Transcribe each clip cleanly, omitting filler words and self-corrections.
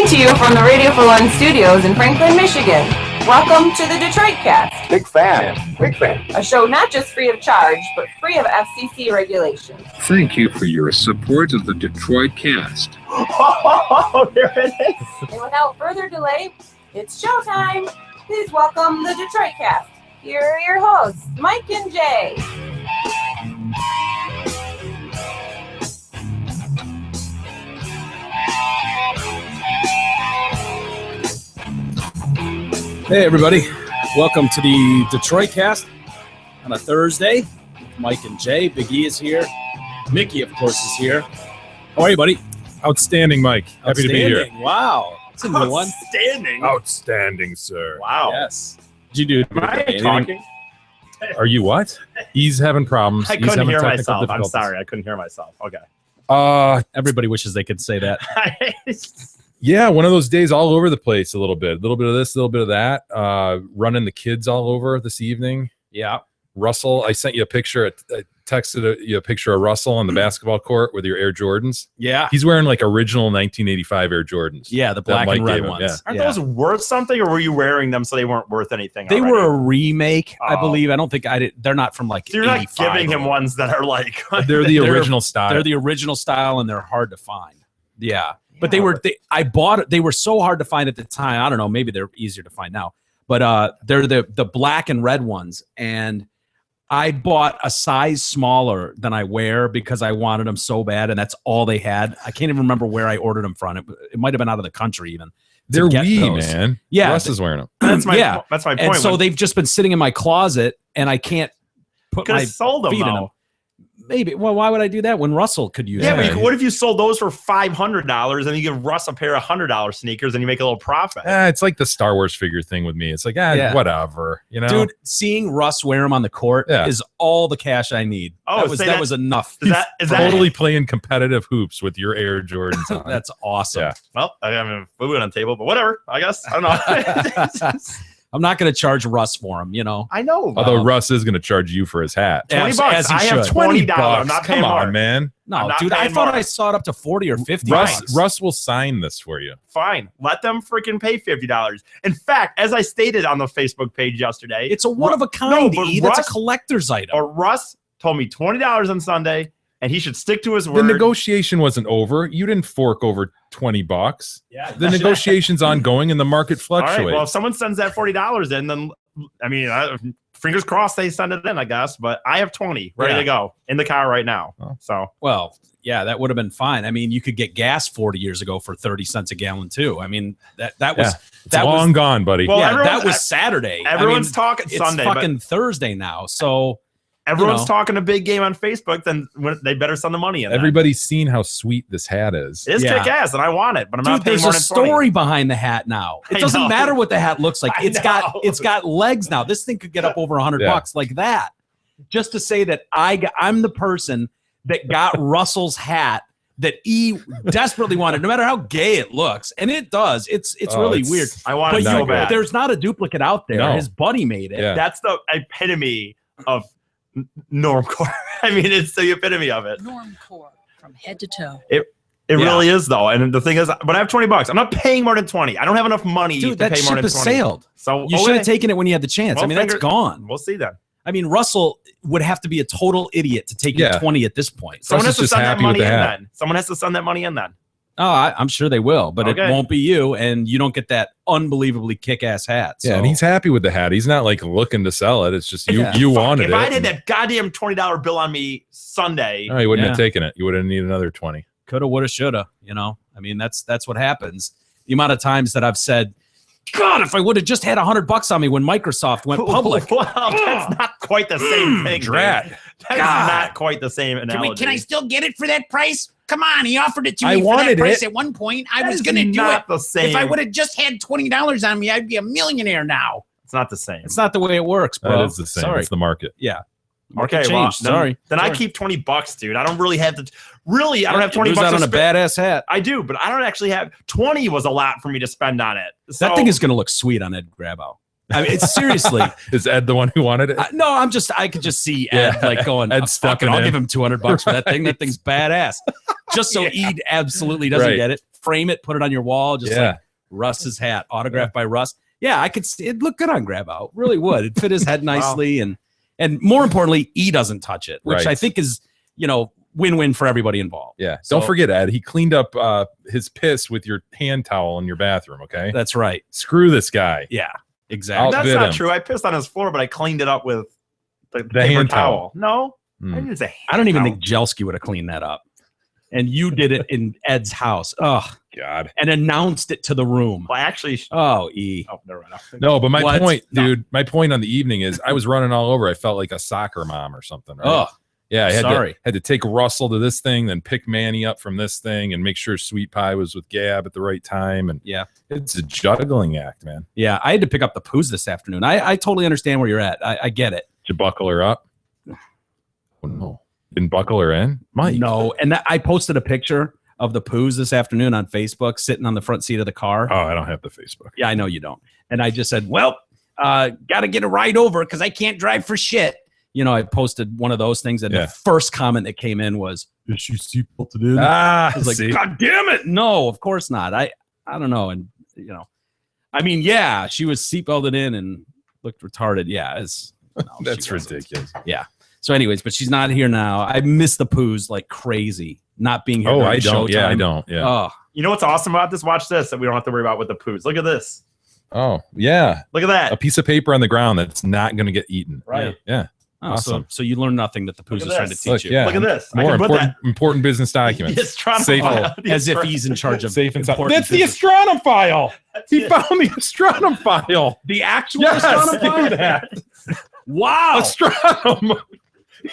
to you from the Radio for One studios in Franklin, Michigan. Welcome to the Detroit Cast. Big fan. A show not just free of charge, but free of FCC regulations. Thank you for your support of the Detroit Cast. Oh, there it is. And without further delay, it's showtime. Please welcome the Detroit Cast. Here are your hosts, Mike and Jay. Hey everybody, welcome to the Detroit Cast on a Thursday. Mike and Jay, Big E is here. Mickey, of course, is here. How are you, buddy? Outstanding, Mike. Happy to be here. Wow, it's a new one. Outstanding. Outstanding, sir. Wow. Yes. Did you do? Am I talking? Are you what? He's having problems. I He's couldn't having hear technical myself. I'm difficulties. sorry. I couldn't hear myself. Okay. Everybody wishes they could say that. Yeah, one of those days all over the place a little bit. A little bit of this, a little bit of that. Running the kids all over this evening. Yeah. Russell, I sent you a picture. I texted you a picture of Russell on the basketball court with your Air Jordans. Yeah. He's wearing like original 1985 Air Jordans. Yeah, the black Mike and red gave him, ones. yeah. Aren't those worth something, or were you wearing them so they weren't worth anything? They already? were a remake, I Oh. believe. I don't think I did. They're not from like So you're not 85 giving him or- ones that are like. They're the They're- original style. They're the original style, and they're hard to find. Yeah. But Yeah, I bought it. They were so hard to find at the time. I don't know. Maybe they're easier to find now. But they're the black and red ones. And I bought a size smaller than I wear because I wanted them so bad. And that's all they had. I can't even remember where I ordered them from. It might have been out of the country even. They're get wee, those. man. Yeah. Russ is wearing them. That's my. Yeah. That's my point. And so they've just been sitting in my closet, and I can't put could my have sold them feet in them. though. Maybe. Well, why would I do that when Russell could use Yeah, them? Yeah. but what if you sold those for $500 and you give Russ a pair of $100 sneakers and you make a little profit? It's like the Star Wars figure thing with me. It's like, Yeah. whatever. You know? Dude, seeing Russ wear them on the court Yeah. is all the cash I need. Oh, that was say that that- was enough. Is that totally playing competitive hoops with your Air Jordans on. That's awesome. Yeah. Well, I have food on the table, but whatever. I guess I don't know. I'm not going to charge Russ for them, you know. I know. Although Russ is going to charge you for his hat. $20. As he I have should. $20. I'm not paying Come more. on, man. No, I'm not dude, I paying thought more. I saw it up to 40 or 50. Russ will sign this for you. Fine. Let them freaking pay $50. In fact, as I stated on the Facebook page yesterday, It's a one of a No, kind. but That's Russ- a collector's item. Russ told me $20 on Sunday, and he should stick to his The word. negotiation wasn't over. You didn't fork over $20. Yeah, The negotiation's ongoing and the market All right. fluctuates. Well, if someone sends that $40 in, then I mean, fingers crossed they send it in, I guess. But I have 20 ready Yeah. to go in the car right now. Oh. So Well, yeah, that would have been fine. I mean, you could get gas 40 years ago for 30 cents a gallon too. I mean, that was Yeah. It's that long was gone, buddy. Well, yeah, everyone's- that was Saturday. everyone's I mean, talking it's Sunday, but fucking Thursday now. So everyone's know. talking a big game on Facebook. Then they better send the money in. then. Everybody's seen how sweet this hat is. It is Yeah. kick ass, and I want it, but I'm dude, not paying there's more a than 20. story behind the hat now. It I doesn't know. matter what the hat looks like. I know. It's got legs now. This thing could get up over $100 Yeah. bucks like that. Just to say that I'm the person that got Russell's hat that E desperately wanted, no matter how gay it looks, and it does. It's really weird. I want But it so not bad. there's not a duplicate out there. No. His buddy made it. Yeah. That's the epitome of normcore. I mean, it's the epitome of it. Normcore from head to toe. It Yeah. really is though. And the thing is, but I have $20. I'm not paying more than 20. I don't have enough money Dude, to that pay more ship than has 20. sailed. So You should have taken it when you had the chance. Well, I mean, that's finger- gone. We'll see then. I mean, Russell would have to be a total idiot to take Yeah. your 20 at this point. Someone Russ has is to just send that happy with money the in hat. then. Someone has to send that money in then. Oh, I'm sure they will, but Okay. it won't be you, and you don't get that unbelievably kick-ass hat. Yeah, So. and he's happy with the hat. He's not like looking to sell it. It's just you Yeah. you Fuck, wanted if it. I had that goddamn $20 bill on me Sunday, No, you wouldn't Yeah. have taken it. You would have needed another 20. Coulda, woulda, shoulda. You know, I mean, that's what happens. The amount of times that I've said, God, if I would have just had $100 on me when Microsoft went public. Well, that's not quite the same thing. Drat. dude. That's God. not quite the same analogy. Can I still get it for that price? Come on, he offered it to I me for wanted that price it. at one point. I That was is going to do not it. the same. If I would have just had $20 on me, I'd be a millionaire now. It's not the same. It's not the way it works, bro. That is the same. Sorry. It's the market. Yeah. Market Okay, change. well, Sorry. Then I Sorry. keep $20, dude. I don't really have to. Really, I don't have You lose $20 out to on a spend. badass hat. I do, but I don't actually have 20 was a lot for me to spend on it. So, That thing is going to look sweet on Ed Grabow. I mean, it's seriously. Is Ed the one who wanted it? No, I could just see Ed Yeah. like going, Ed "Oh, fuck it, stepping I'll in." give him $200 for that thing. That thing's badass. Just so Yeah. Ed absolutely doesn't Right. get it. frame it, put it on your wall, just Yeah. like Russ's hat, autographed by Russ. Yeah, I could see it look good on Grab Out. Really would. It fit his head nicely, and more importantly, E doesn't touch it, which Right. I think is, win-win for everybody involved. Yeah. So- Don't forget, Ed, he cleaned up his piss with your hand towel in your bathroom, okay? That's right. Screw this guy. Yeah, exactly. That's Outbid not him. true. I pissed on his floor, but I cleaned it up with the paper hand towel. towel. No, Hmm. I used a hand I don't even towel. think Jelski would have cleaned that up. And you did it in Ed's house. Ugh. God. And announced it to the room. Well, actually, Oh, E. oh, never mind. No, but my What? point, No. dude, my point on the evening is I was running all over. I felt like a soccer mom or something. Right? Oh, yeah. I sorry. had to take Russell to this thing, then pick Manny up from this thing and make sure Sweet Pie was with Gab at the right time. And Yeah. it's a juggling act, man. Yeah, I had to pick up the poos this afternoon. I totally understand where you're at. I get it. Did you buckle her up? Oh, no. Didn't buckle her in? Mike. No, and I posted a picture of the poos this afternoon on Facebook, sitting on the front seat of the car. Oh, I don't have the Facebook. Yeah, I know you don't. And I just said, well, got to get a ride over because I can't drive for shit. I posted one of those things, and Yeah. the first comment that came in was, "Is she seatbelted in?" Ah, I was like, see? God damn it! No, of course not. I don't know, and I mean, yeah, she was seatbelted in and looked retarded. Yeah, That's she wasn't. ridiculous. So, anyways, but she's not here now. I miss the poos like crazy. Not being here. Oh, during I don't. Yeah, I showtime. don't. Yeah. Oh, You know what's awesome about this? Watch this, that we don't have to worry about with the poos. Look at this. Oh, yeah. Look at A that. piece of paper on the ground that's not going to get eaten. Right. Yeah. oh, Awesome. So you learned nothing that the poos Look is at trying to this. teach Look, you. yeah. Look at this. I More can put important business documents. The astronomer Safe file. hole. As if he's in charge of Safe and sound. important That's the business. astronom file. He it. found the astronom file. The actual Yes, astronomer do file? that. Wow. Astronom.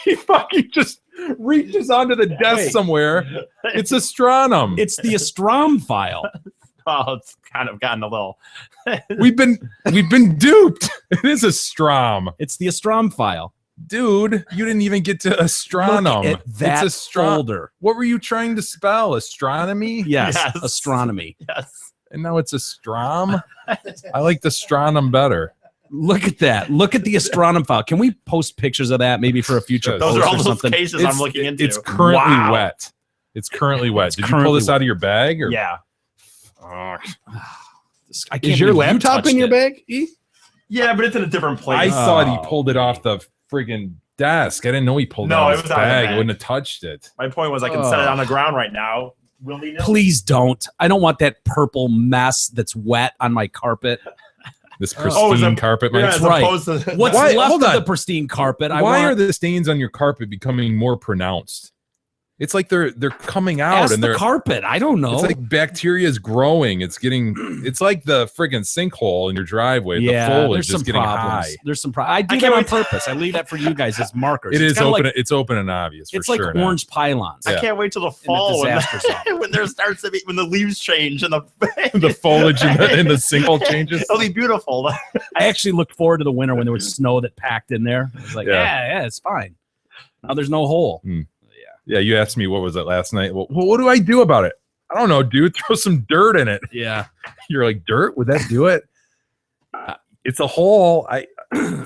He fucking just reaches onto the desk Wait. somewhere. It's astronom. It's the Astrom file. Oh, it's kind of gotten a little. We've been duped. It is a strom. It's the Astrom file. Dude, you didn't even get to astronom. Look at that it's folder. What were you trying to spell? Astronomy? Yes, Yes. astronomy. Yes. And now it's a strom? I like the stronum better. Look at that. Look at the Astronom file. Can we post pictures of that maybe for a future Yes. Those post are all or those something? cases I'm looking into. It's currently Wow. wet. It's currently wet. It's Did you pull this currently out of your bag? Or? yeah. Oh, I can't is your believe you laptop touched in your it. bag? E? Yeah, but it's in a different I place. thought he Oh. pulled it off the friggin' desk. I didn't know he pulled it No, out it of his was out of the bag. I bag. wouldn't have touched it. My point was I can set it Oh. on the ground right now. Willy-nilly. Please don't. I don't want that purple mess that's wet on my carpet. This Oh, pristine is it- carpet. Yeah, Mike. as right. opposed to What's Why- left hold of on. the pristine carpet? I Why want, are the stains on your carpet becoming more pronounced? It's like they're coming out ask and the they're carpet. I don't know. it's like bacteria is growing. It's like the friggin' sinkhole in your driveway. The foliage there's is some getting problems. high. There's some I do I that can't on wait to- purpose. I leave that for you guys as markers. It It's is kinda open. Like, It's open and obvious for it's like sure. now. orange pylons. I Yeah. can't wait till the fall when, disaster zone. when there starts to be when the leaves change and the The foliage in the sinkhole changes. It'll be beautiful. I actually looked forward to the winter when there was snow that packed in there. I was like, Yeah. yeah, it's fine. Now there's no hole. Yeah, you asked me what was it last night. Well, what do I do about it? I don't know, dude. Throw some dirt in it. Yeah. You're like, dirt? Would that do it? It's a hole. I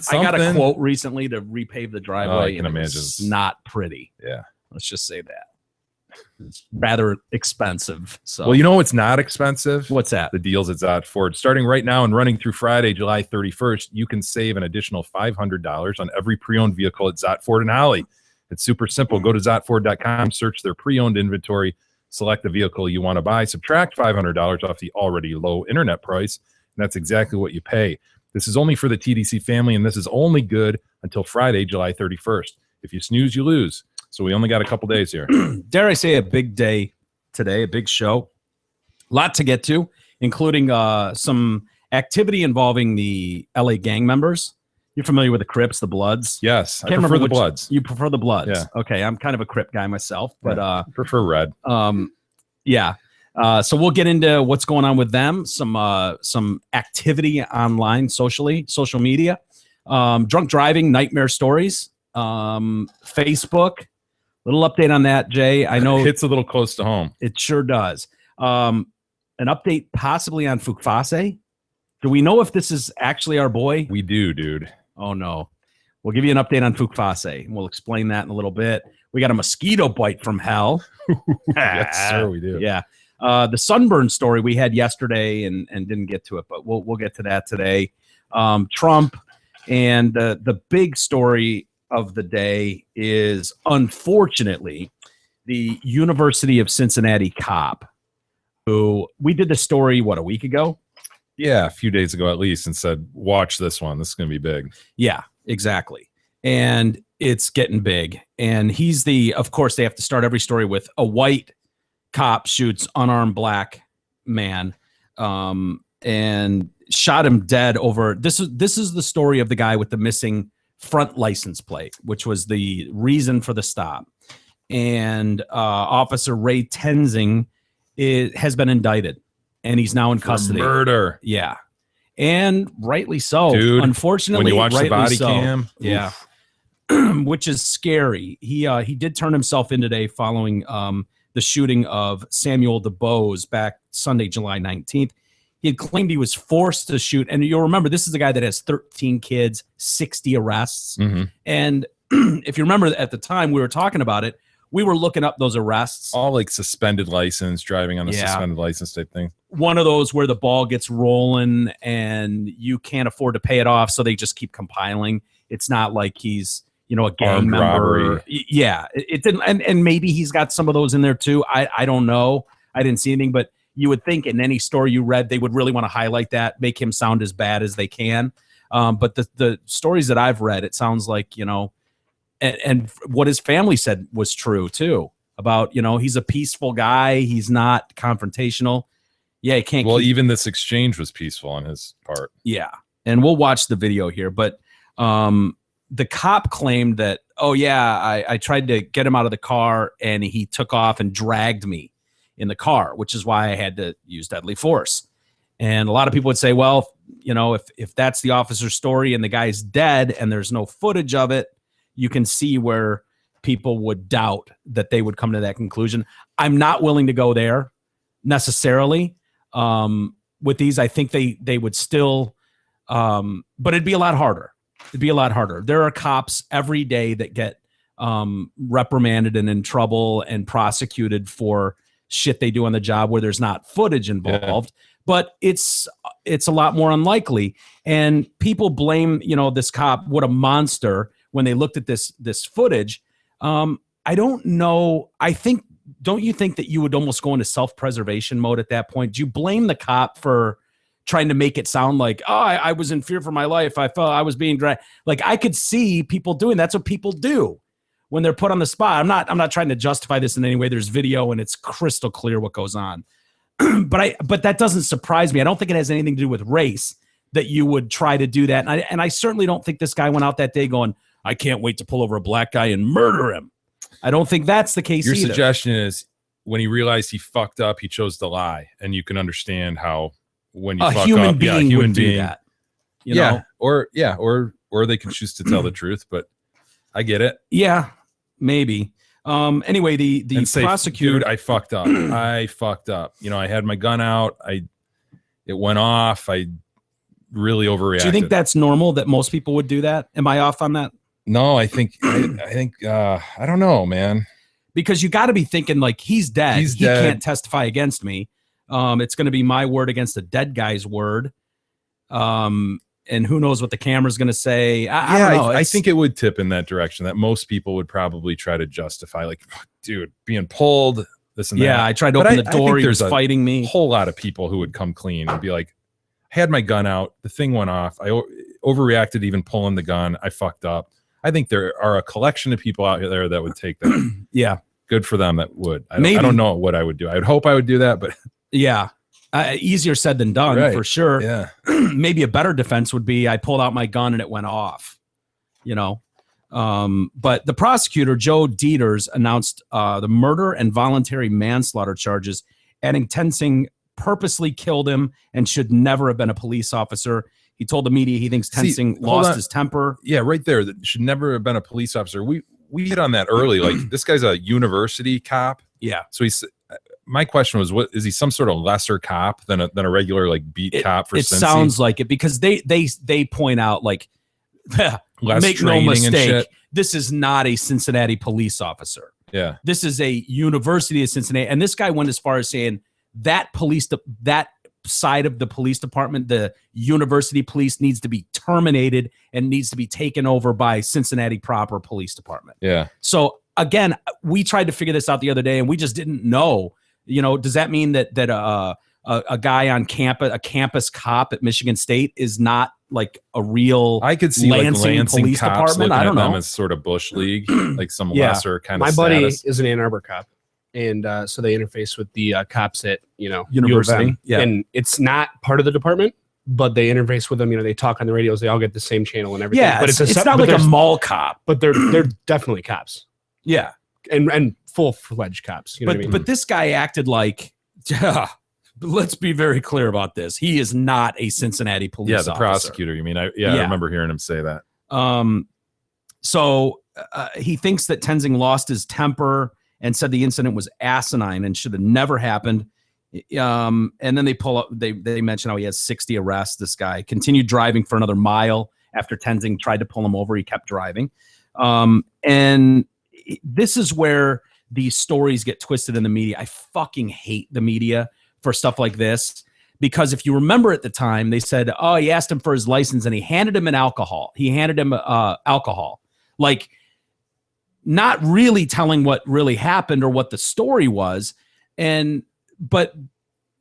got a quote recently to repave the driveway. Oh, I can and it was imagine. not pretty. Yeah. Let's just say that. It's rather expensive. So Well, you know what's not expensive? what's that? The deals at Zot Ford. Starting right now and running through Friday, July 31st, you can save an additional $500 on every pre-owned vehicle at Zot Ford and Holly. It's super simple. Go to zotford.com, search their pre-owned inventory, select the vehicle you want to buy, subtract $500 off the already low internet price, and that's exactly what you pay. This is only for the TDC family, and this is only good until Friday, July 31st. If you snooze, you lose. So we only got a couple days here. Dare I say a big day today, a big show. Lot to get to, including some activity involving the LA gang members. You're familiar with the Crips, the Bloods? Yes, I Can't prefer remember the which- Bloods. You prefer the Bloods. Yeah. Okay, I'm kind of a Crip guy myself, but I prefer red. yeah. So we'll get into what's going on with them, some activity online, social media, drunk driving, nightmare stories, Facebook. Little update on that, Jay. I know Hits a little close to home. it sure does. An update possibly on Fukfase. Do we know if this is actually our boy? We do, dude. Oh no. We'll give you an update on Fukfase. We'll explain that in a little bit. We got a mosquito bite from hell. Yes, sir, we do. Yeah. The sunburn story we had yesterday and didn't get to it, but we'll get to that today. Trump, and the big story of the day is, unfortunately, the University of Cincinnati cop who we did the story, a week ago? Yeah, a few days ago at least, and said, watch this one. This is going to be big. Yeah, exactly. And it's getting big. And he's of course, they have to start every story with a white cop shoots unarmed black man and shot him dead over. This is the story of the guy with the missing front license plate, which was the reason for the stop. And Officer Ray Tenzing has been indicted, and he's now in custody. Murder. Yeah. And rightly so. Dude, unfortunately, when you watch the body so. cam, yeah, which is scary. He did turn himself in today following the shooting of Samuel DuBose back Sunday, July 19th. He had claimed he was forced to shoot, and you'll remember this is a guy that has 13 kids, 60 arrests, and if you remember at the time we were talking about it, we were looking up those arrests. all like suspended license, driving on a suspended license type thing. One of those where the ball gets rolling and you can't afford to pay it off, so they just keep compiling. It's not like he's, a gang Armed member. robbery. Yeah, it didn't, and maybe he's got some of those in there too. I don't know. I didn't see anything, but you would think in any story you read, they would really want to highlight that, make him sound as bad as they can. But the stories that I've read, it sounds like, and what his family said was true too, about, he's a peaceful guy. He's not confrontational. Yeah, he can't. Well, even this exchange was peaceful on his part. Yeah. And we'll watch the video here, but the cop claimed that, I tried to get him out of the car and he took off and dragged me in the car, which is why I had to use deadly force. And a lot of people would say, well, if that's the officer's story and the guy's dead and there's no footage of it, you can see where people would doubt that they would come to that conclusion. I'm not willing to go there necessarily. With these, I think they would still, but it'd be a lot harder. It'd be a lot harder. There are cops every day that get reprimanded and in trouble and prosecuted for shit they do on the job where there's not footage involved. Yeah. But it's a lot more unlikely. And people blame, this cop, what a monster, when they looked at this footage. I don't know. Don't you think that you would almost go into self-preservation mode at that point? Do you blame the cop for trying to make it sound like, I was in fear for my life, I felt I was being dragged? Like, I could see people doing that's what people do when they're put on the spot. I'm not trying to justify this in any way. There's video and it's crystal clear what goes on. But that doesn't surprise me. I don't think it has anything to do with race that you would try to do that. And I certainly don't think this guy went out that day going, I can't wait to pull over a black guy and murder him. I don't think that's the case. Your suggestion is when he realized he fucked up, he chose to lie. And you can understand how when you fuck up, a human being would do that. You know? Or they can choose to tell the truth, but I get it. Yeah, maybe. Anyway, the prosecutor, dude, I fucked up. I fucked up. I had my gun out. It went off. I really overreacted. Do you think that's normal that most people would do that? Am I off on that? No, I think I don't know, man. Because you got to be thinking like he's dead. He can't testify against me. It's going to be my word against a dead guy's word. And who knows what the camera's going to say. I don't know. I think it would tip in that direction, that most people would probably try to justify, like, dude, being pulled, this and that. Yeah, I tried to open the door. He was fighting me. A whole lot of people who would come clean and be like, I had my gun out. The thing went off. I overreacted even pulling the gun. I fucked up. I think there are a collection of people out there that would take that. Yeah. Good for them that would. I don't know what I would do. I would hope I would do that, but. Yeah. Easier said than done, for sure. Yeah. Maybe a better defense would be I pulled out my gun and it went off, But the prosecutor, Joe Dieters, announced the murder and voluntary manslaughter charges, adding Tenzing purposely killed him and should never have been a police officer. He told the media he thinks Tenzing lost his temper. Yeah, right there. That should never have been a police officer. We hit on that early. Like, this guy's a university cop. Yeah. So my question was, what is he, some sort of lesser cop than a regular like beat cop for Cincy? It sounds like it, because they point out, like, make no mistake, this is not a Cincinnati police officer. Yeah. This is a University of Cincinnati. And this guy went as far as saying that side of the police department, the university police, needs to be terminated and needs to be taken over by Cincinnati proper police department. Yeah. So again, we tried to figure this out the other day and we just didn't know, does that mean that a guy on campus, a campus cop at Michigan State is not like a real I could see Lansing Lansing police cops department? looking I at don't them know. as sort of Bush League, like some Yeah. lesser kind My of buddy status. is an Ann Arbor cop, and so they interface with the cops at U of University. M. Yeah. And it's not part of the department, but they interface with them. They talk on the radios. They all get the same channel and everything. Yeah, but it's sep- not but like a there's- mall cop. But they're definitely cops Yeah. and full-fledged cops. You know what I mean? But this guy acted like, let's be very clear about this. He is not a Cincinnati police Yeah, the officer. prosecutor. You mean? I Yeah. remember hearing him say that. So he thinks that Tenzing lost his temper and said the incident was asinine and should have never happened. And then they pull up, they mention how he has 60 arrests. This guy continued driving for another mile after Tenzing tried to pull him over. He kept driving. And this is where these stories get twisted in the media. I fucking hate the media for stuff like this. Because if you remember at the time, they said, oh, he asked him for his license and he handed him alcohol. He handed him alcohol. Like, not really telling what really happened or what the story was. But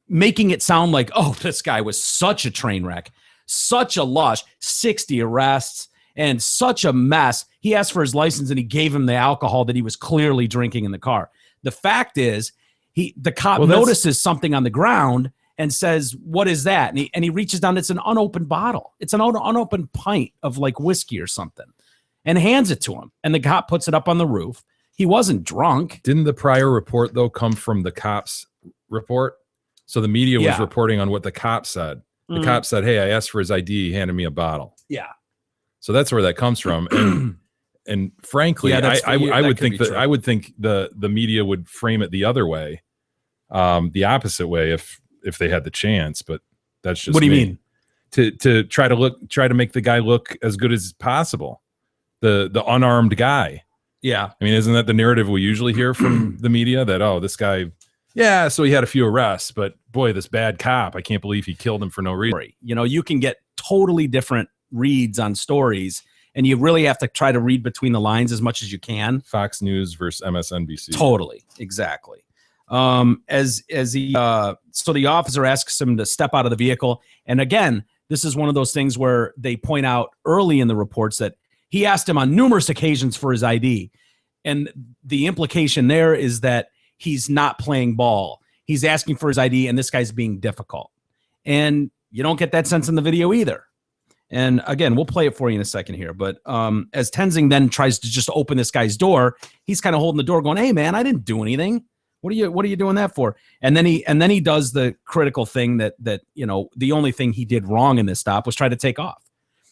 making it sound like, oh, this guy was such a train wreck, such a lush, 60 arrests, and such a mess. He asked for his license and he gave him the alcohol that he was clearly drinking in the car. The fact is, the cop notices something on the ground and says, what is that? And he reaches down. It's an unopened bottle. It's an unopened pint of like whiskey or something, and hands it to him. And the cop puts it up on the roof. He wasn't drunk. Didn't the prior report though come from the cops' report? So the media was Yeah. reporting on what the cop said. The Mhm. cop said, "Hey, I asked for his ID. He handed me a bottle." Yeah. So that's where that comes from. And frankly, Yeah, that's I that would could think be that true. I would think the media would frame it the other way, the opposite way if they had the chance. But that's just What do you me. mean? To try to make the guy look as good as possible, the unarmed guy. Yeah. I mean, isn't that the narrative we usually hear from the media? That, oh, this guy, yeah, so he had a few arrests, but boy, this bad cop, I can't believe he killed him for no reason. Story. You can get totally different reads on stories, and you really have to try to read between the lines as much as you can. Fox News versus MSNBC. Totally, exactly. So the officer asks him to step out of the vehicle, and again, this is one of those things where they point out early in the reports that he asked him on numerous occasions for his ID, and the implication there is that he's not playing ball. He's asking for his ID, and this guy's being difficult, and you don't get that sense in the video either. And again, we'll play it for you in a second here. But as Tenzing then tries to just open this guy's door, he's kind of holding the door, going, "Hey, man, I didn't do anything. What are you doing that for?" And then he does the critical thing that the only thing he did wrong in this stop was try to take off.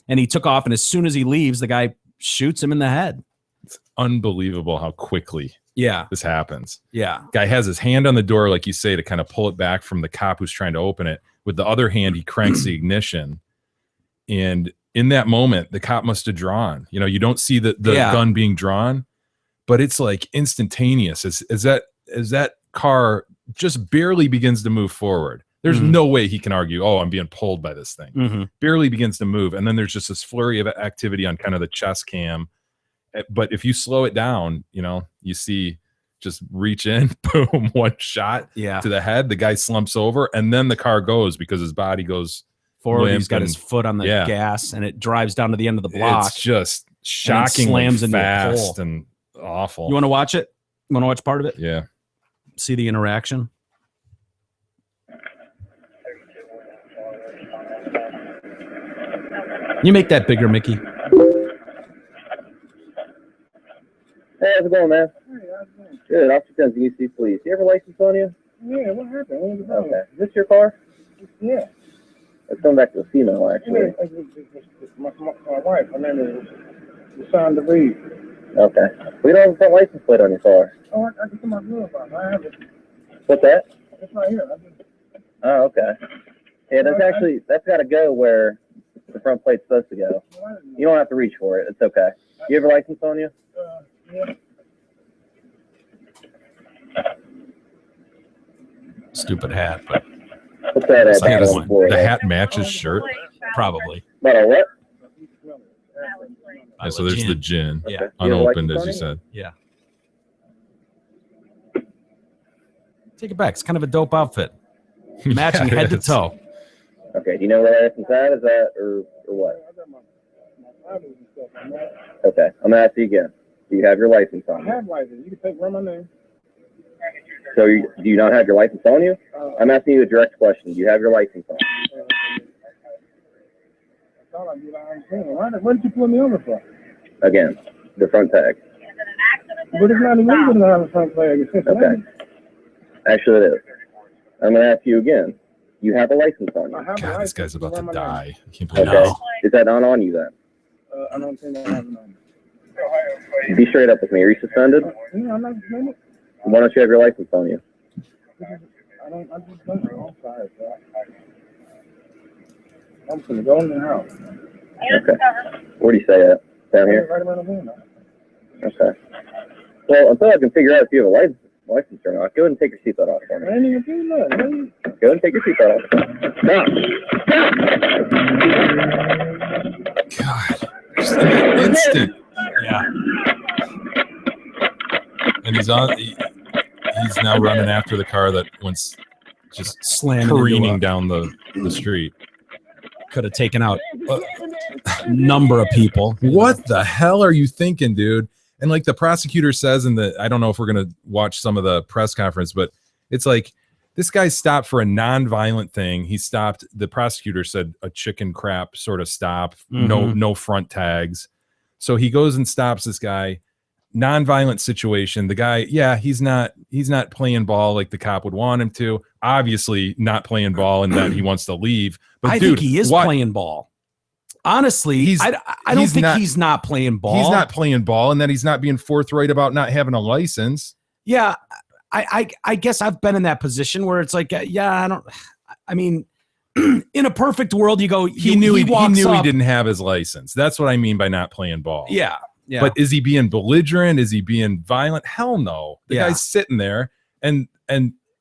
And he took off, and as soon as he leaves, the guy shoots him in the head. It's unbelievable how quickly Yeah, this happens. yeah, Guy has his hand on the door, like you say, to kind of pull it back from the cop who's trying to open it. With the other hand, he cranks the ignition. And in that moment, the cop must have drawn. You don't see the Yeah. gun being drawn, but it's like instantaneous. As that car just barely begins to move forward, there's Mhm. no way he can argue, "Oh, I'm being pulled by this thing." mm-hmm. Barely begins to move, and then there's just this flurry of activity on kind of the chest cam. But if you slow it down, you see just reach in, boom, one shot Yeah. to the head. The guy slumps over, and then the car goes because his body goes Forward, he's limp got and- his foot on the yeah. gas, and it drives down to the end of the block. It's just shockingly slams into a fast pole. and awful. You want to watch it? You want to watch part of it? Yeah. See the interaction? You make that bigger, Mickey. Hey, how's it going, man? Good. Officer Tenzing, UC Police. You have a license on you? Yeah, what happened? What was it? Okay. Is this your car? Yeah. It's going back to the female, actually. My wife, her name is Deshaun DeVries. Okay. We don't have a front license plate on your car. Oh, I can put my glove on. I have it. What's that? It's right here. Oh, okay. Yeah, that's got to go where the front plate's supposed to go. You don't have to reach for it. It's okay. You have a license on you? Yeah. Stupid hat, but What's that? I think Battle on Florida? the hat matches shirt. probably. About a what? Yeah, so there's the gin. Yeah. You have a Unopened, license as you on said. Take it back. It's kind of a dope outfit. Matching Yeah, it head to is. toe. Okay. Do you know where that license at? Is that or what? Okay. I'm gonna ask you again. Do you have your license on I you? have license. You can take run my name. So do you not have your license on you? I'm asking you a direct question. Do you have your license on? That's all I do. I'm saying. Why did you pull me over for? Again, the front tag. But it's not illegal to have a front flag. It's just Okay. Actually, it is. I'm gonna ask you again. You have a license on I you. have a God, this license guy's about to run my name. die. I can't believe Okay. this. Is that not on you then? I don't think I have it on me. Be straight up with me. Are you suspended? Yeah, I'm not doing it. Why don't you have your license on you? I just don't know. I'm sorry, sir. I'm gonna go in the house. Okay. Where do you say at? Down here? Right around the window. Okay. Well, until I can figure out if you have a license or not, go ahead and take your seatbelt off for me. I ain't even do nothing. Man. Go ahead and take your seatbelt off. Stop. Stop. God, just in an instant. Yeah. And he's now running after the car that went just Slamming careening down the street. Could have taken out a number of people. What the hell are you thinking, dude? And like the prosecutor says I don't know if we're going to watch some of the press conference, but it's like this guy stopped for a non-violent thing. He stopped, the prosecutor said a chicken crap sort of stop, no front tags. So he goes and stops this guy, non-violent situation. The guy, yeah, he's not playing ball like the cop would want him to. Obviously not playing ball and that he wants to leave. But I dude, think he is playing ball. Honestly, I don't think he's not playing ball. He's not playing ball, and that he's not being forthright about not having a license. Yeah, I guess I've been in that position where it's like, I mean, in a perfect world, you go. He knew he up. didn't have his license. That's what I mean by not playing ball. Yeah. But is he being belligerent? Is he being violent? Hell no. The guy's sitting there and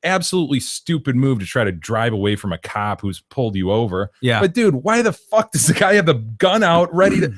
absolutely stupid move to try to drive away from a cop who's pulled you over. Yeah. But dude, why the fuck does the guy have the gun out ready to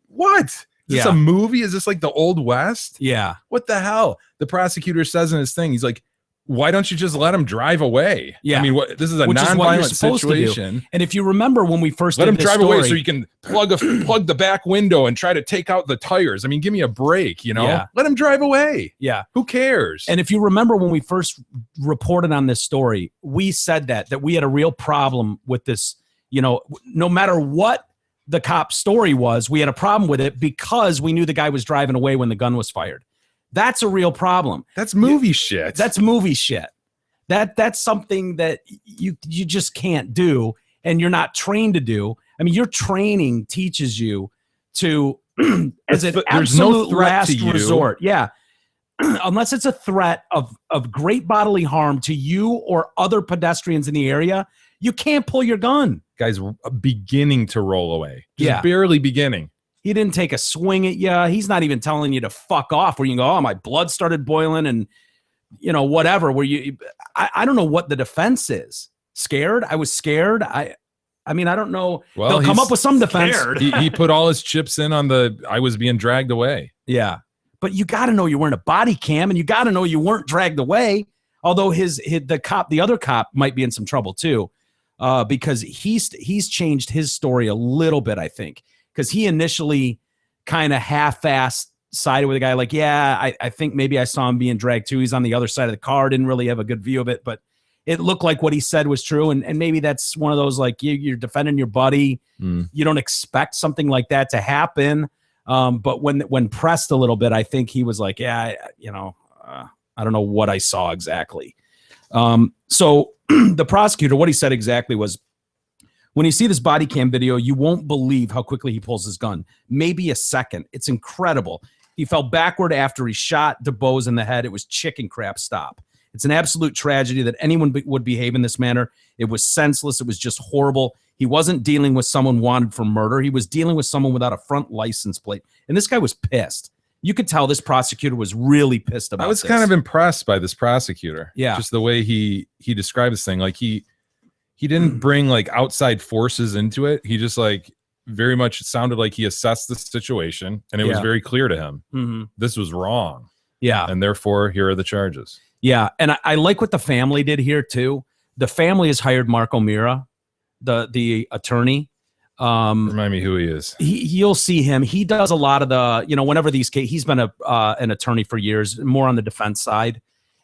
what? Is this a movie? Is this like the Old West? Yeah. What the hell? The prosecutor says in his thing, he's like, why don't you just let him drive away? Yeah. I mean, this is a Which is what you're non-violent supposed to do. situation. And if you remember when we first Let did him this drive story, away so you can plug the back window and try to take out the tires. I mean, give me a break, you know? Yeah. Let him drive away. Yeah. Who cares? And if you remember when we first reported on this story, we said that we had a real problem with this, no matter what the cop story was, we had a problem with it because we knew the guy was driving away when the gun was fired. That's a real problem. That's movie shit. That's movie shit. That's something that you just can't do, and you're not trained to do. I mean, your training teaches you to as an there's no absolute threat last to you. resort. Yeah. Unless it's a threat of great bodily harm to you or other pedestrians in the area, you can't pull your gun. Guy's beginning to roll away. Just barely beginning. He didn't take a swing at you. He's not even telling you to fuck off where you can go, oh, my blood started boiling and whatever, where I don't know what the defense is. Scared? I was scared. I mean, I don't know. Well, they'll come up with some defense. He put all his chips in on I was being dragged away. Yeah. But you got to know you weren't a body cam, and you got to know you weren't dragged away. Although the other cop might be in some trouble too, because he's changed his story a little bit, I think, because he initially kind of half-assed sided with a guy like, I think maybe I saw him being dragged too. He's on the other side of the car, didn't really have a good view of it, but it looked like what he said was true. And maybe that's one of those, like, you're defending your buddy. You don't expect something like that to happen. But when pressed a little bit, I think he was like, I don't know what I saw exactly. So the prosecutor, what he said exactly was, when you see this body cam video, you won't believe how quickly he pulls his gun. Maybe a second. It's incredible. He fell backward after he shot DuBose in the head. It was chicken crap stop. It's an absolute tragedy that anyone would behave in this manner. It was senseless. It was just horrible. He wasn't dealing with someone wanted for murder. He was dealing with someone without a front license plate. And this guy was pissed. You could tell this prosecutor was really pissed about I was this. kind of impressed by this prosecutor. Yeah. Just the way he described this thing. Like he didn't bring like outside forces into it. He just like very much sounded like he assessed the situation, and it was very clear to him this was wrong. Yeah. And therefore, here are the charges. Yeah. And I like what the family did here too. The family has hired Mark O'Meara, the attorney. Remind me who he is. You'll see him. He does a lot of the, whenever these cases, he's been an attorney for years, more on the defense side,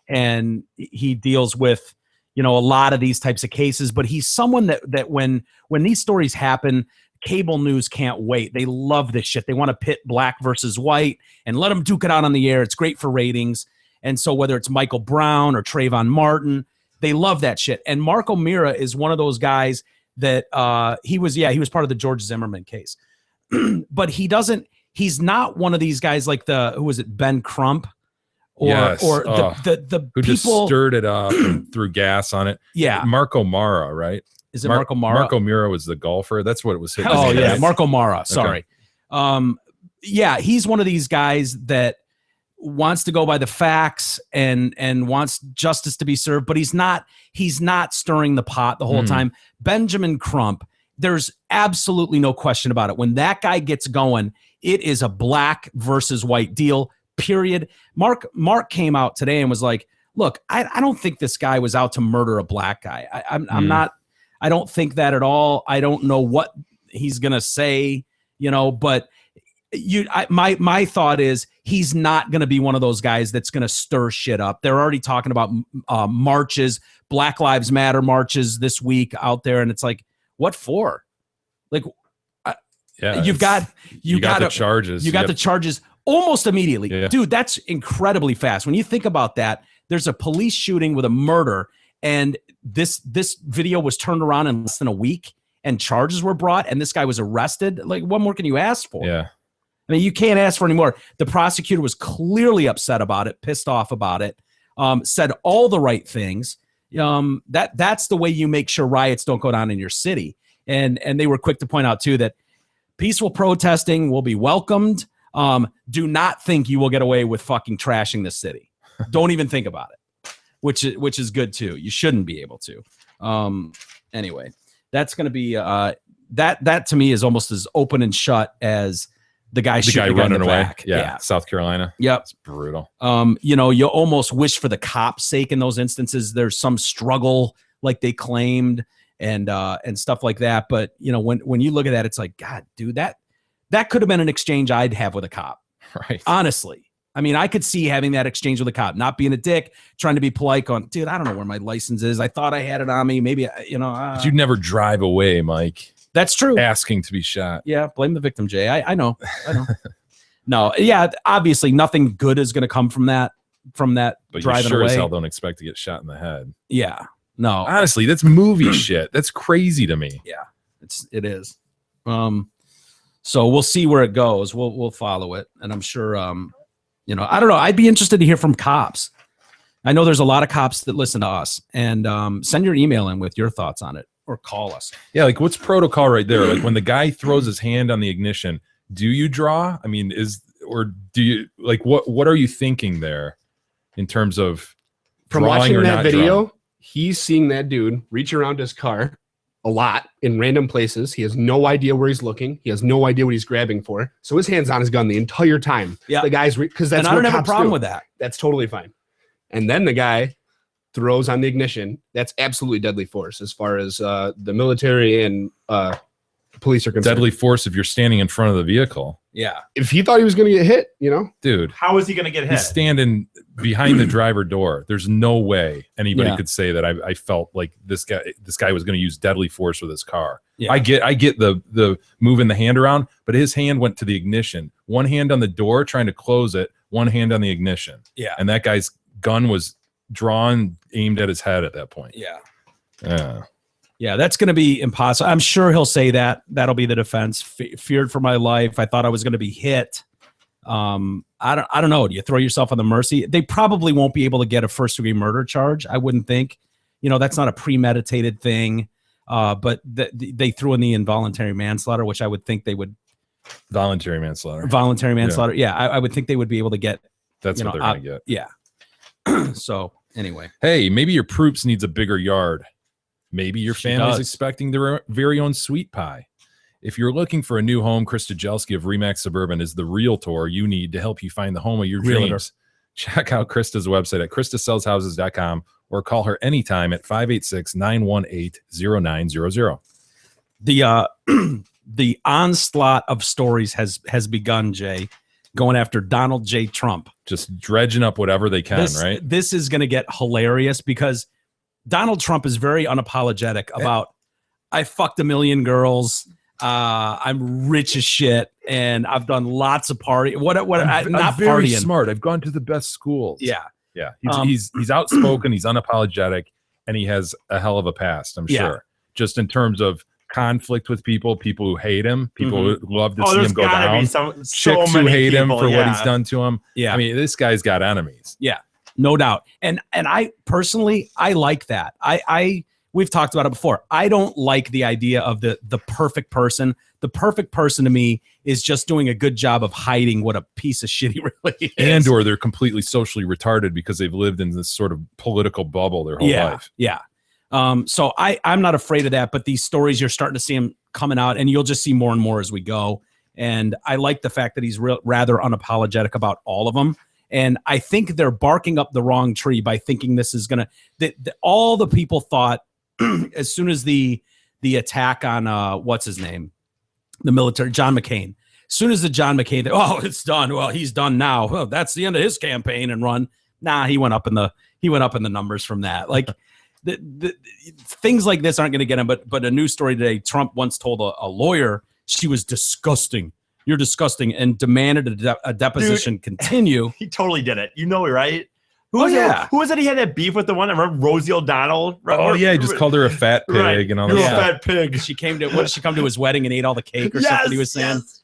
and he deals with, a lot of these types of cases. But he's someone that when these stories happen, cable news can't wait. They love this shit. They want to pit black versus white and let them duke it out on the air. It's great for ratings. And so whether it's Michael Brown or Trayvon Martin, they love that shit. And Mark O'Meara is one of those guys that he was part of the George Zimmerman case. But he's not one of these guys like who was it, Ben Crump? The who people just stirred it up and threw gas on it. Yeah. Mark O'Mara, right? Is it Mark O'Mara? Mark O'Meara was the golfer. That's what it was. Oh yeah, Mark O'Mara. Sorry. Okay. He's one of these guys that wants to go by the facts and wants justice to be served, but he's not stirring the pot the whole time. Benjamin Crump, there's absolutely no question about it. When that guy gets going, it is a black versus white deal, period. Mark came out today and was like, look, I don't think this guy was out to murder a black guy. I'm not, I don't think that at all. I don't know what he's going to say, but my thought is he's not going to be one of those guys that's going to stir shit up. They're already talking about marches, Black Lives Matter marches this week out there. And it's like, what for? Like, you got the charges. You got the charges almost immediately. Yeah. Dude, that's incredibly fast. When you think about that, there's a police shooting with a murder, and this video was turned around in less than a week and charges were brought and this guy was arrested. Like, what more can you ask for? Yeah. I mean, you can't ask for any more. The prosecutor was clearly upset about it, pissed off about it, said all the right things. That's the way you make sure riots don't go down in your city. And they were quick to point out too that peaceful protesting will be welcomed. Do not think you will get away with fucking trashing the city. Don't even think about it, which is good too. You shouldn't be able to. Anyway, that's going to be that to me is almost as open and shut as the guy running away. Back. Yeah, South Carolina. Yep, it's brutal. You almost wish for the cops' sake in those instances there's some struggle like they claimed and stuff like that. But when you look at that, it's like, God, dude, that could have been an exchange I'd have with a cop. Right. Honestly. I mean, I could see having that exchange with a cop, not being a dick, trying to be polite, going, dude, I don't know where my license is. I thought I had it on me. Maybe, But you'd never drive away, Mike. That's true. Asking to be shot. Yeah, blame the victim, Jay. I know. No, yeah, obviously nothing good is going to come from that But driving you sure away. as hell don't expect to get shot in the head. Yeah, no. Honestly, that's movie shit. That's crazy to me. Yeah, it is. So we'll see where it goes. We'll follow it, and I'm sure. I don't know. I'd be interested to hear from cops. I know there's a lot of cops that listen to us, and send your email in with your thoughts on it, or call us. Yeah, like what's protocol right there? Like when the guy throws his hand on the ignition, do you draw? I mean, do you like what are you thinking there in terms of from drawing watching or that not video? drawing? He's seeing that dude reach around his car a lot in random places. He has no idea where he's looking. He has no idea what he's grabbing for. So his hand's on his gun the entire time. Yeah, the guy's because that's and I don't what have a cops problem do. with that. That's totally fine. And then the guy throws on the ignition. That's absolutely deadly force as far as the military and police are concerned. Deadly force if you're standing in front of the vehicle. Yeah. If he thought he was going to get hit, Dude. How is he going to get hit? He's standing behind the driver door. There's no way anybody Yeah. could say that I felt like this guy was going to use deadly force with his car. Yeah. I get the moving the hand around, but his hand went to the ignition. One hand on the door trying to close it, one hand on the ignition. Yeah. And that guy's gun was drawn, aimed at his head at that point. Yeah. Yeah. Yeah, that's going to be impossible. I'm sure he'll say that. That'll be the defense. Feared for my life. I thought I was going to be hit. I don't know. Do you throw yourself on the mercy? They probably won't be able to get a first-degree murder charge, I wouldn't think. That's not a premeditated thing. But they threw in the involuntary manslaughter, which I would think they would Voluntary manslaughter. Voluntary manslaughter. Yeah, I would think they would be able to get. That's you what know, they're going to get. Yeah. So anyway, Hey, maybe your Proops needs a bigger yard. Maybe your She family's does. expecting their very own sweet pie. If you're looking for a new home, Krista Jelski of Remax Suburban is the realtor you need to help you find the home of your Realtor. dreams. Check out Krista's website at kristasellshouses.com or call her anytime at 586-918-0900. the the onslaught of stories has begun, Jay, going after Donald J. Trump. Just dredging up whatever they can, right? This is going to get hilarious because Donald Trump is very unapologetic about I fucked a million girls. I'm rich as shit, and I've done lots of party. I'm not very partying. smart. I've gone to the best schools. Yeah, Yeah. He's outspoken, he's unapologetic, and he has a hell of a past, I'm Yeah. sure. Just in terms of conflict with people who hate him, people who love to see there's him go gotta down, be so chicks who many hate him people, for what yeah. he's done to him. Yeah. I mean, this guy's got enemies. Yeah, no doubt. And I personally, I like that. We've talked about it before. I don't like the idea of the perfect person. The perfect person to me is just doing a good job of hiding what a piece of shit he really is. And or they're completely socially retarded because they've lived in this sort of political bubble their whole life. Yeah. So I'm not afraid of that, but these stories, you're starting to see them coming out, and you'll just see more and more as we go. And I like the fact that he's rather unapologetic about all of them. And I think they're barking up the wrong tree by thinking this is going to, all the people thought as soon as the attack on, what's his name? The military, John McCain. As soon as the John McCain, it's done. Well, he's done now. Well, that's the end of his campaign and run. Nah, he went up in the numbers from that. Like the things like this aren't going to get him. But a news story today, Trump once told a lawyer she was disgusting. You're disgusting, and demanded a deposition continue. He totally did it. You know, right? Who was it? He had that beef with the one. I remember Rosie O'Donnell. Oh yeah, he just called her a fat pig Right. and all You're that a stuff. fat pig. She came to, what did she come to his wedding and ate all the cake or something he was saying? yes.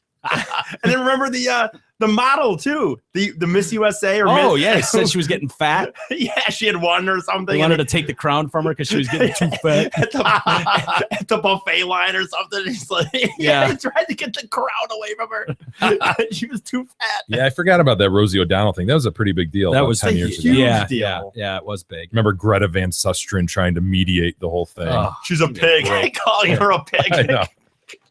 And then remember the model too, the Miss USA or Oh Miss, yeah, he said she was getting fat. yeah, she had won or something. They wanted to take the crown from her because she was getting too fat. at the buffet line or something. He's like, Yeah. he tried to get the crown away from her. She was too fat. Yeah, I forgot about that Rosie O'Donnell thing. That was a pretty big deal. That about was 10 years huge ago. deal. Yeah, it was big. Remember Greta Van Susteren trying to mediate the whole thing? Oh, She's a pig. Calling her a pig. I know.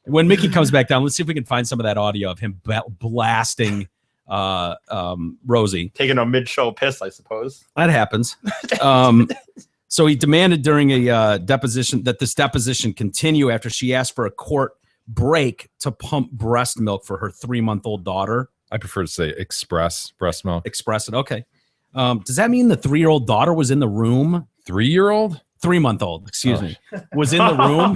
when Mickey comes back down, let's see if we can find some of that audio of him blasting Rosie. Taking a mid-show piss, I suppose. That happens. So he demanded during a deposition that this deposition continue after she asked for a court break to pump breast milk for her 3-month-old daughter. I prefer to say express breast milk. Express it. Okay. Does that mean the 3-year-old daughter was in the room? 3-year-old? 3-month-old, excuse me, was in the room?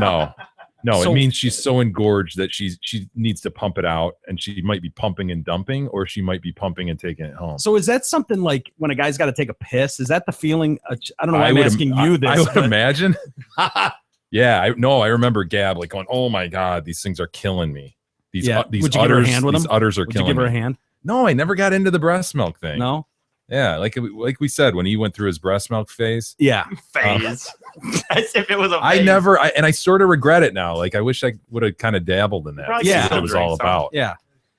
No, So- it means she's so engorged that she needs to pump it out, and she might be pumping and dumping, or she might be pumping and taking it home. So is that something like when a guy's got to take a piss? Is that the feeling? I don't know why I'm would asking im- you this. I would but- imagine. Yeah, I remember Gab like going, "Oh my god, these things are killing me. These Yeah. these Would you give her a udders, hand with these them? udders are Would you killing give her a me." hand? No, I never got into the breast milk thing. No. Yeah, like we said when he went through his breast milk phase. Yeah. Phase. As if it was a I phase. never, and I sort of regret it now. Like I wish I would have kind of dabbled in that. Probably See Yeah. what it was all Don't drink about. Yeah.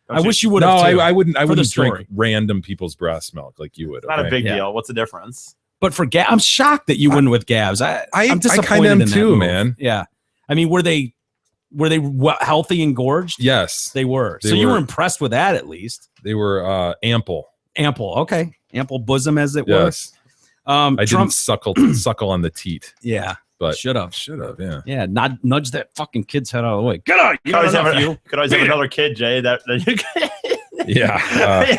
Don't I you- wish you would No, have. too. I wouldn't. I For the wouldn't story. drink random people's breast milk like you would. Not a okay? big Yeah. deal. What's the difference? But for Gab, I'm shocked that you wouldn't with Gabs. I'm disappointed kinda am in that too, move. man. Yeah. I mean, were they healthy and gorged? Yes, They were. They So you were. were impressed with that at least. they were ample. Ample. Okay. Ample bosom, as it were. Yes, I I Trump. didn't suckle on the teat, Yeah. but Should have. should have. Yeah. Yeah. Not nudge that fucking kid's head out of the way. Get out. You got enough, you. Could always have another kid, Jay. That Yeah,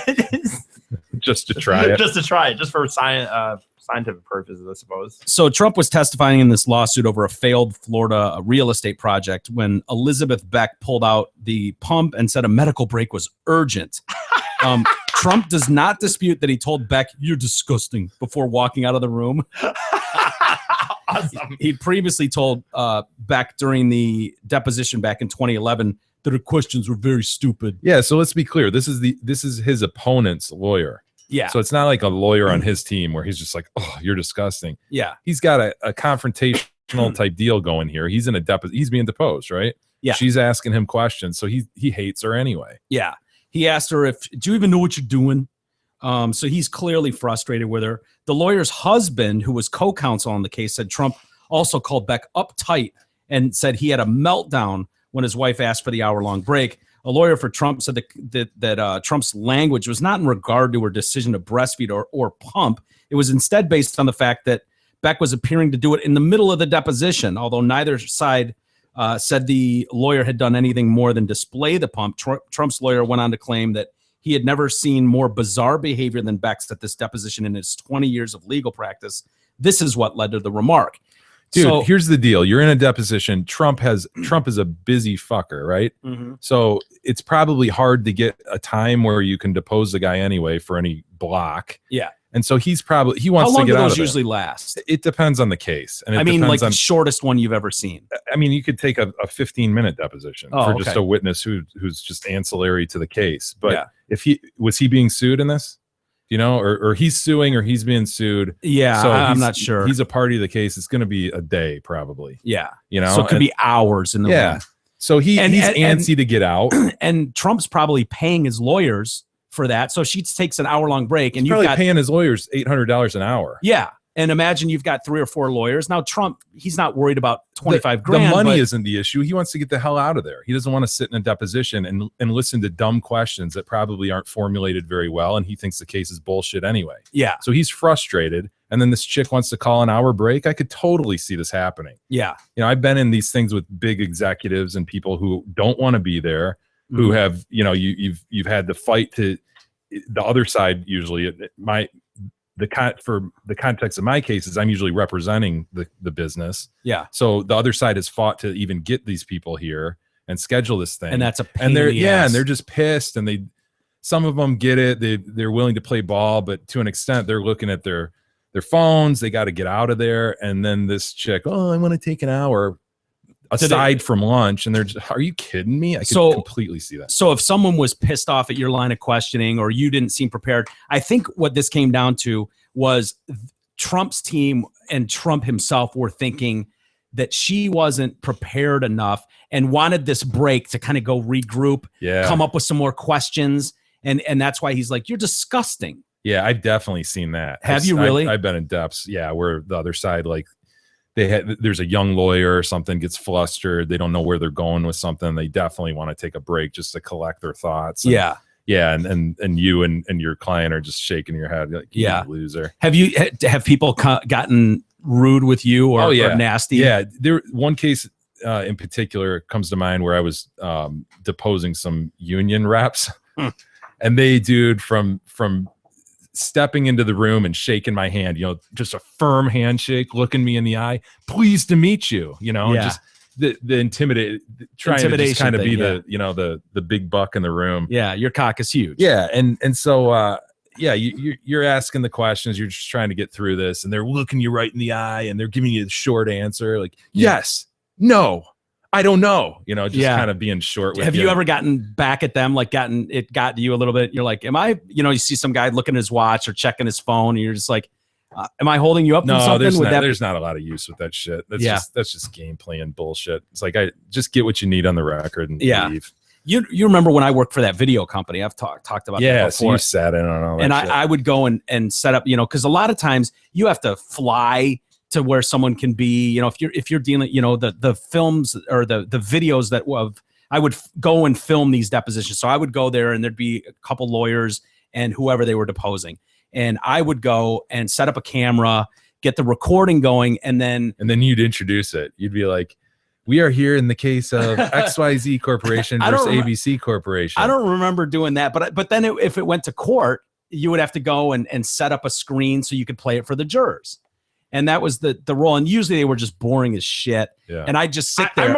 just to try it. just to try it, just for scientific purposes, I suppose. So Trump was testifying in this lawsuit over a failed Florida real estate project when Elizabeth Beck pulled out the pump and said a medical break was urgent. Trump does not dispute that he told Beck, "You're disgusting," before walking out of the room. Awesome. He previously told Beck during the deposition back in 2011 that her questions were very stupid. Yeah. So let's be clear. This is his opponent's lawyer. Yeah. So it's not like a lawyer on his team where he's just like, "Oh, you're disgusting." Yeah. He's got a confrontational type deal going here. He's in a he's being deposed, right? Yeah. She's asking him questions, so he hates her anyway. Yeah. He asked her do you even know what you're doing? So he's clearly frustrated with her. The lawyer's husband, who was co-counsel on the case, said Trump also called Beck uptight and said he had a meltdown when his wife asked for the hour-long break. A lawyer for Trump said that Trump's language was not in regard to her decision to breastfeed or pump. It was instead based on the fact that Beck was appearing to do it in the middle of the deposition, although neither side said the lawyer had done anything more than display the pump. Trump's lawyer went on to claim that he had never seen more bizarre behavior than Beck's at this deposition in his 20 years of legal practice. This is what led to the remark. Dude, So- here's the deal. You're in a deposition. Trump is a busy fucker, right? Mhm. So it's probably hard to get a time where you can depose the guy anyway for any block. Yeah. And so he How wants to long do get out those of there. usually last? It depends on the case. And it I mean, depends like on, the shortest one you've ever seen. I mean, you could take a 15-minute deposition Oh, for just okay. a witness who's just ancillary to the case. But Yeah. if was he being sued in this? You know, or he's suing or he's being sued. Yeah, So I'm he's- not sure. He's a party to the case. It's going to be a day probably. Yeah. You know, So it could and- be hours in the yeah. room. So he's And- antsy to get out. And Trump's probably paying his lawyers for that. So she takes an hour-long break, and He's you've probably got paying his lawyers $800 an hour. yeah. And imagine you've got 3 or 4 lawyers. Now Trump, he's not worried about 25 grand. The money but- isn't the issue. He wants to get the hell out of there. He doesn't want to sit in a deposition and listen to dumb questions that probably aren't formulated very well. And he thinks the case is bullshit anyway. Yeah. So he's frustrated. And then this chick wants to call an hour break. I could totally see this happening. Yeah. You know, I've been in these things with big executives and people who don't want to be there, who Mhm. have, you know, you've had to fight to the other side. Usually for the context of my cases, I'm usually representing the business. Yeah. So the other side has fought to even get these people here and schedule this thing. And that's a pain and they're in the ass. and they're just pissed, and some of them get it. They're willing to play ball, but to an extent they're looking at their phones. They got to get out of there. And then this chick, oh, I want to take an hour aside from lunch, and they're just, are you kidding me? I could completely see that. So if someone was pissed off at your line of questioning or you didn't seem prepared, I think what this came down to was Trump's team and Trump himself were thinking that she wasn't prepared enough and wanted this break to kind of go regroup, Yeah. come up with some more questions. And that's why he's like, you're disgusting. Yeah, I've definitely seen that. Have you really? I've been in depths. Yeah, where the other side, like there's a young lawyer or something, gets flustered. They don't know where they're going with something. They definitely want to take a break just to collect their thoughts. And, Yeah. Yeah. And you and your client are just shaking your head. Like, you Yeah. loser. Have people gotten rude with you or, Oh, yeah. or nasty? Yeah. One case in particular comes to mind where I was deposing some union reps. And they, dude, from stepping into the room and shaking my hand, you know, just a firm handshake, looking me in the eye, pleased to meet you, you know, Yeah. just the intimidation to just kind of thing, be yeah. the, you know, the big buck in the room. Yeah. Your cock is huge. Yeah. And so, yeah, you're asking the questions, you're just trying to get through this, and they're looking you right in the eye and they're giving you the short answer. Like, yes, no, I don't know, you know, just kind of being short with Have you ever gotten back at them, like got to you a little bit? You're like, am I, you know, you see some guy looking at his watch or checking his phone and you're just like, am I holding you up from No, something? there's not a lot of use with that shit. That's just game playing bullshit. It's like, I just get what you need on the record and leave. You remember when I worked for that video company? I've talked about that before. So you sat in on all that and shit. I would go and set up, you know, because a lot of times you have to fly to where someone can be, you know, if you're dealing, you know, the films or the videos that I would go and film these depositions. So I would go there and there'd be a couple lawyers and whoever they were deposing. And I would go and set up a camera, get the recording going, and then you'd introduce it. You'd be like, we are here in the case of XYZ Corporation versus ABC Corporation. I don't remember doing that, but then if it went to court, you would have to go and set up a screen so you could play it for the jurors. And that was the role. And usually they were just boring as shit. Yeah. And I just sit there.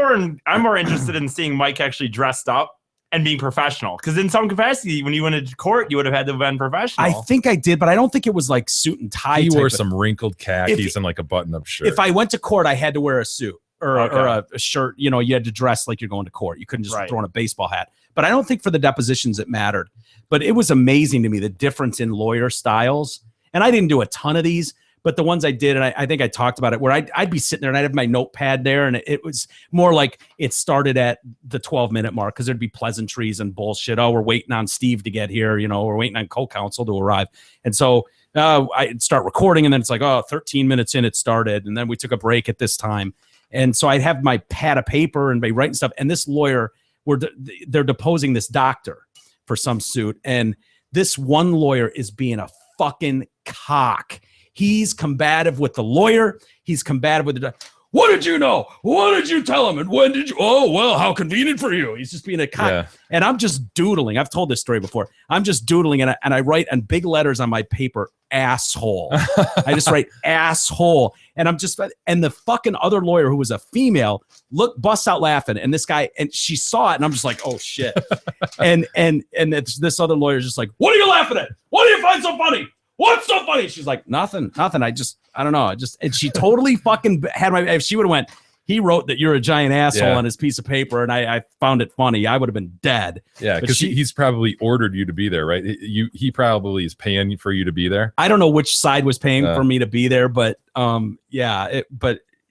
I'm more interested in seeing Mike actually dressed up and being professional. Because in some capacity, when you went to court, you would have had to have been professional. I think I did, but I don't think it was like suit and tie. He type wore of- some wrinkled khakis and like a button-up shirt. If I went to court, I had to wear a suit or Okay. a shirt. You know, you had to dress like you're going to court. You couldn't just Right. throw on a baseball hat. But I don't think for the depositions it mattered. But it was amazing to me, the difference in lawyer styles. And I didn't do a ton of these, But the ones I did, and I think I talked about it, where I'd be sitting there and I'd have my notepad there, and it was more like it started at the 12-minute mark because there'd be pleasantries and bullshit. Oh, we're waiting on Steve to get here. We're waiting on co-counsel to arrive. And so I'd start recording, and then it's like, 13 minutes in, it started. And then we took a break at this time. And so I'd have my pad of paper and be writing stuff. And this lawyer, they're deposing this doctor for some suit. And this one lawyer is being a fucking cock. He's combative with the lawyer. He's combative with the what did you know? What did you tell him? And when did you? Oh, well, how convenient for you. He's just being a cock. Yeah. And I'm just doodling. I've told this story before. I'm just doodling, and I write in big letters on my paper, asshole. I just write asshole. And and the fucking other lawyer, who was a female, busts out laughing. And this guy, and she saw it, and I'm just like, oh shit. and it's this other lawyer is just like, what are you laughing at? What do you find so funny? What's so funny? She's like, nothing. I don't know. And she totally fucking had if she would have went, he wrote that you're a giant asshole on his piece of paper, and I found it funny, I would have been dead. Yeah, because he's probably ordered you to be there, right? He probably is paying for you to be there. I don't know which side was paying for me to be there, but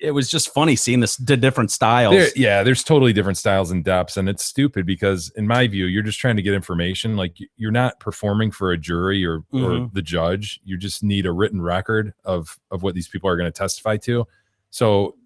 it was just funny seeing the different styles. There's totally different styles and depths, and it's stupid because, in my view, you're just trying to get information. Like, you're not performing for a jury or the judge. You just need a written record of what these people are going to testify to. So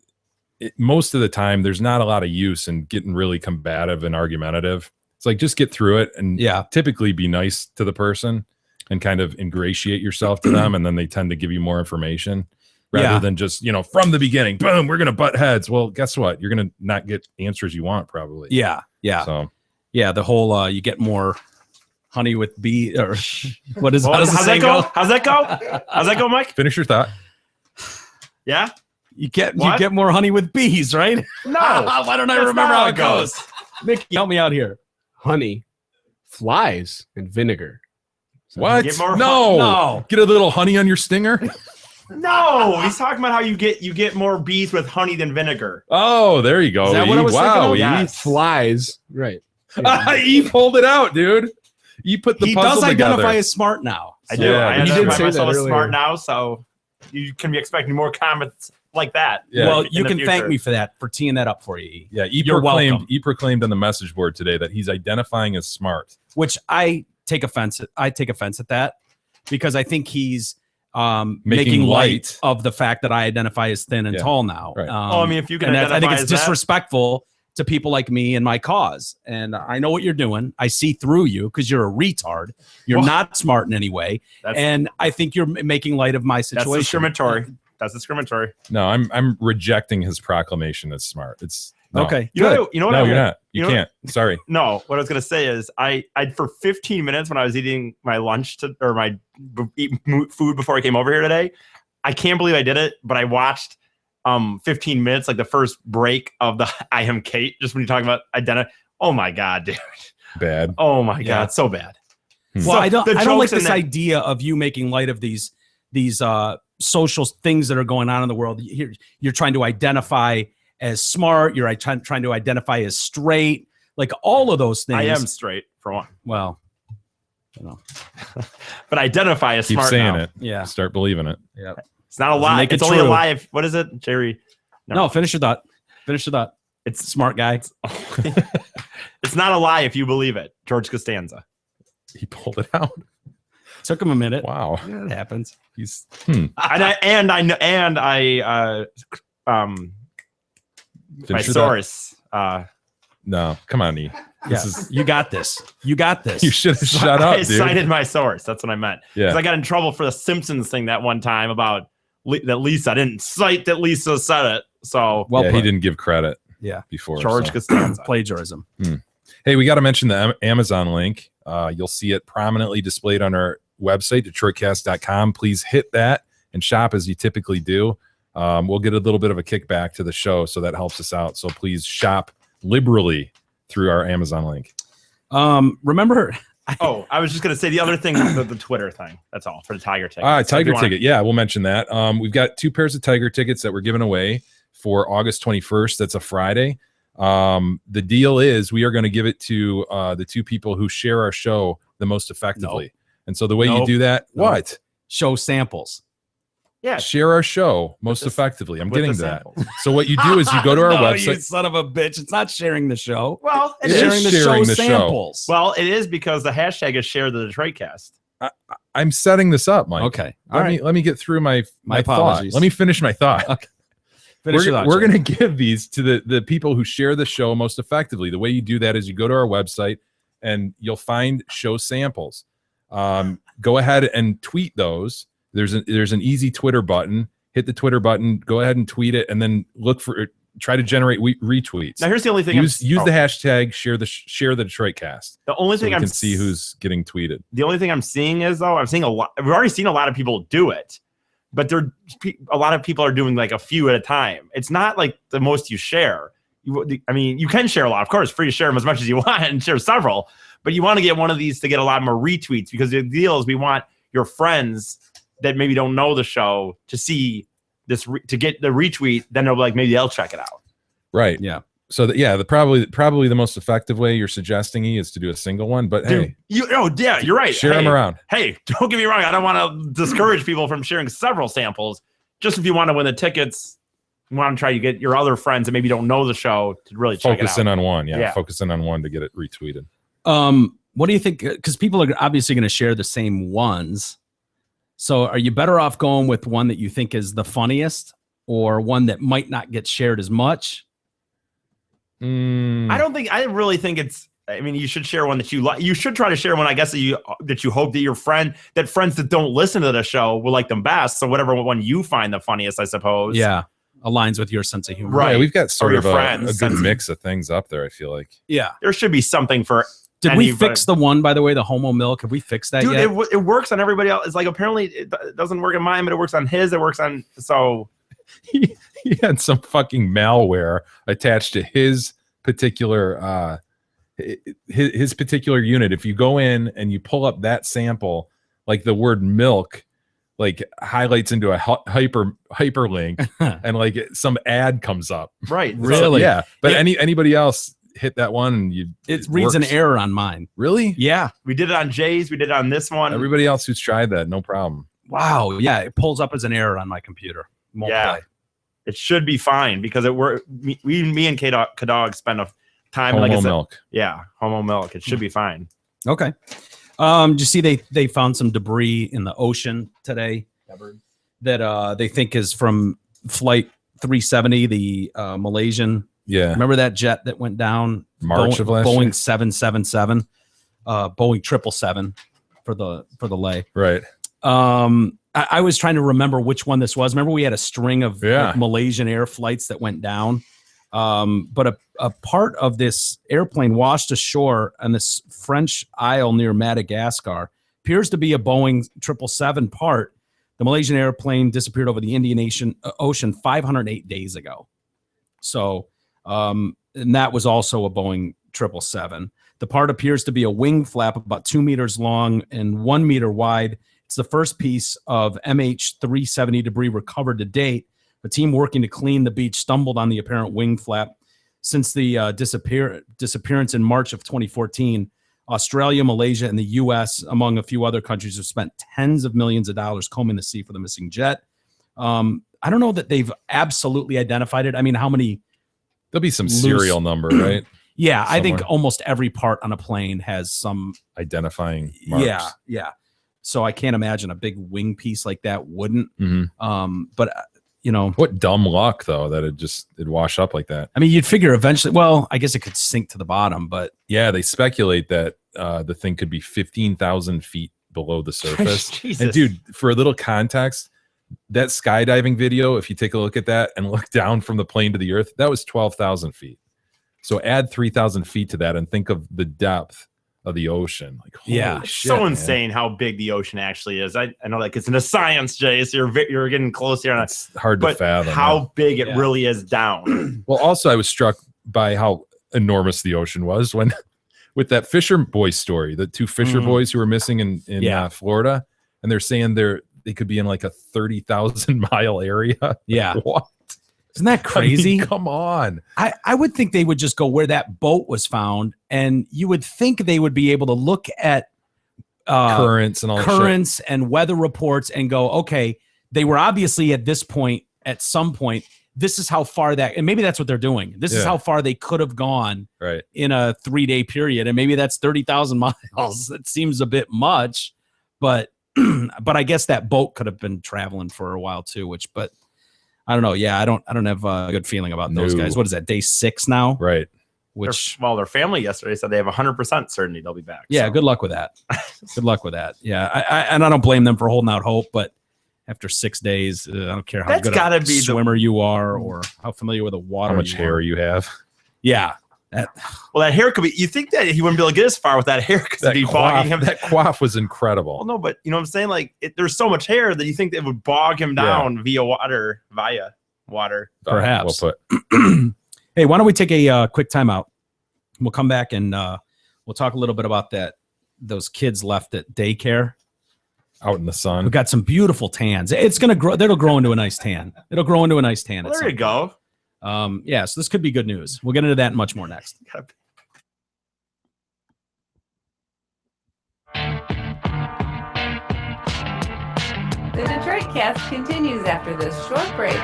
most of the time, there's not a lot of use in getting really combative and argumentative. It's like, just get through it and typically be nice to the person and kind of ingratiate yourself to them, and then they tend to give you more information. Rather than just, from the beginning, boom, we're going to butt heads. Well, guess what? You're going to not get answers you want, probably. Yeah. So, the whole, you get more honey with bee, or what is how's that go? How's that go, Mike? Finish your thought. Yeah? You get more honey with bees, right? No. Why don't I remember how it goes? Mickey, help me out here. Honey, flies, and vinegar. What? No. Get a little honey on your stinger. No, he's talking about how you get more bees with honey than vinegar. Oh, there you go. Is that what I was thinking of? Yes. Flies. Right. He pulled it out, dude. You put the he puzzle does together. identify as smart now. I do. Yeah, I you did identify say myself that as earlier. smart now, so you can be expecting more comments like that. Yeah. Well, you in the can thank future. me for teeing that up for you. Yeah, You're welcome. He proclaimed on the message board today that he's identifying as smart. Which I take offense at that, because I think he's Making light of the fact that I identify as thin and tall now. Right. I mean, if you can and I think identify it's as that- disrespectful to people like me and my cause. And I know what you're doing. I see through you because you're a retard. You're Well, not smart in any way. And I think you're making light of my That's situation. discriminatory. That's discriminatory. No, I'm rejecting his proclamation as smart. It's no. Okay. You know what No, you're not. You can't. Sorry. No, what I was gonna say is I for 15 minutes when I was eating my lunch food before I came over here today, I can't believe I did it, but I watched 15 minutes, like the first break of the I Am Kate, just when you're talking about identity. Oh my god, dude. Bad. Oh my god, so bad. Well, So I don't the like jokes in this that- idea of you making light of these social things that are going on in the world. You're trying to identify as smart. You're trying to identify as straight. Like all of those things. I am straight for one, Well, but identify as Keep smart saying now. it. yeah. Start believing it. Yeah. It's not a lie. Make it It's only a true. lie if what is it, Jerry? No, finish your thought. It's smart guy. It's not a lie if you believe it. George Costanza. He pulled it out. Took him a minute. Wow. Yeah, it happens. He's and I my Finish your source. no, come on, E. This is You got this. You you should have shut up, I dude. cited my source. That's what I meant. Yeah. Because I got in trouble for the Simpsons thing that one time about that Lisa. I didn't cite that Lisa said it. So Well yeah, put. he didn't give credit. Yeah. Before George so. Costanza. Plagiarism. Hey, we got to mention the Amazon link. You'll see it prominently displayed on our website, DetroitCast.com. Please hit that and shop as you typically do. We'll get a little bit of a kickback to the show, so that helps us out. So please shop liberally through our Amazon link. Remember, I was just gonna say the other thing, the Twitter thing. That's all for the Tiger ticket. Tiger ticket. Yeah, we'll mention that. We've got 2 pairs of Tiger tickets that we're giving away for August 21st. That's a Friday. The deal is we are going to give it to the 2 people who share our show the most effectively. And so the way you do that, No. what? show samples. Yeah. Share our show most effectively. I'm with getting the to that. samples. So what you do is you go to our No, website. You son of a bitch! It's not sharing the show. Well, it It's is. sharing the sharing show the show. samples. Well, it is because the hashtag is share the Detroit Cast. I'm setting this up, Mike. Okay. All Let right. me get through my thought. apologies. Let me finish my thought. Okay. Finish it out, We're Jay. going to give these to the people who share the show most effectively. The way you do that is you go to our website and you'll find show samples. Go ahead and tweet those. There's an easy Twitter button. Hit the Twitter button. Go ahead and tweet it, and then try to generate retweets. Now, here's the only thing. Use the hashtag share the Detroit Cast. The only So thing we I'm can see who's getting tweeted. The only thing I'm seeing is though I'm seeing a lot. We've already seen a lot of people do it, but a lot of people are doing like a few at a time. It's not like the most you share. I mean, you can share a lot, of course, free to share them as much as you want and share several. But you want to get one of these to get a lot more retweets because the deal is we want your friends that maybe don't know the show to see this to get the retweet. Then they'll be like, maybe they'll check it out. Right. Yeah. So probably the most effective way you're suggesting is to do a single one. But Dude, hey, you're right. share them around. Hey, don't get me wrong. I don't want to discourage people from sharing several samples. Just if you want to win the tickets, you want to try to get your other friends that maybe don't know the show to really check it Focus out. in on one. Yeah, Yeah. focus in on one to get it retweeted. What do you think? Because people are obviously going to share the same ones. So are you better off going with one that you think is the funniest or one that might not get shared as much? I really think it's, I mean, you should share one that you like. You should try to share one, I guess, that you hope that friends that don't listen to the show will like them best. So whatever one you find the funniest, I suppose. Yeah. Aligns with your sense of humor. Right. Yeah, we've got sort Or of your a friends. good mix of things up there, I feel like. Yeah. There should be something for Did we anybody. fix the one, by the way, the homo milk? Have we fixed that Dude, yet? it works on everybody else. It's like apparently it doesn't work on mine, but it works on his. It works on He had some fucking malware attached to his particular his particular unit. If you go in and you pull up that sample, like the word milk like highlights into a hyperlink and like some ad comes up. Right. Really? Yeah. But Yeah. anybody else hit that one and It reads an works. error on mine. Really? Yeah. We did it on Jay's. We did it on this one. Everybody else who's tried that, no problem. Wow. Yeah. It pulls up as an error on my computer. Won't Yeah. play. It should be fine because me and K-Dog spend a time like I Homo said, milk. Yeah, homo milk. It should be fine. Okay. Did you see they found some debris in the ocean today that they think is from flight 370, the Malaysian. Yeah. Remember that jet that went down? March of last Boeing year? 777, Boeing 777 for the lay. Right. I was trying to remember which one this was. Remember we had a string of Yeah. like, Malaysian air flights that went down. But a part of this airplane washed ashore on this French isle near Madagascar. Appears to be a Boeing 777 part. The Malaysian airplane disappeared over the Indian Ocean 508 days ago. So, and that was also a Boeing 777. The part appears to be a wing flap about 2 meters long and 1 meter wide. It's the first piece of MH370 debris recovered to date. A team working to clean the beach stumbled on the apparent wing flap. Since the disappearance in March of 2014, Australia, Malaysia, and the U.S., among a few other countries, have spent tens of millions of dollars combing the sea for the missing jet. I don't know that they've absolutely identified it. I mean, how many? There'll be some serial number, right? Yeah, I think Somewhere. almost every part on a plane has some Identifying marks. Yeah. So I can't imagine a big wing piece like that wouldn't. Mhm. But you know, What dumb luck though that it'd wash up like that. I mean, you'd figure eventually. Well, I guess it could sink to the bottom, but Yeah, they speculate that the thing could be 15,000 feet below the surface. Jesus. And dude, for a little context, that skydiving video, if you take a look at that and look down from the plane to the earth, that was 12,000 feet. So add 3,000 feet to that and think of the depth of the ocean. Like, holy Yeah. It's shit, so man. insane how big the ocean actually is. I know like it's in a science, Jay, so you're getting close here. It's hard to But fathom. how big it Yeah. really is down. Well, also I was struck by how enormous the ocean was when with that Fisher Boys story, the two Fisher Mhm. boys who were missing in Yeah. Florida, and they're saying they could be in like a 30,000 mile area. yeah, What? isn't that crazy? I mean, come on. I would think they would just go where that boat was found, and you would think they would be able to look at Currents and all that shit. currents and weather reports and go, okay, they were obviously at this point, at some point, this is how far that, and maybe that's what they're doing. This is how far they could have gone in a 3-day period. And maybe that's 30,000 miles. That seems a bit much, but I guess that boat could have been traveling for a while too, but I don't know. Yeah. I don't have a good feeling about those guys. What is that? Day 6 now? Right. Which, their family yesterday said they have 100% certainty they'll be back. Yeah. So. Good luck with that. Good luck with that. Yeah. I don't blame them for holding out hope, but after 6 days, I don't care how good a swimmer you are or how familiar with the water. How much hair you have. Yeah. That hair could be, you think that he wouldn't be able to get as far with that hair because it'd be bogging him. That coif was incredible. Well, no, but you know what I'm saying? Like there's so much hair that you think it would bog him down via water. Perhaps. Well put. Hey, why don't we take a quick timeout? We'll come back and we'll talk a little bit about those kids left at daycare. Out in the sun. We've got some beautiful tans. It's going to grow. That'll grow into a nice tan. It'll grow into a nice tan. Well, there you go. Yeah, so this could be good news. We'll get into that and much more next. The Detroit Cast continues after this short break.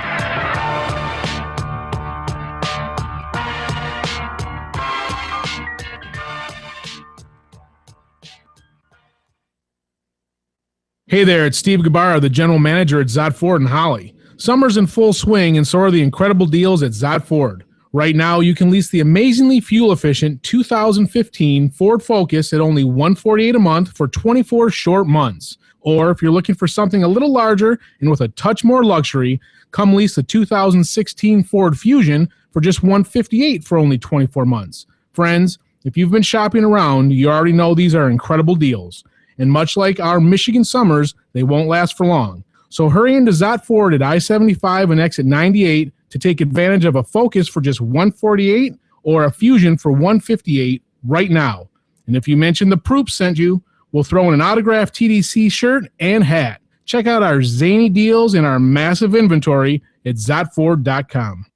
Hey there, it's Steve Gabarra, the general manager at Zott Ford in Holly. Summer's in full swing, and so are the incredible deals at Zott Ford. Right now, you can lease the amazingly fuel-efficient 2015 Ford Focus at only $148 a month for 24 short months. Or if you're looking for something a little larger and with a touch more luxury, come lease the 2016 Ford Fusion for just $158 for only 24 months. Friends, if you've been shopping around, you already know these are incredible deals. And much like our Michigan summers, they won't last for long. So hurry into Zott Ford at I-75 and exit 98 to take advantage of a Focus for just $148 or a Fusion for $158 right now. And if you mention the Proop sent you, we'll throw in an autographed TDC shirt and hat. Check out our zany deals and our massive inventory at ZottFord.com.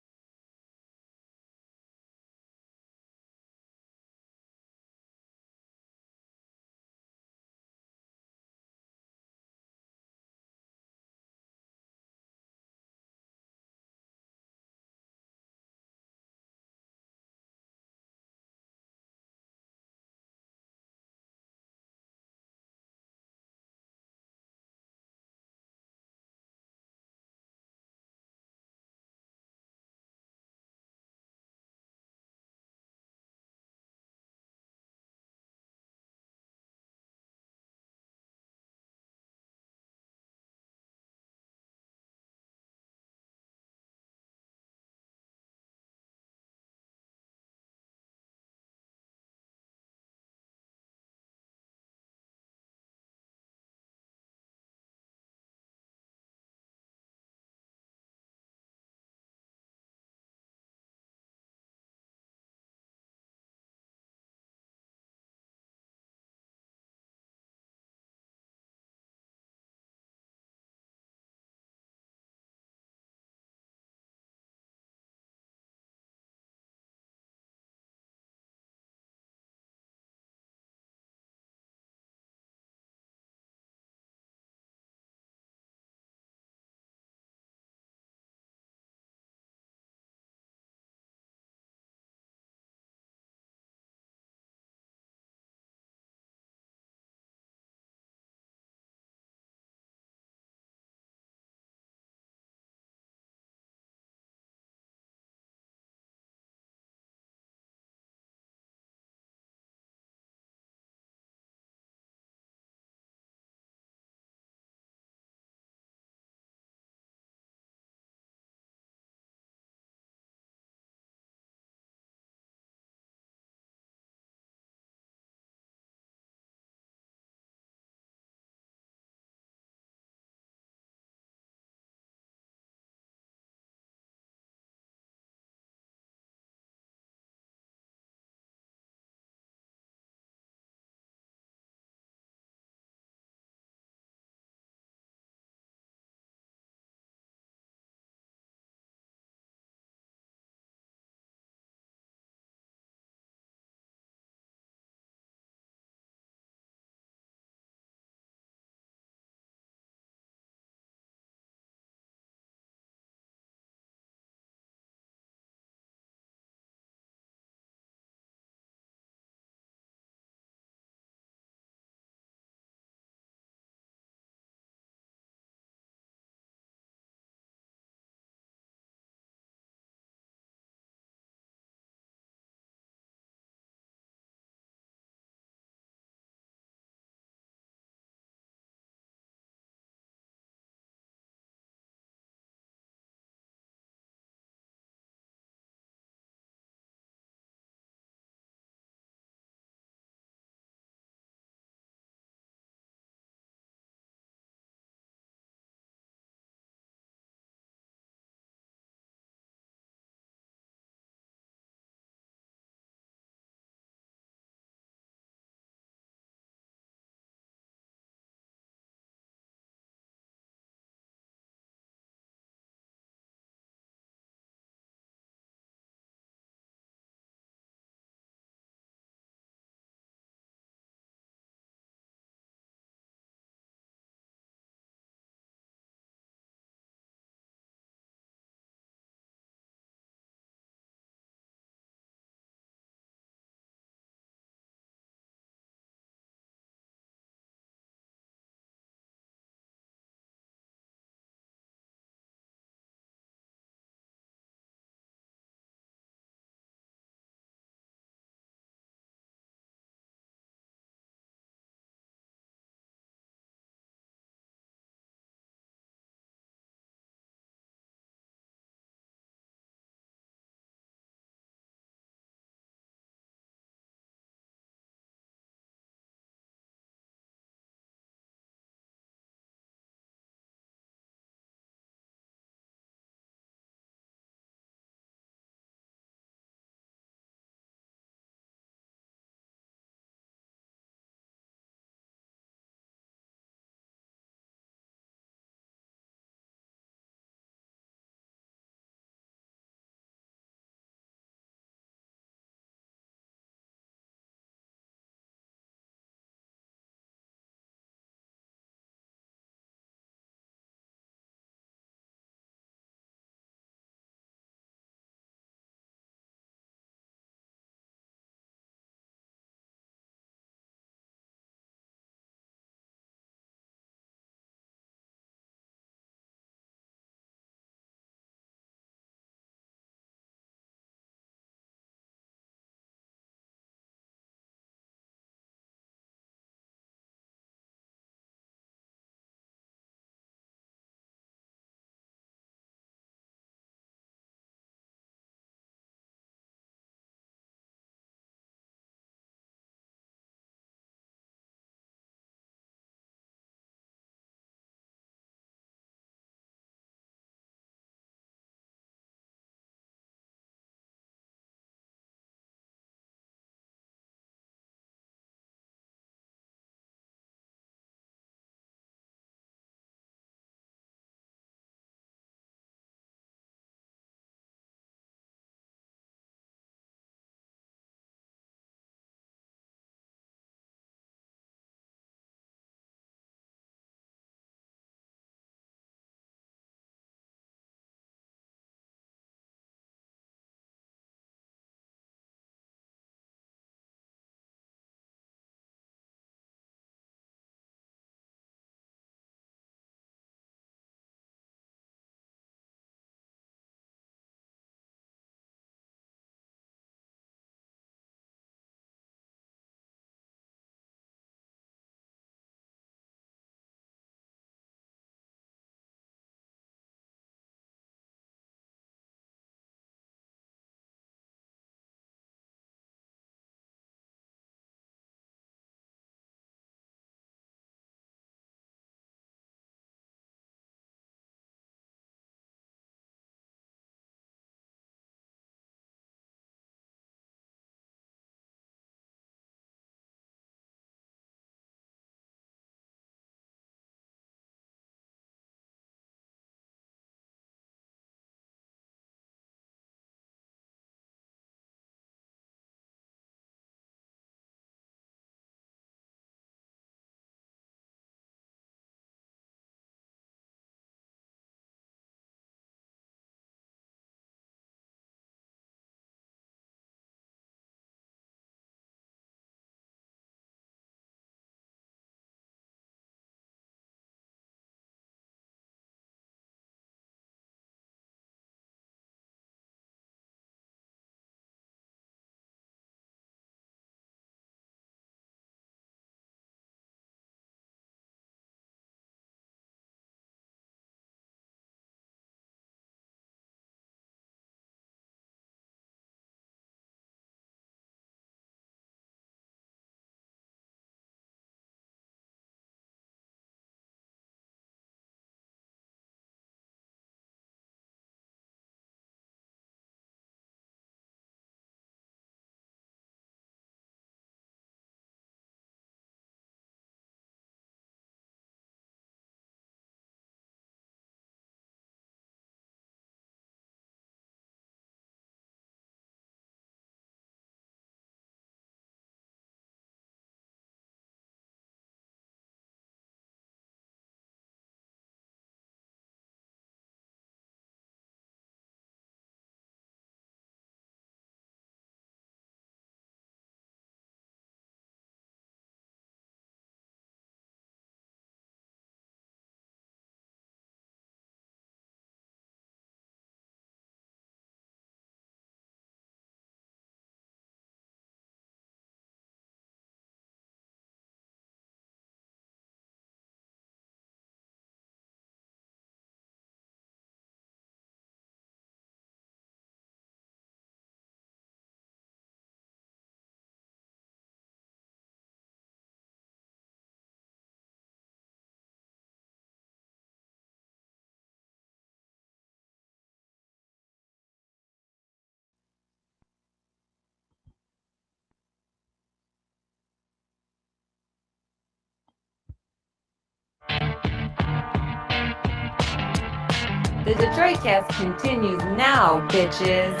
Detroitcast continues now, bitches.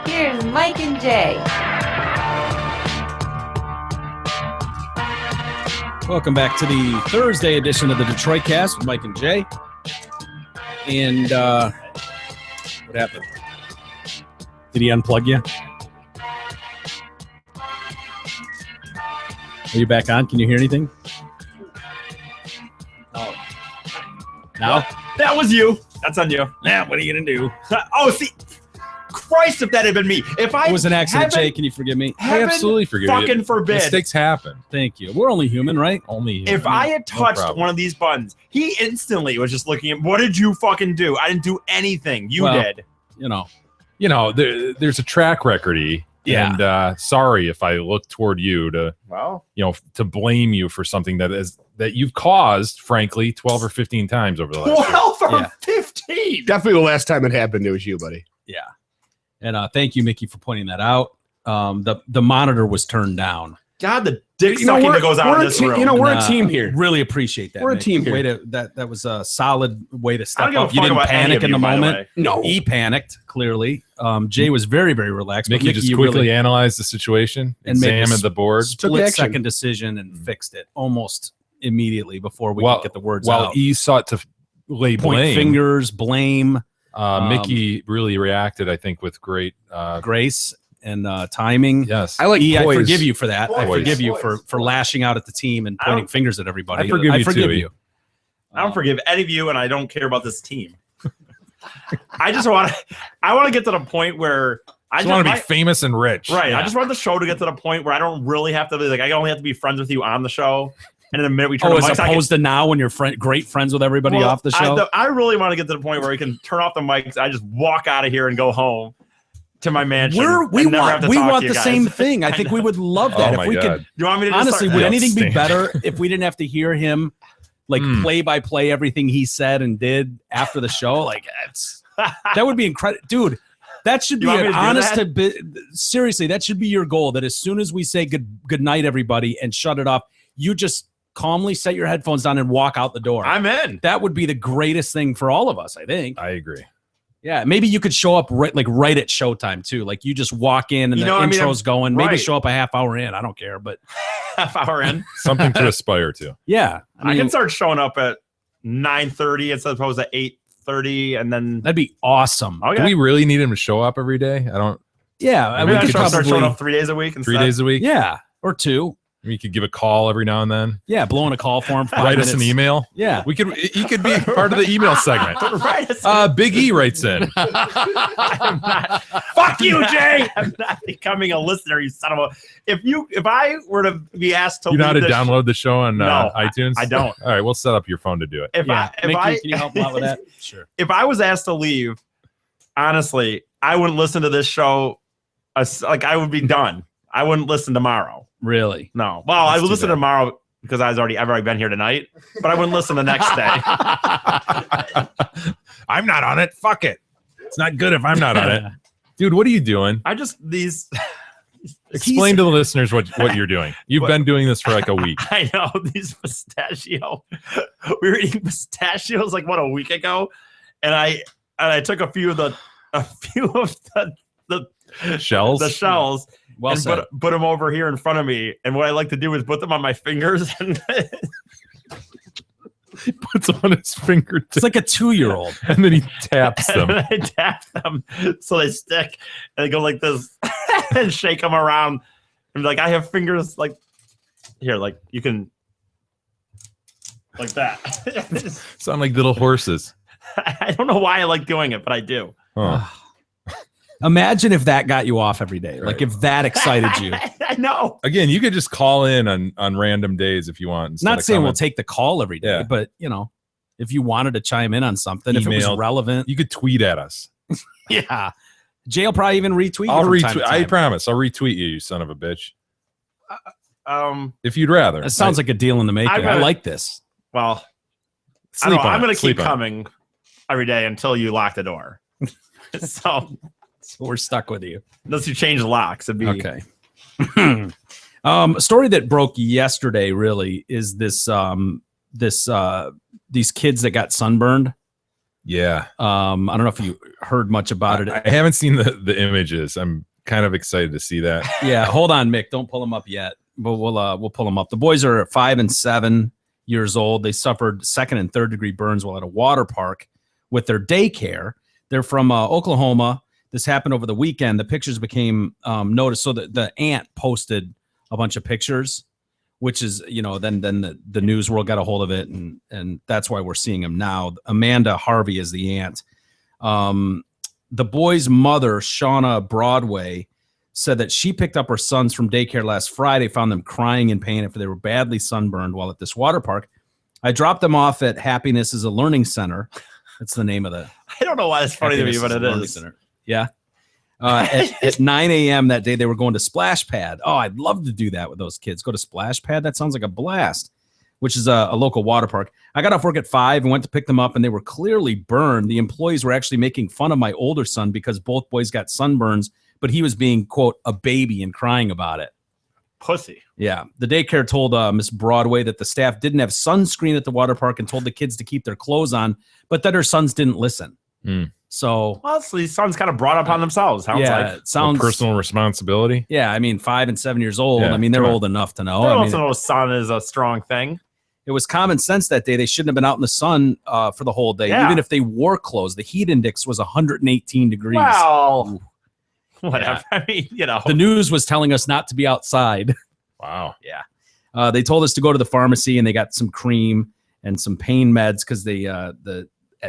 Here's Mike and Jay. Welcome back to the Thursday edition of the Detroitcast with Mike and Jay. And what happened? Did he unplug you? Are you back on? Can you hear anything? Oh. No? That was you. That's on you. Yeah, what are you going to do? Oh, see. Christ, if that had been me. If I It was an accident, haven't- Jay. Can you forgive me? I heaven absolutely forgive you. fucking forbid. Mistakes happen. Thank you. We're only human, right? Only human. If I had No touched problem. one of these buttons, he instantly was just looking at, what did you fucking do? I didn't do anything. You Well, did. You know. There's a track record-y. Yeah. And sorry if I look toward you to, Well, to blame you for something that you've caused, frankly, 12 or 15 times over the last year. 12 or Yeah. 15. Definitely the last time it happened, it was you, buddy. Yeah. And thank you, Mickey, for pointing that out. The monitor was turned down. God, the dick sucking that goes on in this room. We're And, a team here. Really appreciate that. We're a Mick. team here. Way to, that was a solid way to I step don't give a up. You fuck didn't about any panic of in you, the by moment. way. No. He panicked, clearly. Jay was very, very relaxed. but Mickey just you quickly really analyzed the situation, And made a examined the board. split action. second decision and fixed it almost immediately before we While- could get the words While out. E sought to lay Point blame, fingers, blame, Mickey really reacted, I think, with great grace, and timing. yes. I like E, I poise. forgive you for that. I Poise. forgive you for lashing out at the team and I pointing don't- fingers at everybody. I forgive you too, E. you. I don't forgive any of you, and I don't care about this team. I just want to get to the point where I just want to be my- famous and rich. right. Yeah. I just want the show to get to the point where I don't really have to be like, I only have to be friends with you on the show, and in a minute we turn Oh, the as mics, I can- opposed to now when you're great friends with everybody Well, off the show. I really want to get to the point where we can turn off the mics. I just walk out of here and go home to my mansion. We and never have want to we talk to want you the guys. same thing. I think we would love that Oh if my we God. could. You want me to just Honestly, start- would Yeah. anything be Outstanding. better if we didn't have to hear him like play by play everything he said and did after the show? Like that would be incredible, dude. That should be You want me an to do honest that? seriously. That should be your goal. That as soon as we say good night, everybody, and shut it off, you just calmly set your headphones down and walk out the door. I'm in. That would be the greatest thing for all of us, I think. I agree. Yeah, maybe you could show up right at showtime too. Like you just walk in and You the know what I mean? intro's going. Maybe Right. show up a half hour in. I don't care, but Half hour in. Something to aspire to. yeah, I can start showing up at 9:30 as opposed to 8:30, and then that'd be awesome. okay. Do we really need him to show up every day? I don't. Yeah, Maybe we I could should start showing probably. up 3 days a week. 3 days a week. Yeah, or two. We could give a call every now and then. Yeah, blowing a call for him. 5 Write us an minutes. email. Yeah, We could. He could be part of the email segment. Right. Big E writes in. I'm not, fuck you, Jay. I'm not becoming a listener, you son of a. If I were to be asked to You know how to leave this- download the show on No, iTunes? I don't. All right, we'll set up your phone to do it. If yeah. I, if Mickey, I can you help him out with that? Sure. if I was asked to leave, honestly, I wouldn't listen to this show. Like I would be done. I wouldn't listen tomorrow. Really? No. Well, I That's would too listen bad. tomorrow because I've already been here tonight, but I wouldn't listen the next day. I'm not on it. Fuck it. It's not good if I'm not on it. Dude, what are you doing? I just these. Explain to the listeners what you're doing. You've been doing this for like a week. I know these pistachio. We were eating pistachios like a week ago, and I took a few of the Shells? the shells Well and said. put them over here in front of me. And what I like to do is put them on my fingers and Puts them on his fingertips. It's like a 2-year-old. And then he taps them. and I tap them so they stick and they go like this and shake them around. And like I have fingers like here, like you can like that. Sound like little horses. I don't know why I like doing it, but I do. Huh. Imagine if that got you off every day. Like if that excited you. I know. Again, you could just call in on random days if you want. instead Not of saying we'll coming. take the call every day, Yeah. but if you wanted to chime in on something, if it Email. was relevant, You could tweet at us. yeah. Jay will probably even retweet. you I'll from time to retweet. I time. promise. I'll retweet you, you son of a bitch. Um. If you'd rather. That sounds like a deal in the making. I gotta- like this. Well, I Sleep don't know. on I'm it. going to Sleep keep on it. coming every day until you lock the door. So So we're stuck with you. unless you change the locks, it'd be Okay. A story that broke yesterday really is this these kids that got sunburned Yeah. I don't know if you heard much about it. I haven't seen the images. I'm kind of excited to see that. Yeah, hold on, Mick. Don't pull them up yet, but we'll pull them up. The boys are 5 and 7 years old. They suffered 2nd and 3rd degree burns while at a water park with their daycare. They're from Oklahoma. This happened over the weekend. The pictures became noticed. So the aunt posted a bunch of pictures, which is, then the news world got a hold of it, and that's why we're seeing them now. Amanda Harvey is the aunt. The boy's mother, Shauna Broadway, said that she picked up her sons from daycare last Friday, found them crying in pain after they were badly sunburned while at this water park. I dropped them off at Happiness is a Learning Center. That's the name of the. I don't know why it's funny to me, but it is. Center. Yeah. At 9 a.m. that day, they were going to Splash Pad. Oh, I'd love to do that with those kids. Go to Splash Pad. That sounds like a blast, which is a local water park. I got off work at 5 and went to pick them up, and they were clearly burned. The employees were actually making fun of my older son because both boys got sunburns, but he was being, quote, a baby and crying about it. Pussy. Yeah. The daycare told Miss Broadway that the staff didn't have sunscreen at the water park and told the kids to keep their clothes on, but that her sons didn't listen. So, well, so these sons kind of brought upon themselves. It sounds personal responsibility. Yeah, I mean, 5 and 7 years old. Yeah, I mean, they're old enough to know. They also know sun is a strong thing. It was common sense that day. They shouldn't have been out in the sun for the whole day, even if they wore clothes. The heat index was 118 degrees. Well, whatever. Yeah. I mean, the news was telling us not to be outside. Wow. Yeah. They told us to go to the pharmacy, and they got some cream and some pain meds because they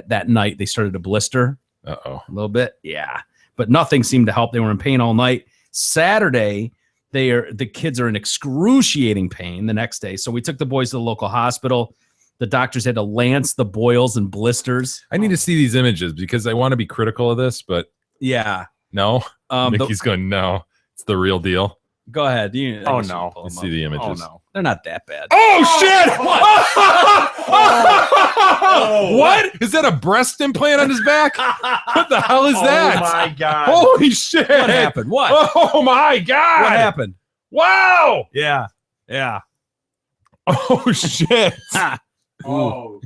that night they started to blister. Uh-oh. A little bit. Yeah. But nothing seemed to help. They were in pain all night. Saturday, the kids are in excruciating pain the next day. So we took the boys to the local hospital. The doctors had to lance the boils and blisters. I need to see these images because I want to be critical of this, but yeah. No. Mickey's going, no. It's the real deal. Go ahead. Oh, no. Let's see the images. Oh, no. They're not that bad. Oh, shit! What? Is that a breast implant on his back? What the hell is that? Oh, my God. Holy shit. What happened? What? Oh, my God. What happened? Wow. Yeah. Yeah. Oh, shit. Oh.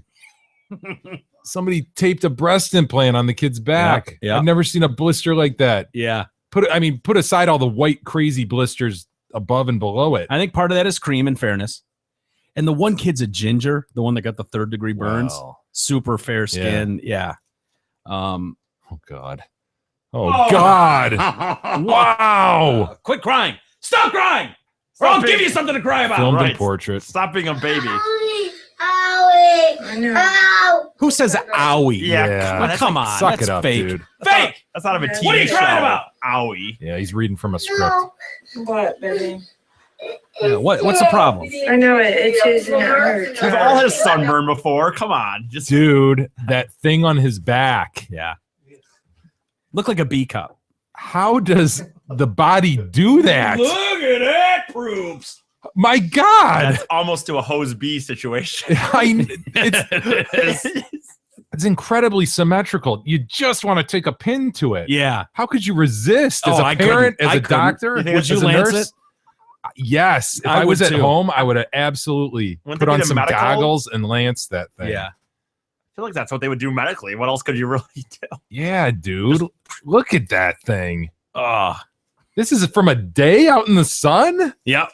Somebody taped a breast implant on the kid's back. Yeah. I've never seen a blister like that. Yeah. Put aside all the white crazy blisters above and below it. I think part of that is cream, in fairness. And the one kid's a ginger, the one that got the 3rd degree burns. Wow. Super fair skin. Yeah. Oh, God. Oh, God. Wow. Quit crying. Stop crying. Or I'll give you something to cry about. Filmed in portrait. Stop being a baby. Who says owie? Yeah. Well, come on. Suck That's it up, fake. dude. Fake. That's out of a TV What are you show. crying about? Owie. Yeah, he's reading from a script. What, baby? Yeah, what's the problem? I know it itches and it hurts. We've all had sunburn before. Come on. Just Dude, that thing on his back. Yeah. Look like a B cup. How does the body do that? at that, proofs. My God. That's almost to a hose B situation. It's incredibly symmetrical. You just want to take a pin to it. Yeah. How could you resist as Oh, a I parent, couldn't. as I a couldn't. doctor? You think Would you as a lance nurse? it? Yes. If I I was would at too. home, I would have absolutely Wouldn't put they be on the some medical? goggles and lance that thing. Yeah. I feel like that's what they would do medically. What else could you really do? Yeah, dude. Look at that thing. Oh. This is from a day out in the sun? Yep.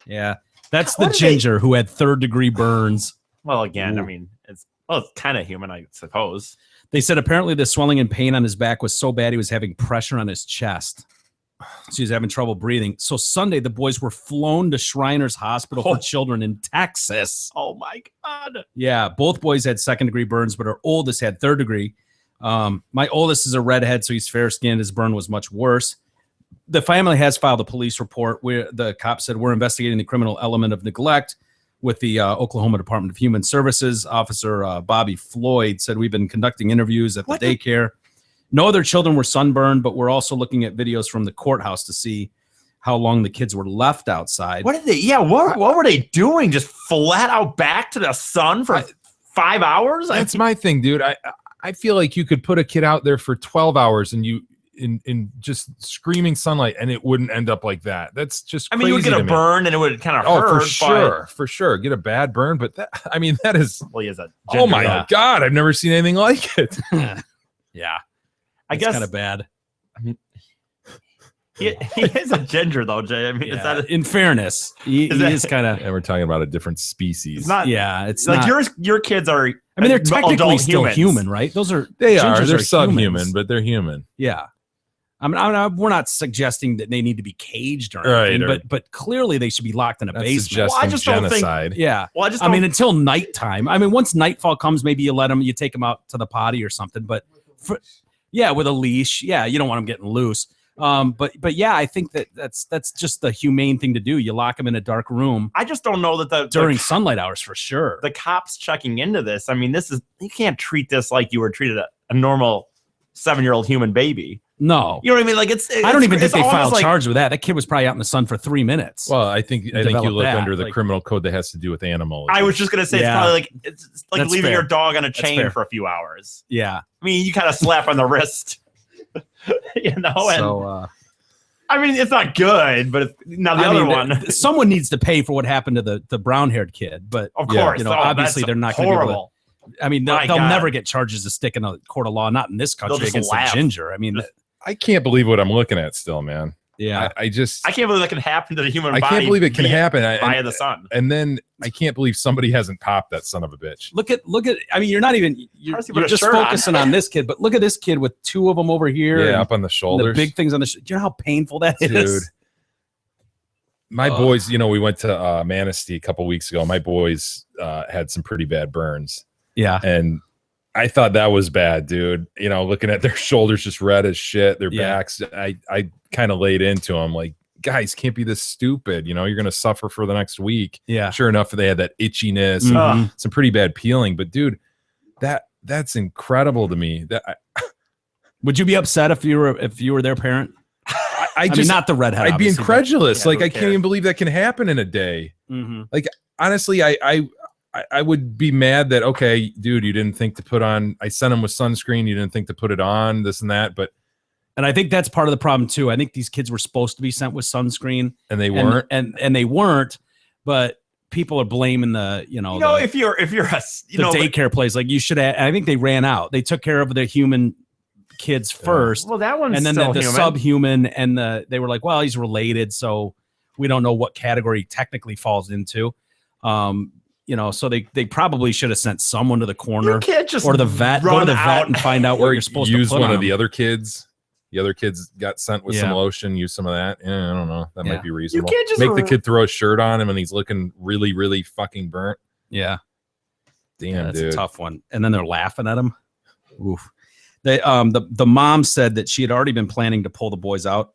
Yeah. That's the What do they- ginger who had 3rd degree burns. Well, again, I Ooh. mean, it's kind of human, I suppose. They said apparently the swelling and pain on his back was so bad he was having pressure on his chest. So he was having trouble breathing. So Sunday, the boys were flown to Shriners Hospital for Children in Texas. Oh my God. Yeah, both boys had 2nd degree burns, but our oldest had 3rd degree. My oldest is a redhead, so he's fair skinned. His burn was much worse. The family has filed a police report where the cop said we're investigating the criminal element of neglect with the Oklahoma Department of Human Services. Officer Bobby Floyd said we've been conducting interviews at the daycare. No other children were sunburned, but we're also looking at videos from the courthouse to see how long the kids were left outside. What did they? Yeah, what were they doing? Just flat out back to the sun for 5 hours? That's my thing, dude. I feel like you could put a kid out there for 12 hours and in just screaming sunlight, and it wouldn't end up like that. That's just I mean, you would crazy get to a me. burn and it would kind of Oh, hurt. for sure, get a bad burn. But that, I mean, that is. Well, he is a Oh my ginger. God, I've never seen anything like it. Yeah, I it's guess kind of bad. he is a ginger though, Jay. I mean, is Yeah. that In fairness, he is kind of. And we're talking about a different species. it's not Yeah, it's like not, your kids are. I mean, they're technically adult still humans. human, right? Those are They gingers are. They're humans. subhuman, but they're human. Yeah. We're not suggesting that they need to be caged or Right, anything, or- but clearly they should be locked in a That's basement. suggesting Well, I just don't think- genocide. Yeah. Well, I just. I mean, don't- until nighttime. I mean, once nightfall comes, maybe you take them out to the potty or something. But with a leash. Yeah, you don't want them getting loose. But yeah, I think that's just the humane thing to do. You lock them in a dark room I just don't know that during sunlight hours for sure. the cops checking into this. I mean, you can't treat this like you were treated a normal 7-year-old human baby. No, You know what I mean? Like I don't even think they almost filed like- charge with that. That kid was probably out in the sun for 3 minutes. Well, I think you Develop look that, under the like- criminal code that has to do with animals. I was just gonna say Yeah. it's probably like it's like That's leaving fair. your dog on a That's chain fair. for a few hours. Yeah. I mean, you kind of slap on the wrist, you know. And So I mean, it's not good, but now the other one, someone needs to pay for what happened to the brown-haired kid. But of Yeah. course, you know, oh, obviously that's they're not going to be able to. horrible. I mean, My they'll God. never get charges of stick in a court of law, not in this country just against laugh. a ginger. I mean, I can't believe what I'm looking at still, man. yeah. I just I can't believe that can happen to the human I body. can't believe it can via- happen. via the sun. And then I can't believe somebody hasn't popped that son of a bitch. Look at. I mean, you're not even. You're, How's he put you're a just shirt on? focusing on this kid, but look at this kid with two of them over here. Yeah, and up on the the shoulders. big things on the. Do you know how painful that is? Dude. My boys, we went to Manistee a couple weeks ago. My boys had some pretty bad burns. Yeah. And I thought that was bad, dude. Looking at their shoulders just red as shit, their Yeah. backs. I kind of laid into them like, guys, can't be this stupid. You're going to suffer for the next week. Yeah. Sure enough, they had that itchiness, Mhm. and some pretty bad peeling. But dude, that's incredible to me. Would you be upset if you were their parent? I mean, just not the redhead. I'd be obviously, but- incredulous. yeah, Like who I can't cares? even believe that can happen in a day. Mhm. Honestly, I would be mad that, okay, dude, you didn't think to put on, I sent him with sunscreen, you didn't think to put it on, this and that, but And I think that's part of the problem too. I think these kids were supposed to be sent with sunscreen, and they and, weren't. and they weren't. But people are blaming the If you're a the daycare place. Like you should have. I think they ran out. They took care of the human kids first, well, that one's and then still the human. subhuman, and they were like, well, he's related, so we don't know what category he technically falls into. So they probably should have sent someone to the You corner can't just or the vet. Go run to the vet out. and find out where you're supposed use to put one of them. the other kids. The other kids got sent with some Yeah. lotion, use some of that. Yeah, I don't know. That Yeah. might be reasonable. can't just Make the kid throw a shirt on him and he's looking really, really fucking burnt. Yeah. Damn, That's dude. a tough one. And then they're laughing at him. Oof. The mom said that she had already been planning to pull the boys out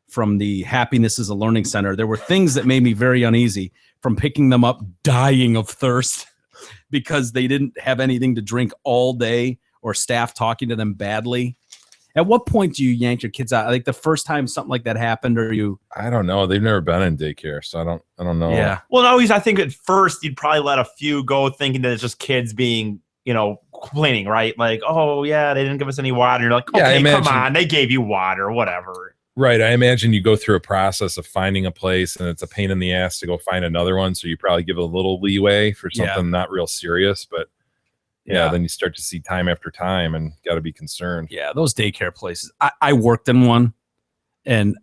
from the Happiness is a Learning Center. There were things that made me very uneasy, from picking them up dying of thirst because they didn't have anything to drink all day, or staff talking to them badly. At what point do you yank your kids out? Like the first time something like that happened, or you? I don't know. They've never been in daycare, so I don't know. Yeah. Well, no, I think at first you'd probably let a few go, thinking that it's just kids being, complaining, right? Like, oh yeah, they didn't give us any water. You're like, Yeah, I okay, come imagine- on, they gave you water, whatever. Right. I imagine you go through a process of finding a place and it's a pain in the ass to go find another one. So you probably give it a little leeway for Yeah. something not real serious. But yeah, then you start to see time after time and got to be concerned. Yeah, those daycare places. I worked in one, and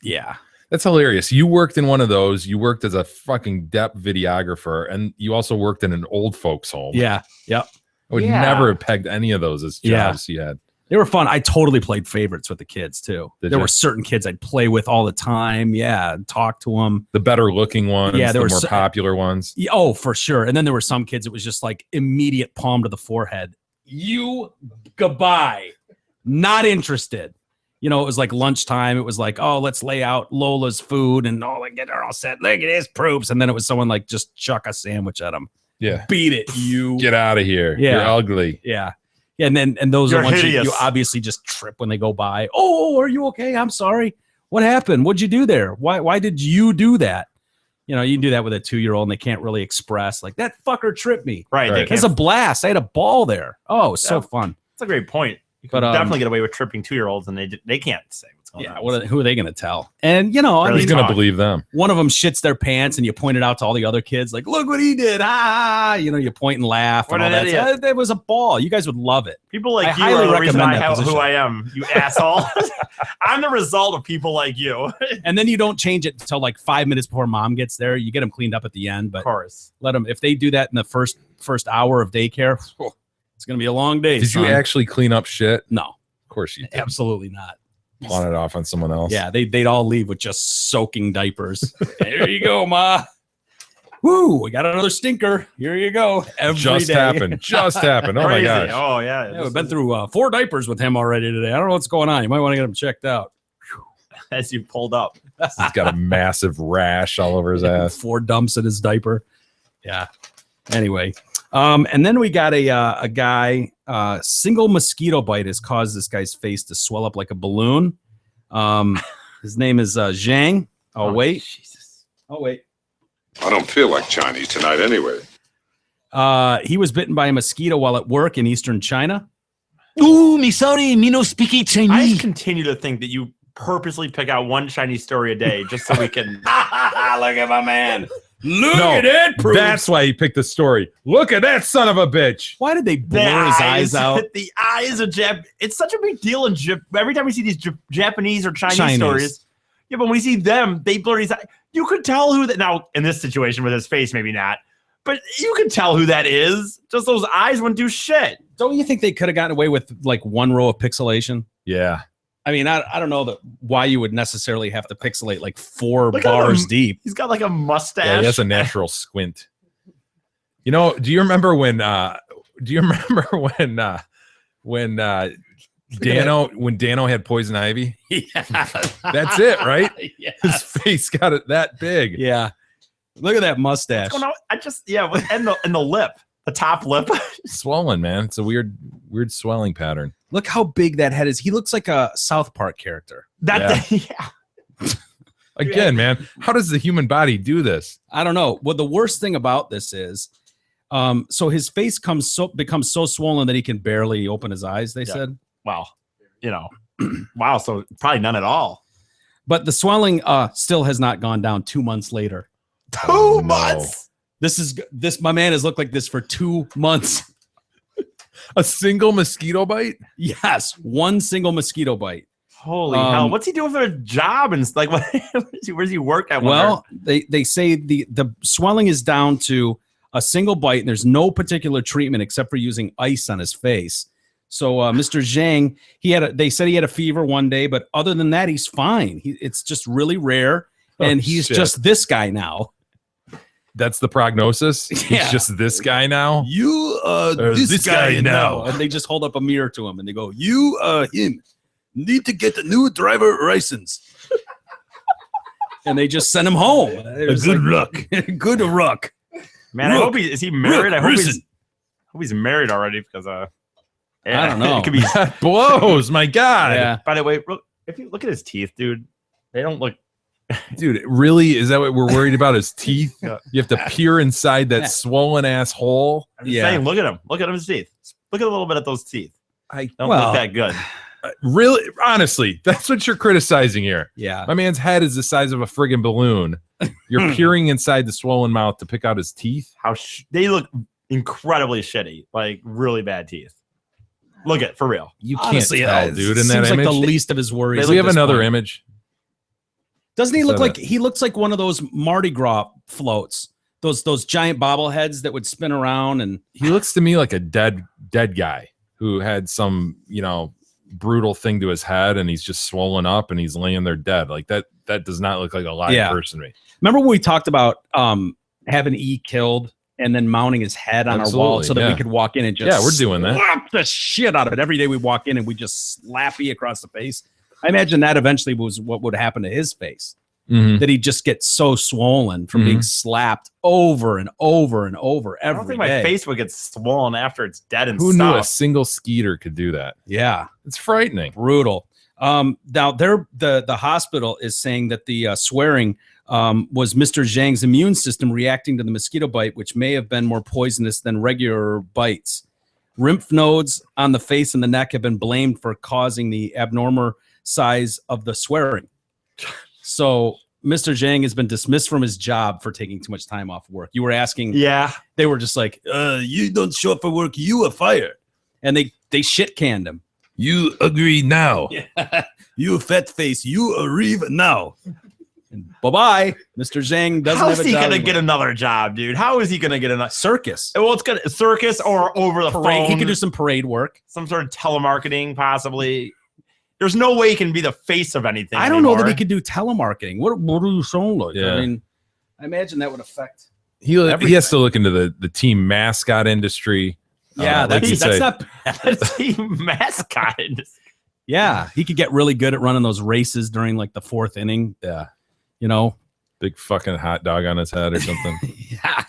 yeah. That's hilarious. You worked in one of those. You worked as a fucking depth videographer, and you also worked in an old folks home. Yeah. Yep. I would Yeah. never have pegged any of those as jobs you had. They were fun. I totally played favorites with the kids too. Did there ya? were certain kids I'd play with all the time. Yeah. Talk to them. The better looking ones, Yeah, there the were more so- popular ones. Yeah, oh, for sure. And then there were some kids, it was just like immediate palm to the forehead. You goodbye. Not interested. It was like lunchtime. It was like, oh, let's lay out Lola's food and get her all set. Look at his proofs. And then it was someone like just chuck a sandwich at them. Yeah. Beat it, you. Get out of here. Yeah. You're ugly. Yeah. Yeah, and those You're are ones you hideous. obviously just trip when they go by. Oh, are you okay? I'm sorry. What happened? What'd you do there? Why did you do that? You can do that with a 2-year-old and they can't really express like that fucker tripped me. Right. Right. They It's can't, a blast. I had a ball there. Oh, it was so Yeah. fun. that's a great point. You can But, definitely get away with tripping 2-year-olds, and they can't say what's going Yeah, on. who are they going to tell? And I Barely mean, Who's gonna talk. believe them? one of them shits their pants, and you point it out to all the other kids, like, "Look what he did!" You point and laugh. What and all an that. idiot. That was a ball. You guys would love it. People like I you highly are the reason recommend I that have who position. I am. You asshole. I'm the result of people like you. Of And then you don't change it until like 5 minutes before mom gets there. You get them cleaned up at the end, but course. let them. If they do that in the first hour of daycare, it's going to be a long day. Did you son. actually clean up shit? No, Of course you did. absolutely not. Pawn it off on someone else. Yeah, they'd all leave with just soaking diapers. There you go, ma. Woo, we got another stinker. Here you go. Every Just day. happened. Just happened. Oh my Crazy. gosh. Oh yeah. Yeah, we've been through 4 diapers with him already today. I don't know what's going on. You might want to get him checked out. As you pulled up. He's got a massive rash all over his ass. 4 dumps in his diaper. Yeah. Anyway, and then we got a guy. Single mosquito bite has caused this guy's face to swell up like a balloon. His name is Zhang. Oh wait. Jesus. Oh wait. I don't feel like Chinese tonight anyway. He was bitten by a mosquito while at work in eastern China. Ooh, me sorry, me no speaky I Chinese. continue to think that you purposely pick out one Chinese story a day just so we can. Look at my man. Look No, at it. Proof. That's why he picked the story. Look at that son of a bitch. Why did they blur his eyes out? The eyes of Jap. It's such a big deal in every time we see these Japanese or Chinese stories. Yeah, but when we see them, they blur his eyes. You could tell who that. Now, in this situation with his face, maybe not, but you could tell who that is. Just those eyes wouldn't do shit. Don't you think they could have gotten away with like 1 row of pixelation? Yeah. I mean, I don't know why you would necessarily have to pixelate like 4 Look at bars him. deep. He's got like a mustache. Yeah, he has a natural squint. You know, do you remember when Dano had poison ivy? Yeah. That's it, right? Yeah. His face got it that big. Yeah. Look at that mustache. What's going on? And the lip, the top lip. Swollen, man. It's a weird swelling pattern. Look how big that head is. He looks like a South Park character. Yeah. Again, man, how does the human body do this? I don't know. Well, the worst thing about this is, so his face becomes so swollen that he can barely open his eyes. They said. Wow. Wow. So probably none at all. But the swelling still has not gone down 2 months later. 2 months. My man has looked like this for 2 months. A single mosquito bite? Yes, 1 single mosquito bite. Holy hell! What's he doing for a job? And like, where does he work at? Well, they say the swelling is down to a single bite, and there's no particular treatment except for using ice on his face. So, Mr. Zhang, they said he had a fever one day, but other than that, he's fine. It's just really rare, and he's shit. just this guy now. That's the prognosis. Yeah. He's just this guy now. You this guy now. and they just hold up a mirror to him, and they go, "You him need to get the new driver license." And they just send him home. Good luck. Good luck. Man, I hope is he married? I hope he's married already because I don't know. It could be. That blows. My God. Yeah. By the way, if you look at his teeth, dude, they don't look. Dude, really? Is that what we're worried about? His teeth? Yeah. You have to peer inside that swollen ass hole. I'm just saying, look at him. Look at his teeth. Look at a little bit at those teeth. I Don't look that good. Really, honestly, that's what you're criticizing here. Yeah. My man's head is the size of a friggin' balloon. You're peering inside the swollen mouth to pick out his teeth. They look incredibly shitty, like really bad teeth. Look at for real. You Honestly, can't tell, dude. In that seems like image, the least of his worries. do we at have this another point. image? Doesn't he Is look that like he looks like one of those Mardi Gras floats? Those giant bobbleheads that would spin around, and He looks to me like a dead guy who had some, brutal thing to his head, and he's just swollen up, and he's laying there dead. Like that does not look like a live person to me. remember when we talked about having E killed and then mounting his head on our wall so that we could walk in and just we're doing that. slap the shit out of it every day we walk in, and we just slap E across the face. I imagine that eventually was what would happen to his face. Mhm. That he'd just get so swollen from being slapped over and over and over every I don't think my day. face would get swollen after it's dead and Who knew a stuff. single skeeter could do that? Yeah, It's frightening. brutal. Now the hospital is saying that the swearing was Mr. Zhang's immune system reacting to the mosquito bite, which may have been more poisonous than regular bites. Lymph nodes on the face and the neck have been blamed for causing the abnormal size of the swearing. So Mr. Zhang has been dismissed from his job for taking too much time off work. You were asking. Yeah. They were just like, you don't show up for work, you are fired. And they shit canned him. You agree now. Yeah. You fat face, you arrive now. Bye-bye. Mr. Zhang doesn't How's have a he job gonna anymore. get another job, dude? How is he gonna get another circus? Well, it's gonna circus or over the Parade. phone. He could do some parade work. Some sort of telemarketing, possibly. There's no way he can be the face of anything. I don't know that he anymore. could do telemarketing. What do you sound like? Yeah. I mean, I imagine that would affect. He has to look into the team mascot industry. Yeah, like you that's say. not bad. team mascot. Yeah, he could get really good at running those races during like the fourth inning. Yeah. You know? Big fucking hot dog on his head or something. Yeah.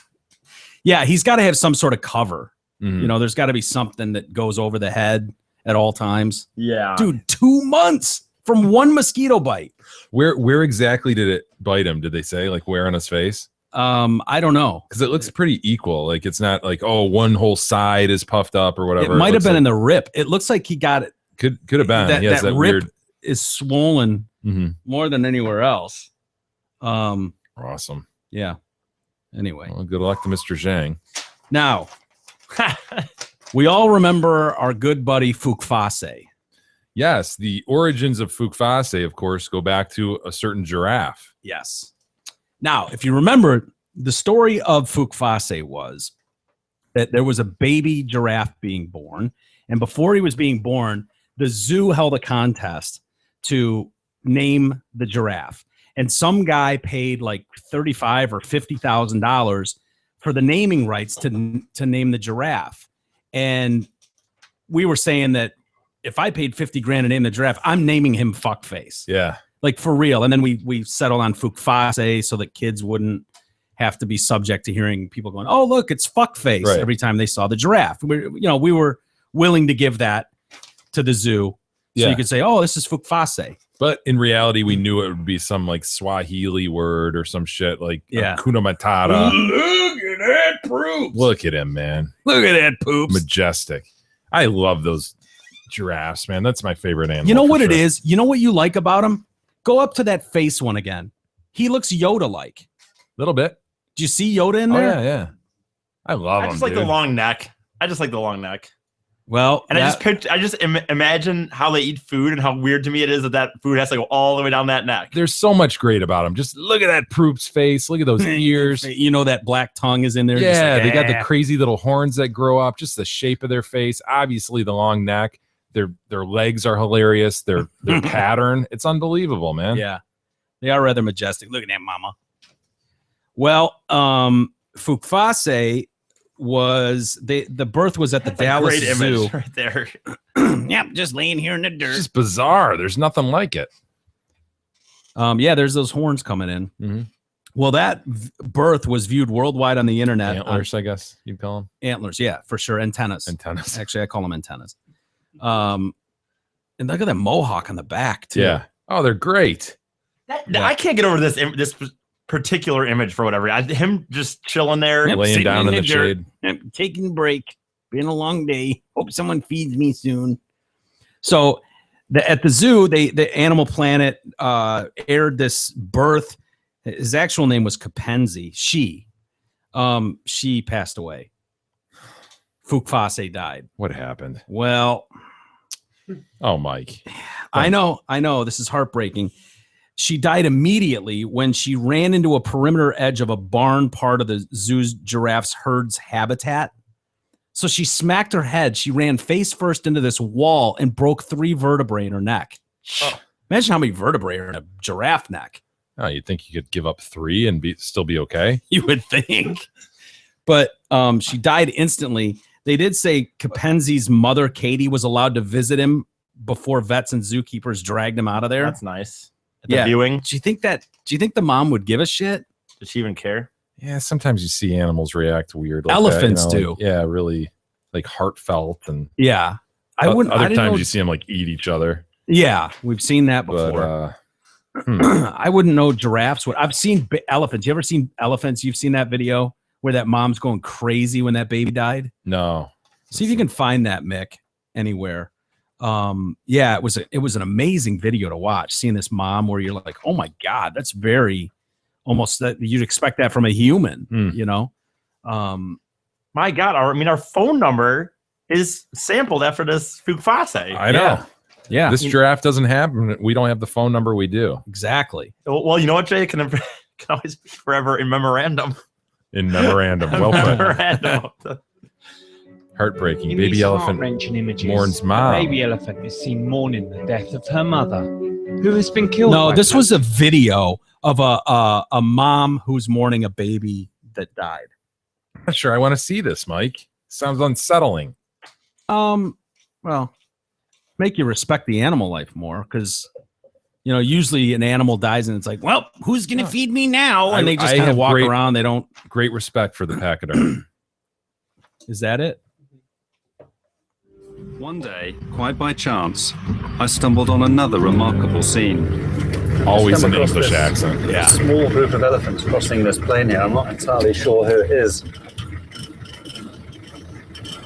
Yeah, he's got to have some sort of cover. Mhm. You know, there's got to be something that goes over the head at all times. Yeah. Dude, 2 months from one mosquito bite. Where exactly did it bite him? Did they say like where on his face? I don't know. Because it looks pretty equal. Like it's not like, oh, one whole side is puffed up or whatever. It might have looks been like, in the rip. It looks like he got it. could have been. That, He has that that rip weird. is swollen Mhm. more than anywhere else. Awesome. Yeah. Anyway. Well, good luck to Mr. Zhang. Now, we all remember our good buddy Fukfase. Yes, the origins of Fukfase, of course, go back to a certain giraffe. Yes. Now, if you remember, the story of Fukfase was that there was a baby giraffe being born, and before he was being born, the zoo held a contest to name the giraffe, and some guy paid like $35,000 or $50,000 for the naming rights to name the giraffe. And we were saying that if I paid 50 grand to name the giraffe, I'm naming him Fuckface. Yeah. Like for real. And then we settled on Fukfase so that kids wouldn't have to be subject to hearing people going, oh, look, it's Fuckface Right. every time they saw the giraffe. We were willing to give that to the zoo. So Yeah. you could say, oh, this is Fukfase. But in reality, we knew it would be some like Swahili word or some shit like Yeah. Hakuna Matata. Look at that proof. Look at him, man. Look at that poops. Majestic. I love those giraffes, man. That's my favorite animal. You know for what it sure. is? You know what you like about him? Go up to that face one again. He looks Yoda-like. Little bit. Do you see Yoda in Oh, there? yeah, yeah. I love I him, just like the dude. long neck. I just like the long neck. Well, And I just imagine how they eat food and how weird to me it is that food has to go all the way down that neck. There's so much great about him. Just look at that Proop's face. Look at those ears. you know that black tongue is in there. just Yeah, like, they got "Ah." the crazy little horns that grow up, just the shape of their face. Obviously, the long neck. Their legs are hilarious. Their pattern. It's unbelievable, man. Yeah, they are rather majestic. Look at that, mama. Well, Fukfase was the birth was at the Dallas Great Zoo. image right there. Yep, just laying here in the It's dirt. just bizarre. There's nothing like it. Yeah, there's those horns coming in. Mhm. Well, that birth was viewed worldwide on the internet. Antlers, I guess you'd call them. Antlers, yeah, for sure. Antennas. Antennas. Actually, I call them antennas. And look at that mohawk on the back too. Yeah. Oh, they're great. I can't get over this particular image for whatever. Him just chilling there. Yep, Laying sitting down in the dirt. shade. Yep, taking a break. Been a long day. Hope someone feeds me soon. So at the zoo, the Animal Planet aired this birth. His actual name was Kapenzi. She passed away. Fukfase died. What happened? Well, Oh, Mike. I know. This is heartbreaking. She died immediately when she ran into a perimeter edge of a barn part of the zoo's giraffe's herd's habitat. So she smacked her head. She ran face first into this wall and broke 3 vertebrae in her neck. Imagine how many vertebrae are in a giraffe neck. Oh, you'd think you could give up 3 and still be okay. You would think. But she died instantly. They did say Kapenzi's mother, Katie, was allowed to visit him before vets and zookeepers dragged him out of there. That's nice. At the Yeah. viewing. Do you think the mom would give a shit? Does she even care? Yeah, sometimes you see animals react weird. Like Elephants that, you know, do. like, yeah, really like heartfelt. And Yeah. I wouldn't. I Other didn't times know- you see them like eat each other. Yeah, we've seen that But before. I wouldn't know giraffes. I've seen elephants. You ever seen elephants? You've seen that video where that mom's going crazy when that baby died? no. See if you can find that, Mick, anywhere. Yeah, it was an amazing video to watch. Seeing this mom, where you're like, oh my god, that's very almost that you'd expect that from a human, you know. My God, our phone number is sampled after this Fukfase. I know. Yeah. This giraffe doesn't happen. We don't have the phone number. We do. Exactly. Well, you know what, Jay? It can always be forever in memorandum. In memorandum. Well put. Memorandum. Heartbreaking. In Baby these elephant heart-wrenching images, mourns the mom. baby elephant is seen mourning the death of her mother, who has been killed. No, by this was cancer. a video of a mom who's mourning a baby that died. I'm not sure I want to see this, Mike. Sounds unsettling. Well, make you respect the animal life more, because you know usually an animal dies and it's like, well, who's gonna feed me now? And they just kind of walk around. They don't. Great respect for the pachyderm. Is that it? One day, quite by chance, I stumbled on another remarkable scene. Always an English accent. Yeah. Small group of elephants crossing this plain here. I'm not entirely sure who it is.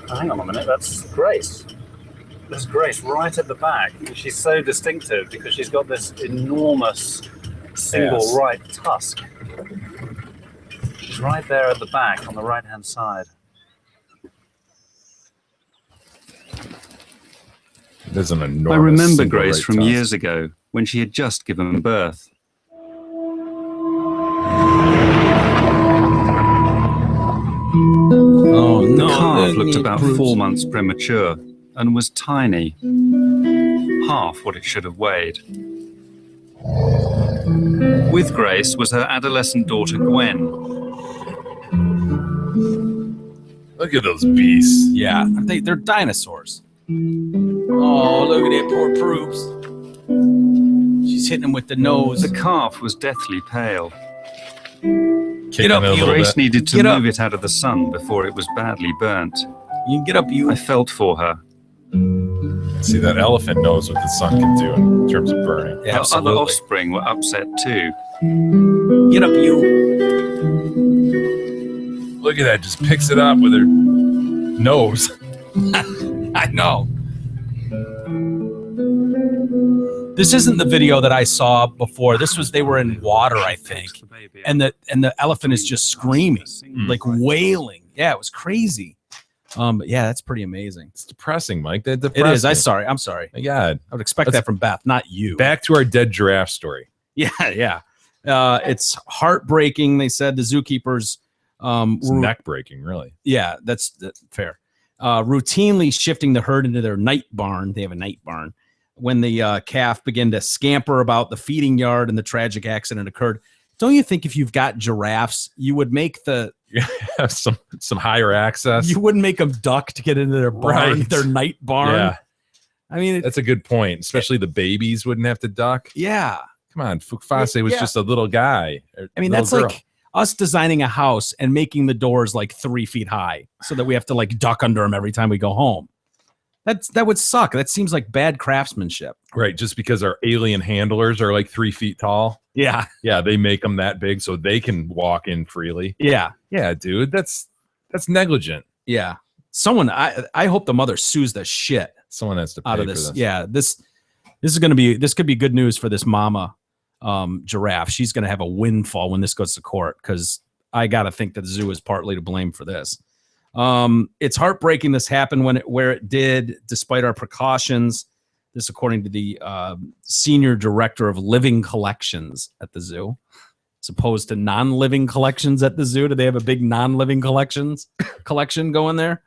Oh, hang on a minute, that's Grace. There's Grace right at the back. She's so distinctive because she's got this enormous single right tusk. She's right there at the back on the right-hand side. There's an enormous. I remember single Grace right from tusk. years ago when she had just given birth. Oh The no! calf looked about 4 months premature and was tiny, half what it should have weighed. With Grace was her adolescent daughter Gwen. Look at those beasts. Yeah, they're dinosaurs. Oh, look at that poor Proops. She's hitting him with the nose. The calf was deathly pale. Get up, you. Grace needed to move it out of the sun before it was badly burnt. You can get up, you. I felt for her. See, that elephant knows what the sun can do in terms of burning. Her other offspring were upset too. Get up, you. Look at that. Just picks it up with her nose. I know. This isn't the video that I saw before. This was they were in water, I think, and the elephant is just screaming, like wailing. Yeah, it was crazy. But yeah, that's pretty amazing. It's depressing, Mike. It is. I'm sorry. My God, I would expect that from Beth, not you. Back to our dead giraffe story. Yeah. It's heartbreaking. They said the zookeepers. It's neck breaking, really. Yeah, that's fair. Routinely shifting the herd into their night barn. They have a night barn. When the calf began to scamper about the feeding yard and the tragic accident occurred. Don't you think if you've got giraffes, you would make have some higher access? You wouldn't make them duck to get into their barn, their night barn. Yeah. I mean, that's a good point. Especially the babies wouldn't have to duck. Yeah. Come on, Fukfase was just a little guy. I mean, that's like us designing a house and making the doors like 3 feet high so that we have to like duck under them every time we go home. That would suck. That seems like bad craftsmanship. Right. Just because our alien handlers are like 3 feet tall. Yeah. Yeah. They make them that big so they can walk in freely. Yeah. Yeah, dude. That's negligent. Yeah. Someone, I hope the mother sues the shit. Someone has to pay out of for this. this. Yeah. This could be good news for this mama giraffe. She's going to have a windfall when this goes to court, because I got to think that the zoo is partly to blame for this. It's heartbreaking this happened where it did, despite our precautions. This, according to the senior director of living collections at the zoo, as opposed to non-living collections at the zoo. Do they have a big non-living collection going there?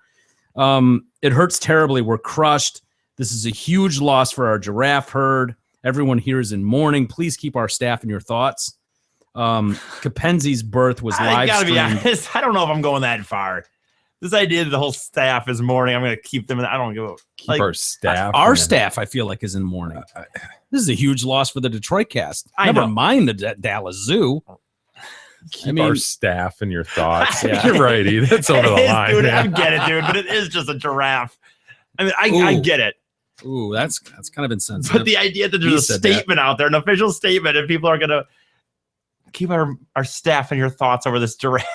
It hurts terribly. We're crushed. This is a huge loss for our giraffe herd. Everyone here is in mourning. Please keep our staff in your thoughts. Capenzi's birth was live I gotta be streamed. honest. I don't know if I'm going that far. This idea that the whole staff is mourning, I'm going to keep them. I don't go. Keep our staff. Our staff, I feel like, is in mourning. This is a huge loss for the Detroit cast. I Never know. mind the Dallas Zoo. Keep our staff in your thoughts. Yeah. You're right, E. That's over the It is, line. dude. I man. get it, dude, but it is just a giraffe. I mean, I Ooh. get it. Ooh, that's kind of insensitive. But the idea that He there's a said that. statement out there, an official statement, and people are going to keep our staff in your thoughts over this giraffe.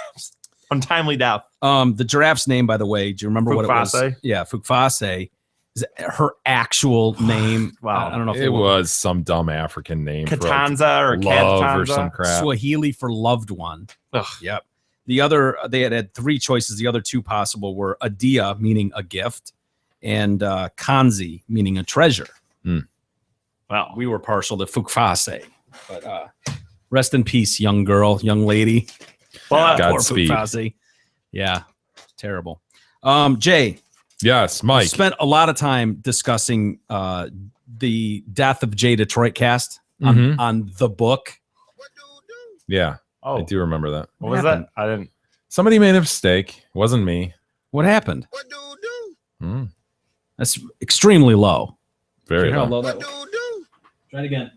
Untimely death. The giraffe's name, by the way, do you remember what it was? Fukfase? Yeah, Fukfase is her actual name. Wow. I don't know if It was some dumb African name. for, like, Katanza or love Katanza or some crap. Swahili for loved one. Ugh. Yep. The other, they had 3 choices. The other 2 possible were Adia, meaning a gift, and Kanzi, meaning a treasure. Well, We were partial to Fukfase, but rest in peace, young girl, young lady. well, Poor Godspeed. Fukfase. Yeah, terrible. Jay, Yes, Mike. spent a lot of time discussing the death of Jay Detroit Cast on the book. Yeah, oh, I do remember that. what was happened? that? I didn't. Somebody made a mistake. It wasn't me. What happened? Mm, That's extremely low. very Hear how low. low that was? Try it again.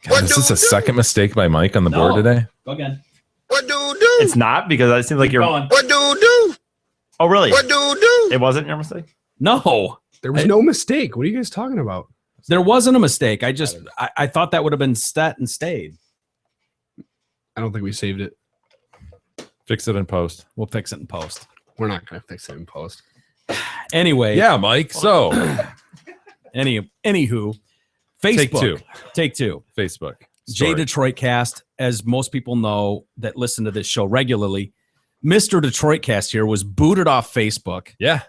God, is this a second mistake by Mike on the board No. today? Go again. It's not because it seems like you're. Going. Oh, really? It wasn't your mistake. No, There was no mistake. What are you guys talking about? there wasn't a mistake. I thought that would have been set and stayed. I don't think we saved it. Fix it in post. We'll fix it in post. We're not going to fix it in post. Anyway. Yeah, Mike. So, Anywho, Facebook. Take two. Facebook. Jay Story. Detroit Cast, as most people know that listen to this show regularly, Mr. Detroit Cast here was booted off Facebook. Yeah.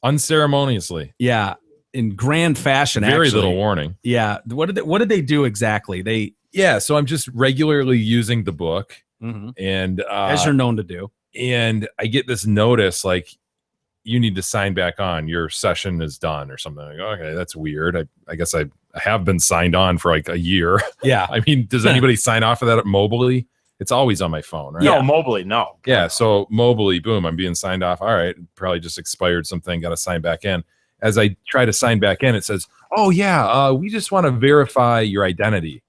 Unceremoniously. Yeah, in grand fashion. Very actually. little warning. Yeah. What did they do exactly? Yeah. So I'm just regularly using the book, Mhm. and as you're known to do. and I get this notice like, you need to sign back on. Your session is done or something. Like, okay, that's weird. I guess I have been signed on for like a year. Yeah. I mean, does anybody sign off of that mobily? It's always on my phone, right? No, mobily, no. Yeah. So mobily, boom, I'm being signed off. All right. Probably just expired something. Got to sign back in. As I try to sign back in, it says, oh, yeah, we just want to verify your identity.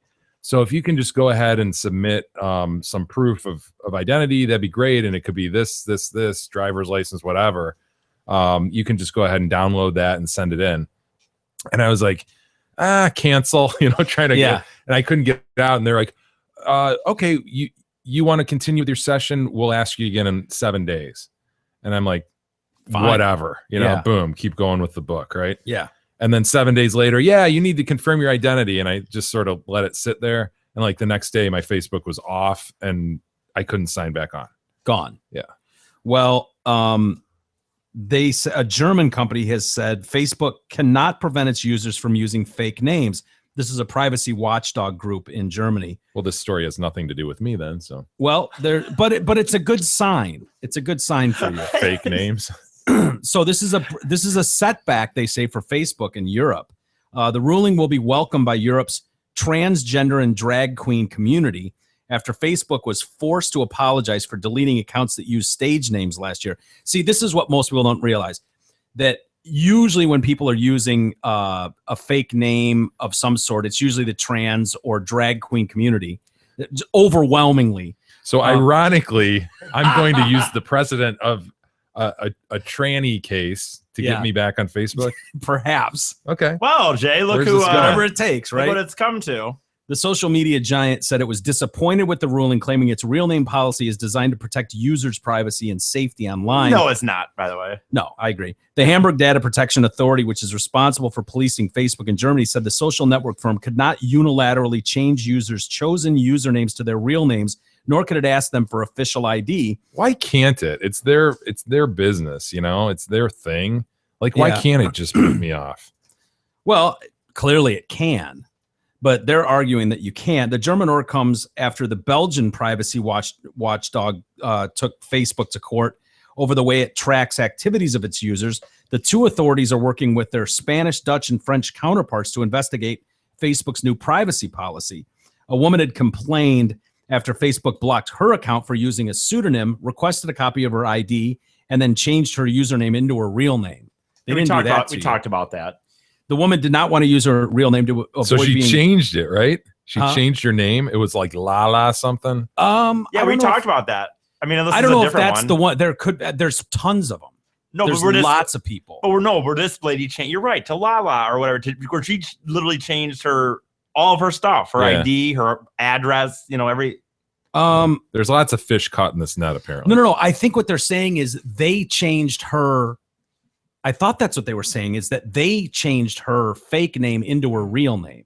So if you can just go ahead and submit some proof of identity, that'd be great. And it could be this, driver's license, whatever. You can just go ahead and download that and send it in. And I was like, cancel, trying to get, and I couldn't get it out. And they're like, okay, you want to continue with your session? We'll ask you again in 7 days. And I'm like, Fine. whatever, Yeah. boom, keep going with the book. Right. Yeah. And then 7 days later, you need to confirm your identity. And I just sort of let it sit there. And like the next day, my Facebook was off and I couldn't sign back on. Gone. Yeah. Well, a German company has said Facebook cannot prevent its users from using fake names. This is a privacy watchdog group in Germany. Well, this story has nothing to do with me then. So Well, but it's a good sign. It's a good sign for you. fake names. So this is a setback, they say, for Facebook in Europe. The ruling will be welcomed by Europe's transgender and drag queen community after Facebook was forced to apologize for deleting accounts that used stage names last year. See, this is what most people don't realize, that usually when people are using a fake name of some sort, it's usually the trans or drag queen community, overwhelmingly. So ironically, I'm going to use the precedent of a tranny case to Yeah. get me back on Facebook. Perhaps. Okay. Well, Jay, look Where's who this going? Whatever it takes, look right? what it's come to. The social media giant said it was disappointed with the ruling, claiming its real name policy is designed to protect users' privacy and safety online. No, it's not, by the way. No, I agree. The Hamburg Data Protection Authority, which is responsible for policing Facebook in Germany, said the social network firm could not unilaterally change users' chosen usernames to their real names, nor could it ask them for official ID. Why can't it? It's their business, it's their thing. Like, why Yeah. can't it just put me off? Well, clearly it can, but they're arguing that you can't. The German order comes after the Belgian privacy watchdog took Facebook to court over the way it tracks activities of its users. The two authorities are working with their Spanish, Dutch, and French counterparts to investigate Facebook's new privacy policy. A woman had complained after Facebook blocked her account for using a pseudonym, requested a copy of her ID, and then changed her username into her real name. They didn't do that. We talked about that. The woman did not want to use her real name to avoid So she being. changed it, right? She Huh? changed her name. It was like Lala something. Yeah, I we don't know talked if- about that. I mean, unless I it's don't a know if different that's one. the one. There's tons of them. No, There's but we're just lots of people. But we're this lady changed. You're right, to Lala or whatever. Where she literally changed all of her stuff, her Yeah. ID, her address. There's lots of fish caught in this net, apparently. No. I think what they're saying is they changed her. I thought that's what they were saying, is that they changed her fake name into her real name.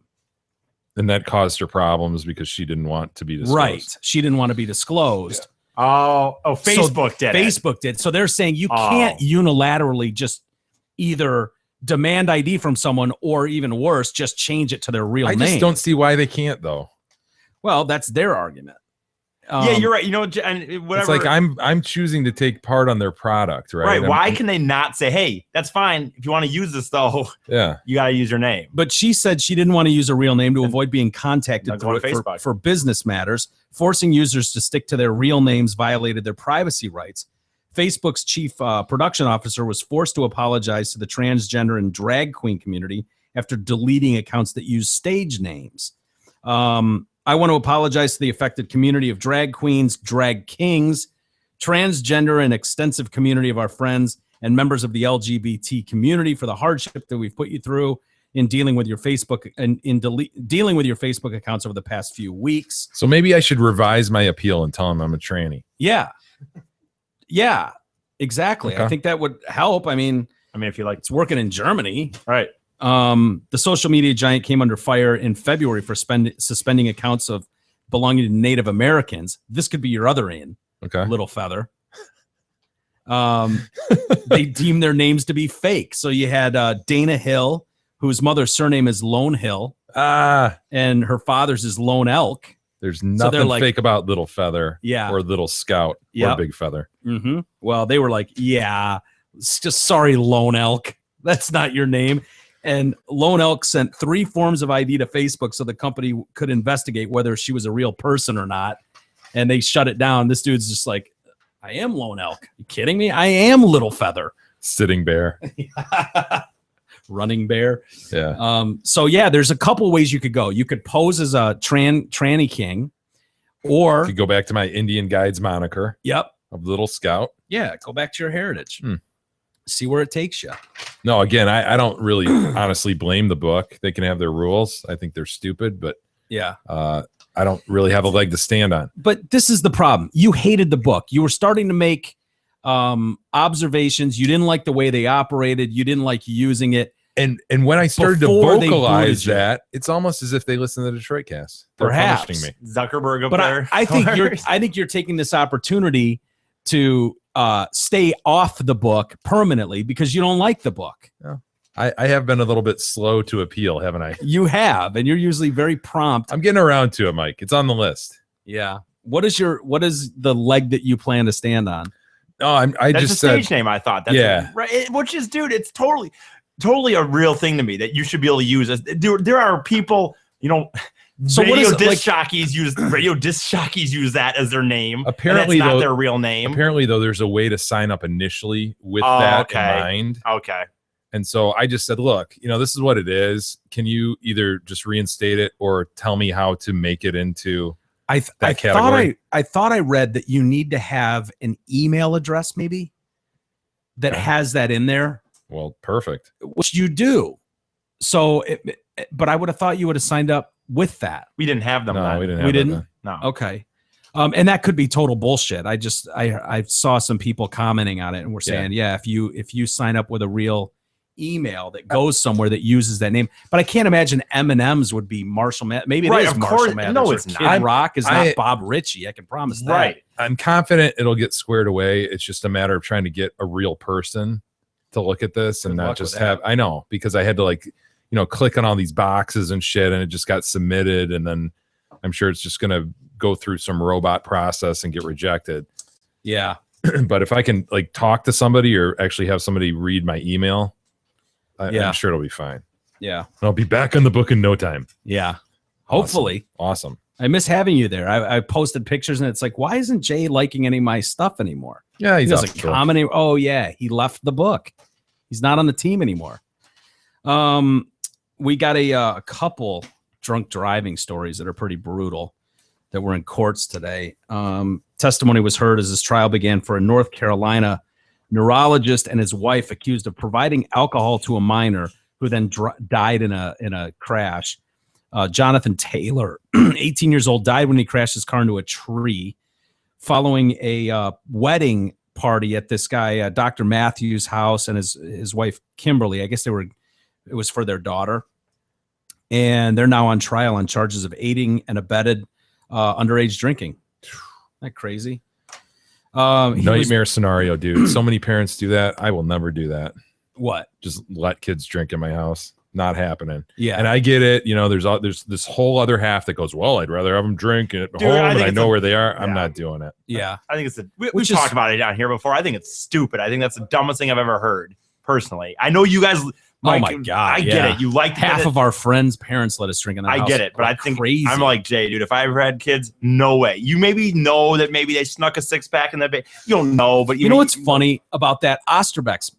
And that caused her problems because she didn't want to be disclosed. Right. She didn't want to be disclosed. Oh, Facebook did it. Facebook did. So they're saying you can't unilaterally just either demand ID from someone or, even worse, just change it to their real name. I just don't see why they can't, though. Well, that's their argument. Yeah, you're right. You know, and whatever. It's like I'm choosing to take part on their product, right? Right. Why can they not say, hey, that's fine. If you want to use this, though, yeah, you got to use your name. But she said she didn't want to use a real name to avoid being contacted through it for business matters. Forcing users to stick to their real names violated their privacy rights. Facebook's chief production officer was forced to apologize to the transgender and drag queen community after deleting accounts that use stage names. I want to apologize to the affected community of drag queens, drag kings, transgender, and extensive community of our friends and members of the LGBT community for the hardship that we've put you through in dealing with your Facebook and dealing with your Facebook accounts over the past few weeks. So maybe I should revise my appeal and tell them I'm a tranny. Yeah, exactly. Okay. I think that would help. I mean, if you like, it's working in Germany, right? The social media giant came under fire in February for suspending accounts of belonging to Native Americans. This could be your other in, Little Feather. They deemed their names to be fake. So you had Dana Hill, whose mother's surname is Lone Hill, and her father's is Lone Elk. There's nothing fake about Little Feather, Yeah. or Little Scout, or Big Feather. Mm-hmm. Well, they were like, yeah, it's just sorry, Lone Elk. That's not your name. And Lone Elk sent 3 forms of ID to Facebook so the company could investigate whether she was a real person or not. And they shut it down. This dude's just like, I am Lone Elk. You kidding me? I am Little Feather. Sitting bear. Running bear. Yeah. So yeah, there's a couple ways you could go. You could pose as a tranny king, or you could go back to my Indian Guides moniker. Yep. Of Little Scout. Yeah, go back to your heritage. See where it takes you. No, again, I don't really honestly blame the book. They can have their rules. I think they're stupid, but yeah, I don't really have a leg to stand on. But this is the problem. You hated the book. You were starting to make observations. You didn't like the way they operated. You didn't like using it. And when I started to vocalize that, it's almost as if they listen to the Detroit Cast. They're punishing me. Zuckerberg up but there. I think you're taking this opportunity to stay off the book permanently because you don't like the book. No. I have been a little bit slow to appeal, haven't I? You have, and you're usually very prompt. I'm getting around to it, Mike. It's on the list. Yeah. What is the leg that you plan to stand on? No, I That's just a said stage name. I thought. That's yeah. Right. Which is, dude, it's totally a real thing to me that you should be able to use. Dude, there are people, So radio what is disc jockeys use that as their name. Apparently, and that's not though, their real name. Apparently, though, there's a way to sign up initially with that in mind. Okay. And so I just said, look, this is what it is. Can you either just reinstate it or tell me how to make it into that category? I thought I read that you need to have an email address maybe that has that in there. Well, perfect. Which you do. So, but I would have thought you would have signed up with that. We didn't have them. No, then. we didn't. We didn't. No. Okay. And that could be total bullshit. I saw some people commenting on it and we're saying, if you sign up with a real email that goes somewhere that uses that name, but I can't imagine M&M's would be Marshall Mathers. Maybe it is Marshall Mathers. No, it's Kid not. Rock is not Bob Ritchie. I can promise that. Right. I'm confident it'll get squared away. It's just a matter of trying to get a real person to look at this and not just have. I know, because I had to click on all these boxes and shit, and it just got submitted, and then I'm sure it's just gonna go through some robot process and get rejected. Yeah. But if I can talk to somebody or actually have somebody read my email, I'm sure it'll be fine. Yeah. And I'll be back on the book in no time. Yeah. Hopefully. Awesome. I miss having you there. I posted pictures and it's like, why isn't Jay liking any of my stuff anymore? Yeah, he's like commenting. Oh yeah, he left the book. He's not on the team anymore. We got a couple drunk driving stories that are pretty brutal that were in courts today. Testimony was heard as this trial began for a North Carolina neurologist and his wife accused of providing alcohol to a minor who then died in a crash. Jonathan Taylor, 18 years old, died when he crashed his car into a tree following a wedding party at this guy, Dr. Matthews' house, and his wife, Kimberly. I guess it was for their daughter. And they're now on trial on charges of aiding and abetted underage drinking. Isn't that crazy? Nightmare scenario, dude. So many parents do that. I will never do that. What? Just let kids drink in my house. Not happening. Yeah. And I get it. You know, there's this whole other half that goes, well, I'd rather have them drink at Dude, home I and think I it's know where they are. I'm yeah. not doing it. Yeah. I think it's we've talked about it down here before. I think it's stupid. I think that's the dumbest thing I've ever heard, personally. I know you guys. Mike, oh my God. I get it. You like half of our friends' parents let us drink in their house. I get it, but I think crazy. I'm like Jay, dude. If I ever had kids, no way. You maybe know that maybe they snuck a 6-pack in the you don't know, but you know what's funny about that? Osterbeck's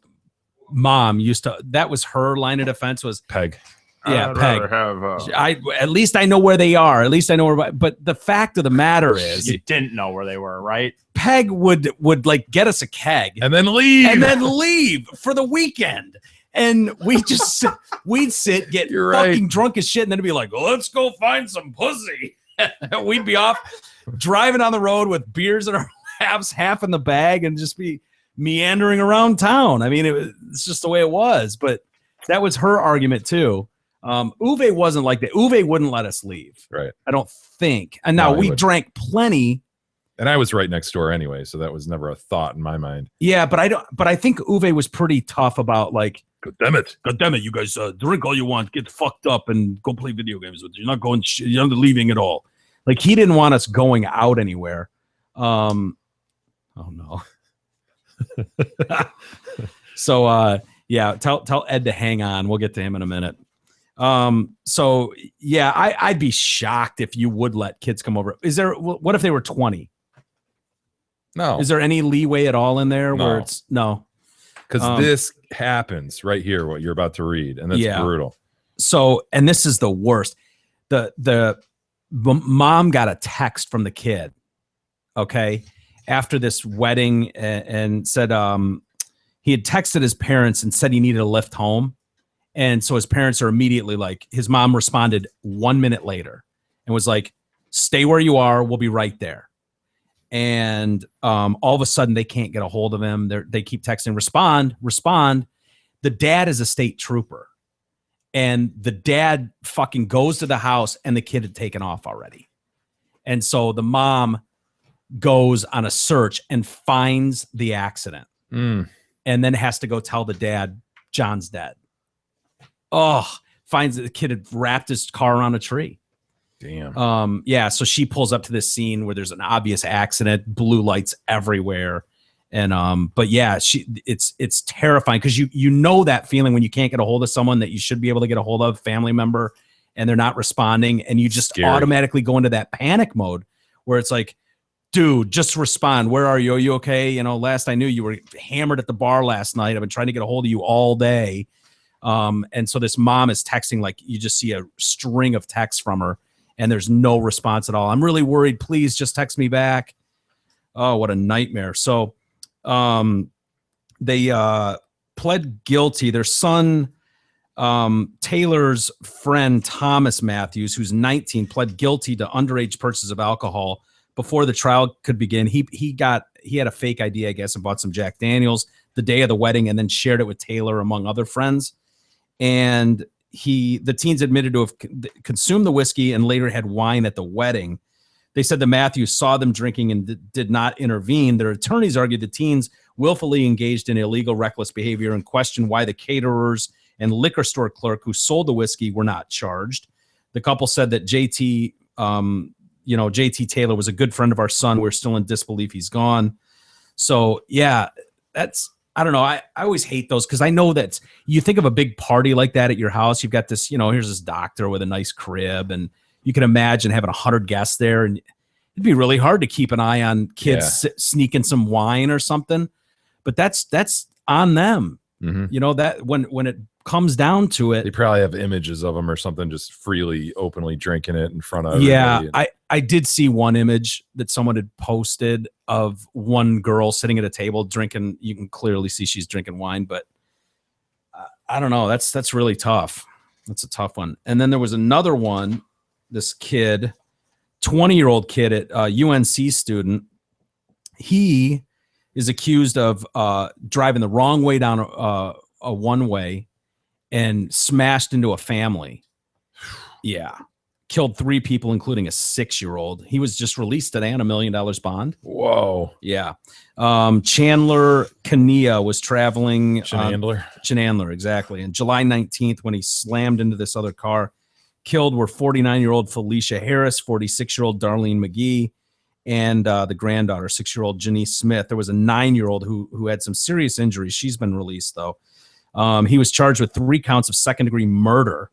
mom used to. That was her line of defense was Peg. Yeah, I'd Peg. rather have, at least I know where they are. At least I know where. But the fact of the matter is, you didn't know where they were, right? Peg would like get us a keg and then leave for the weekend. And we just we'd sit, get fucking drunk as shit, and then it'd be like, let's go find some pussy. We'd be off driving on the road with beers in our laps, half in the bag, and just be meandering around town. I mean, it's just the way it was. But that was her argument too. Uwe wasn't like that. Uwe wouldn't let us leave. Right. I don't think. And now we wouldn't. drank plenty. And I was right next door anyway, so that was never a thought in my mind. Yeah, but I think Uwe was pretty tough about like, God damn it, you guys drink all you want, get fucked up, and go play video games with you. You're not going. You're not leaving at all. Like he didn't want us going out anywhere. Oh no. So yeah, tell Ed to hang on. We'll get to him in a minute. So yeah, I'd be shocked if you would let kids come over. What if they were 20? No. Is there any leeway at all in there where No. it's no? Because this happens right here, what you're about to read, and that's brutal. So, and this is the worst. The mom got a text from the kid, okay, after this wedding, and said he had texted his parents and said he needed a lift home. And so his parents are immediately like, his mom responded 1 minute later and was like, stay where you are. We'll be right there. And all of a sudden they can't get a hold of him. They keep texting, respond. The dad is a state trooper, and the dad fucking goes to the house and the kid had taken off already. And so the mom goes on a search and finds the accident and then has to go tell the dad John's dead. Finds that the kid had wrapped his car around a tree. Damn. Yeah, so she pulls up to this scene where there's an obvious accident, blue lights everywhere. And but yeah, it's terrifying because you know that feeling when you can't get a hold of someone that you should be able to get a hold of, family member, and they're not responding, and you just automatically go into that panic mode where it's like, dude, just respond. Where are you? Are you okay? You know, last I knew you were hammered at the bar last night. I've been trying to get a hold of you all day. And so this mom is texting, like you just see a string of texts from her and there's no response at all. I'm really worried. Please just text me back. Oh, what a nightmare. So they pled guilty. Their son, Taylor's friend, Thomas Matthews, who's 19, pled guilty to underage purchase of alcohol before the trial could begin. He had a fake ID, I guess, and bought some Jack Daniels the day of the wedding and then shared it with Taylor among other friends. And the teens admitted to have consumed the whiskey and later had wine at the wedding. They said the Matthews saw them drinking and did not intervene. Their attorneys argued the teens willfully engaged in illegal, reckless behavior and questioned why the caterers and liquor store clerk who sold the whiskey were not charged. The couple said that JT Taylor was a good friend of our son. We're still in disbelief he's gone. So yeah, I don't know. I always hate those because I know that you think of a big party like that at your house. You've got this, here's this doctor with a nice crib, and you can imagine having 100 guests there, and it'd be really hard to keep an eye on kids sneaking some wine or something. But that's on them. Mm-hmm. That when it comes down to it, they probably have images of them or something, just freely, openly drinking it in front of everybody. Yeah, I did see one image that someone had posted of one girl sitting at a table drinking. You can clearly see she's drinking wine, but I don't know. That's really tough. That's a tough one. And then there was another one. This kid, 20-year-old kid at UNC student. He is accused of driving the wrong way down a one-way and smashed into a family. Yeah. Killed 3 people, including a 6-year-old. He was just released today on $1 million bond. Whoa. Yeah. Chandler Kania was traveling. Chandler, exactly. And July 19th, when he slammed into this other car, killed were 49-year-old Felicia Harris, 46-year-old Darlene McGee, and the granddaughter, 6-year-old Janice Smith. There was a 9-year-old who had some serious injuries. She's been released, though. He was charged with 3 counts of second-degree murder,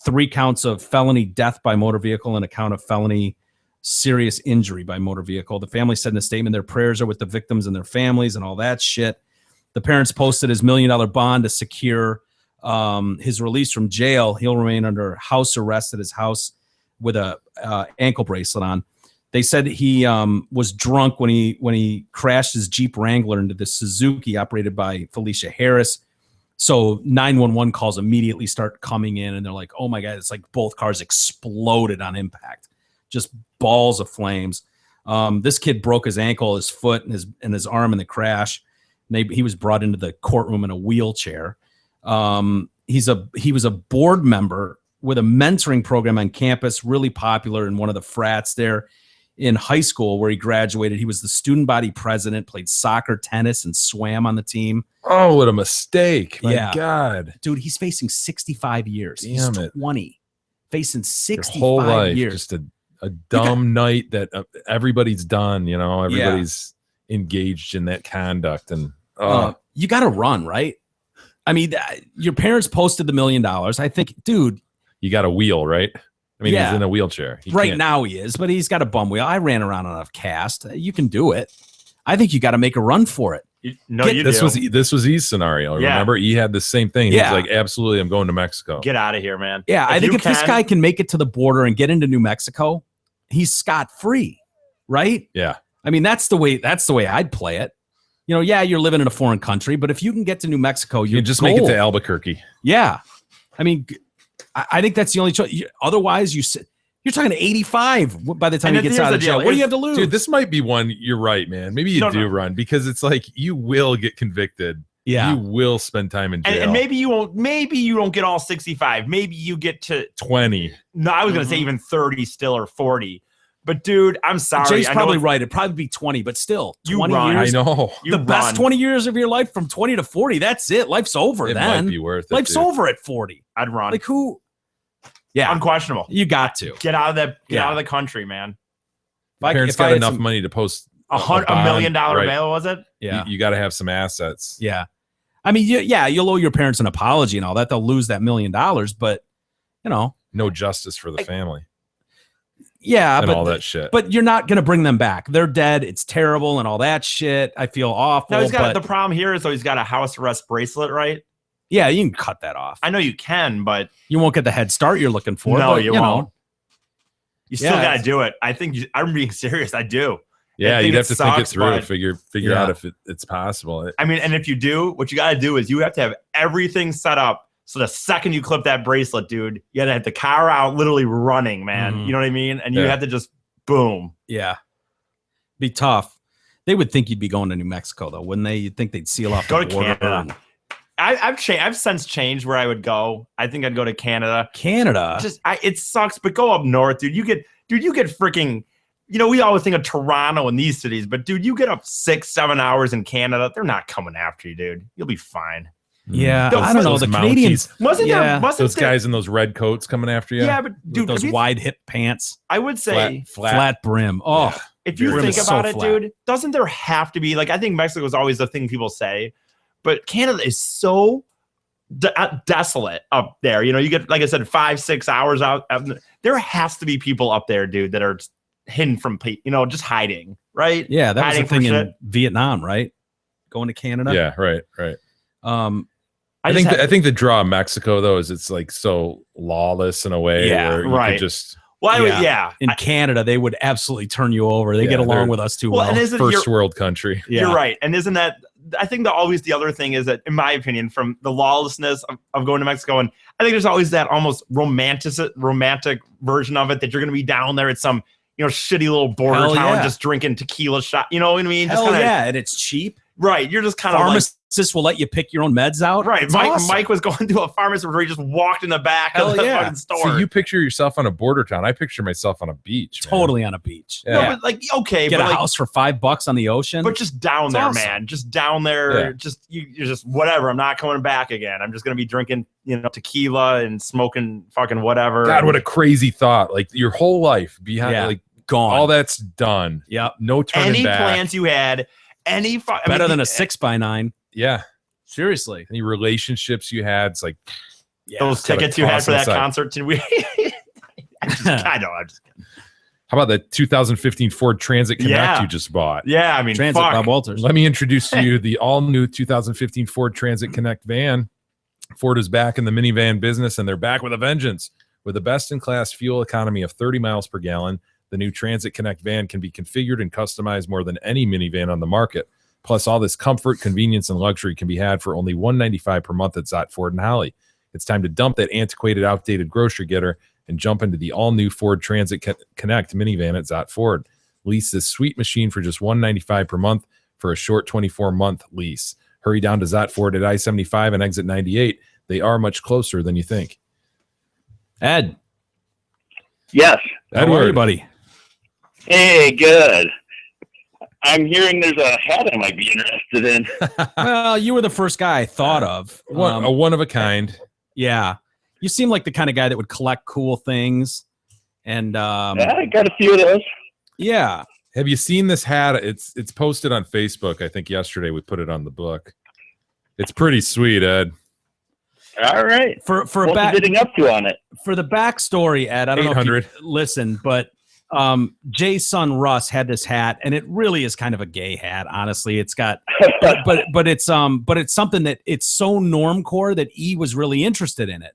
3 counts of felony death by motor vehicle, and a count of felony serious injury by motor vehicle. The family said in a statement their prayers are with the victims and their families and all that shit. The parents posted his $1 million bond to secure his release from jail. He'll remain under house arrest at his house with a ankle bracelet on. They said he was drunk when he crashed his Jeep Wrangler into the Suzuki operated by Felicia Harris. So 911 calls immediately start coming in, and they're like, oh my God, it's like both cars exploded on impact. Just balls of flames. This kid broke his ankle, his foot, and his arm in the crash. He was brought into the courtroom in a wheelchair. He was a board member with a mentoring program on campus, really popular in one of the frats there in high school where he graduated. He was the student body president, played soccer, tennis, and swam on the team. Oh, what a mistake. My God. Dude, he's facing 65 years. Damn he's it. 20. Facing 65 Your whole life, years. just a dumb night that everybody's done, everybody's engaged in that conduct. And you got to run, right? I mean, your parents posted the $1 million. I think, dude. You got a wheel, right? I mean, he's in a wheelchair. Right now he is, but he's got a bum wheel. I ran around on a cast. You can do it. I think you got to make a run for it. This was E's scenario. Yeah. Remember, E had the same thing. Yeah. He's like, absolutely, I'm going to Mexico. Get out of here, man. Yeah, I think if this guy can make it to the border and get into New Mexico, he's scot-free, right? Yeah. I mean, that's the way I'd play it. You're living in a foreign country, but if you can get to New Mexico, you just make it to Albuquerque. Yeah. I mean, I think that's the only choice. Otherwise, you're talking to 85 by the time he gets out of jail. What do you have to lose? Dude, this might be one. You're right, man. Maybe you do run because it's like you will get convicted. Yeah. You will spend time in jail. And maybe you won't. Maybe you don't get all 65. Maybe you get to 20. No, I was going to say even 30 still or 40. But dude, I'm sorry. Jay's probably right. It'd probably be 20, but still, 20 years. I know. The best 20 years of your life from 20 to 40. That's it. Life's over It then. might be worth it. Life's over at 40. I'd run. Like who? Yeah. Unquestionable. You got to. Get out of the country, man. Parents got enough money to post $1 million bail, was it? Yeah. You got to have some assets. Yeah. I mean, you'll owe your parents an apology and all that. They'll lose that $1 million, but no justice for the family. Yeah, and but all that shit. But you're not going to bring them back. They're dead. It's terrible and all that shit. I feel awful. No, the problem here is though he's got a house arrest bracelet, right? Yeah, you can cut that off. I know you can, but you won't get the head start you're looking for. No, but, you won't. You still got to do it. I think I'm being serious. I do. Yeah, you'd have to think it through, but figure out if it's possible. I mean, and if you do, what you got to do is you have to have everything set up. So the second you clip that bracelet, dude, you got to have the car out literally running, man. You know what I mean? And you have to just boom. Yeah. Be tough. They would think you'd be going to New Mexico, though, wouldn't they? You'd think they'd seal off the border. Canada. I've since changed where I would go. I think I'd go to Canada. Canada? It sucks, but go up north, dude. You get freaking, we always think of Toronto and these cities, but dude, you get up 6-7 hours in Canada. They're not coming after you, dude. You'll be fine. Yeah, I don't know. The Canadians wasn't those guys in those red coats coming after you? Yeah, but dude, those wide hip pants. I would say flat brim. Oh, yeah. If you think about it, dude, doesn't there have to be I think Mexico is always the thing people say, but Canada is so desolate up there. You get, like I said, 5-6 hours out. There has to be people up there, dude, that are hidden from just hiding, right? Yeah, that was the thing in Vietnam, right? Going to Canada. Yeah, right. I think the draw of Mexico though is it's like so lawless in a way where you could just in Canada they would absolutely turn you over. They get along with us too well. And first world country. You're right. And isn't that I think always the other thing is that, in my opinion, from the lawlessness of going to Mexico, and I think there's always that almost romantic version of it that you're going to be down there at some, shitty little border Hell town yeah. just drinking tequila shot. You know what I mean? Hell just kinda, yeah, and it's cheap. Right. You're just kind of Pharmacists will let you pick your own meds out. Right. It's Mike, awesome. Mike was going to a pharmacy where he just walked in the back Hell of the yeah. fucking store. See, you picture yourself on a border town. I picture myself on a beach. Man. Totally on a beach. Yeah. No, but okay, Get but a house for $5 on the ocean. But just down It's there, awesome. man. Just down there. Yeah. Just you're just whatever. I'm not coming back again. I'm just gonna be drinking, tequila and smoking fucking whatever. God, what a crazy thought! Like your whole life behind, like gone. All that's done. Yep. No turning any back. plans you had, better than a 6x9. Yeah. Seriously. Any relationships you had, it's like those gotta tickets you had toss for that aside. concert. Did we? I'm just kidding. How about the 2015 Ford Transit Connect Yeah. you just bought? Yeah, I mean, Transit fuck. Bob Walters. Let me introduce to you the all-new 2015 Ford Transit Connect van. Ford is back in the minivan business, and they're back with a vengeance. With a best-in-class fuel economy of 30 miles per gallon, the new Transit Connect van can be configured and customized more than any minivan on the market. Plus, all this comfort, convenience, and luxury can be had for only $195 per month at Zott Ford in Holly. It's time to dump that antiquated, outdated grocery getter and jump into the all-new Ford Transit Connect minivan at Zott Ford. Lease this sweet machine for just $195 per month for a short 24-month lease. Hurry down to Zott Ford at I-75 and exit 98. They are much closer than you think. Ed. Yes. How are you, buddy? Hey, good. I'm hearing there's a hat I might be interested in. Well, you were the first guy I thought of. A one of a kind. Yeah. You seem like the kind of guy that would collect cool things. And Yeah, I got a few of those. Yeah. Have you seen this hat? It's posted on Facebook. I think yesterday we put it on the book. It's pretty sweet, Ed. All right. For What's a back, the bidding up to on it? For the backstory, Ed, I don't know if 800. you listen, but Jay's son Russ had this hat, and it really is kind of a gay hat. Honestly, it's got, but it's something that it's so normcore that E was really interested in it,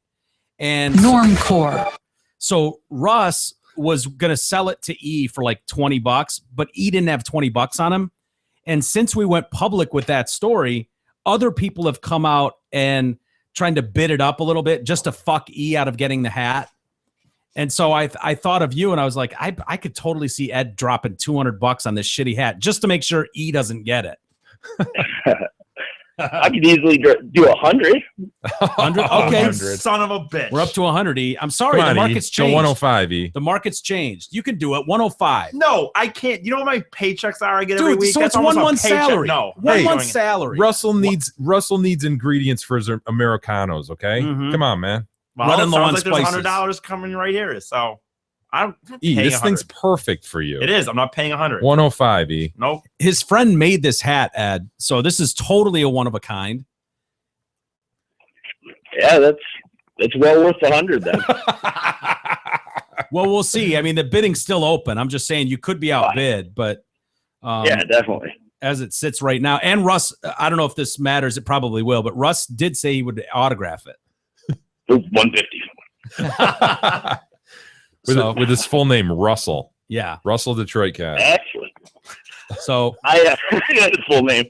and Normcore. So Russ was gonna sell it to E for like $20, but E didn't have $20 on him, and since we went public with that story, other people have come out and trying to bid it up a little bit just to fuck E out of getting the hat. And so I thought of you, and I was like, I could totally see Ed dropping $200 on this shitty hat just to make sure E doesn't get it. I could easily do 100. 100? Okay. 100. Son of a bitch. We're up to 100, E. I'm sorry, Come the on, market's E. Go changed. 105, E. The market's changed. You can do it. 105. No, I can't. You know what my paychecks are I get every Dude, week? so That's it's almost 1 a month paycheck. salary. No. 1 Hey, month salary. Russell needs ingredients for his Americanos, okay? Mhm. Come on, man. Well, Running it low on sounds like there's spices. $100 coming right here. So I'm E, paying this thing's 100. perfect for you. It is. I'm not paying 100. 105, E. Nope. His friend made this hat, Ed. So this is totally a one of a kind. Yeah, that's well worth 100 then. Well, we'll see. I mean, the bidding's still open. I'm just saying you could be outbid, but Yeah, definitely. as it sits right now, and Russ, I don't know if this matters. It probably will, but Russ did say he would autograph it. 150. With his full name, Russell. Yeah. Russell Detroit Cat. Excellent. So I got his full name.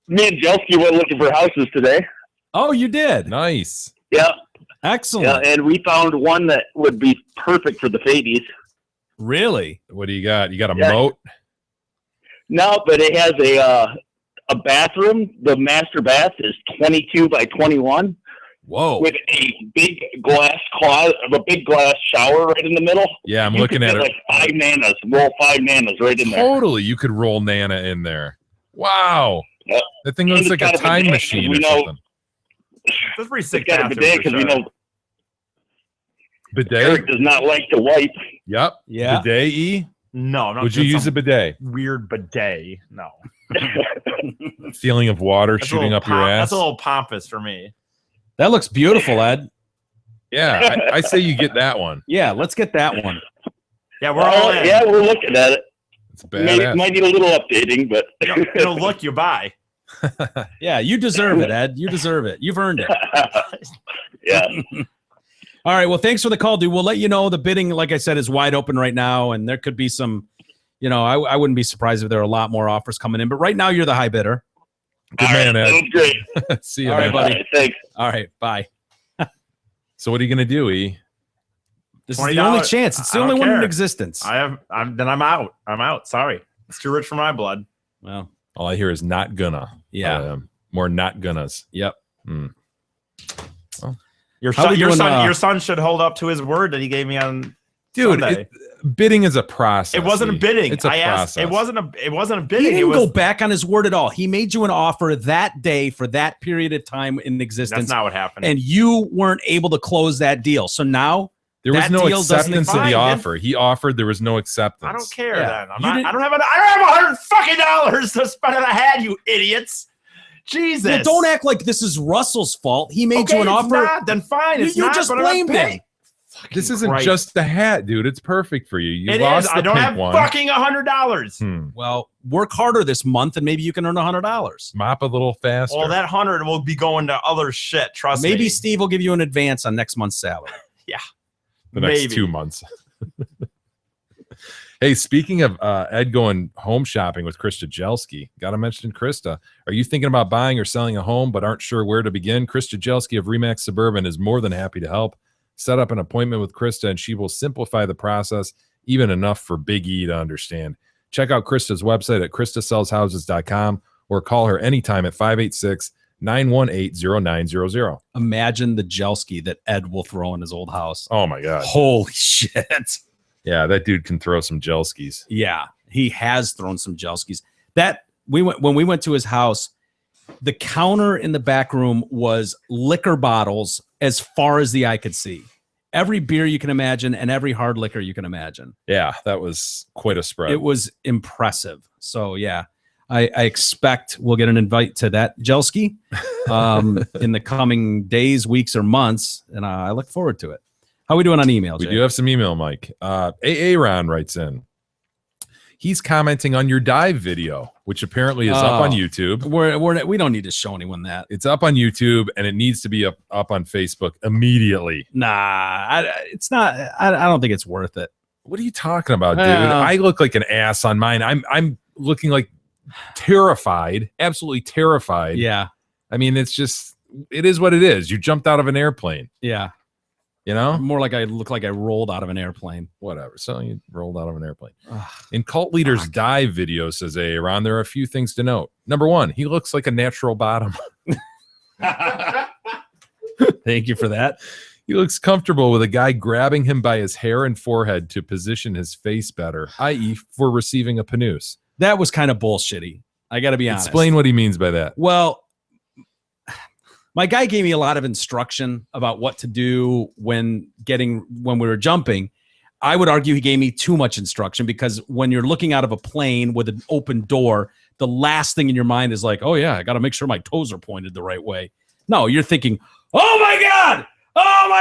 Me and Jelski went looking for houses today. Oh, you did? Nice. Yeah. Excellent. Yeah, and we found one that would be perfect for the Fades. Really? What do you got? You got a Yeah. moat? No, but it has a bathroom. The master bath is 22 by 21. Whoa. With a big glass closet, a big glass shower right in the middle. Yeah, I'm You looking could at fit it. like 5 nanas, roll 5 nanas right in there. Totally, you could roll Nana in there. Wow. Yep. That thing And looks it's like got a a time bidet, machine we or know- something. That's pretty sick. It's got a bathroom bidet for because we sure. know Bidet? Eric does not like to wipe. Yep. Yeah. Bidet, E? No, I'm not Would you doing use a some bidet? weird bidet? No. Feeling of water That's a shooting little up your ass? That's a little pompous for me. That looks beautiful, Ed. Yeah, I say you get that one. Yeah, let's get that one. Yeah, we're all in. Yeah, we're looking at it. It's badass. Might need a little updating, but It'll look you buy. Yeah, you deserve it, Ed. You deserve it. You've earned it. yeah. All right. Well, thanks for the call, dude. We'll let you know the bidding, like I said, is wide open right now, and there could be some, I wouldn't be surprised if there are a lot more offers coming in. But right now, you're the high bidder. Good man, Ed. Sounds great. See you, All right, man. buddy. All right, thanks. All right, bye. So what are you gonna do, E? This is the only $20. chance. It's the I don't only one in care. existence. I'm out. I'm out. Sorry. It's too rich for my blood. Well, all I hear is not gonna. Yeah. More not gonnas. Yep. Well, Your How we doing, your son should hold up to his word that he gave me on dude, Sunday. bidding is a process. It wasn't a E. bidding. It's a I asked. process. It wasn't a he bidding. didn't It was. go back on his word at all. He made you an offer that day for that period of time in existence. That's not what happened. And you weren't able to close that deal. So now There was that no deal doesn't acceptance of fine, the then. offer. He offered. There was no acceptance. I don't care. Yeah. Then You didn't- I don't have $100 to spend, and I had you idiots. Jesus. Well, don't act like this is Russell's fault. He made you an it's offer. not, then fine. It's you not, just but I'm not blamed paying. him. This isn't Christ. just the hat, dude. It's perfect for you. You It lost is. the I don't pink have one. fucking $100. Well, work harder this month, and maybe you can earn $100. Mop a little faster. Well, that 100 will be going to other shit. Trust me. Maybe Steve will give you an advance on next month's salary. Yeah. the next maybe. 2 months. Hey, speaking of Ed going home shopping with Krista Jelski, got to mention Krista. Are you thinking about buying or selling a home but aren't sure where to begin? Krista Jelski of Remax Suburban is more than happy to help. Set up an appointment with Krista and she will simplify the process, even enough for Big E to understand. Check out Krista's website at kristasellshouses.com or call her anytime at 586-918-0900. Imagine the Jelski that Ed will throw in his old house. Oh my God. Holy shit. Yeah, that dude can throw some Jelskis. Yeah, he has thrown some Jelskis. When we went to his house, the counter in the back room was liquor bottles as far as the eye could see. Every beer you can imagine and every hard liquor you can imagine. Yeah, that was quite a spread. It was impressive. So yeah, I expect we'll get an invite to that Jelski in the coming days, weeks, or months, and I look forward to it. How we doing on email, We Jay? do have some email, Mike. Aaron writes in. He's commenting on your dive video, which apparently is up on YouTube. We don't need to show anyone that. It's up on YouTube, and it needs to be up on Facebook immediately. Nah, it's not. I don't think it's worth it. What are you talking about, dude? Well- I look like an ass on mine. I'm looking like terrified, absolutely terrified. Yeah, I mean, it is what it is. You jumped out of an airplane. yeah. You know? More like I look like I rolled out of an airplane. Whatever. So you rolled out of an airplane. In Cult Leader's dive video, says Aaron, there are a few things to note. Number one, he looks like a natural bottom. Thank you for that. He looks comfortable with a guy grabbing him by his hair and forehead to position his face better, i.e., for receiving a panous. That was kind of bullshitty. I got to be honest. Explain what he means by that. Well, my guy gave me a lot of instruction about what to do when we were jumping. I would argue he gave me too much instruction because when you're looking out of a plane with an open door, the last thing in your mind is like, oh yeah, I got to make sure my toes are pointed the right way. No, you're thinking, oh my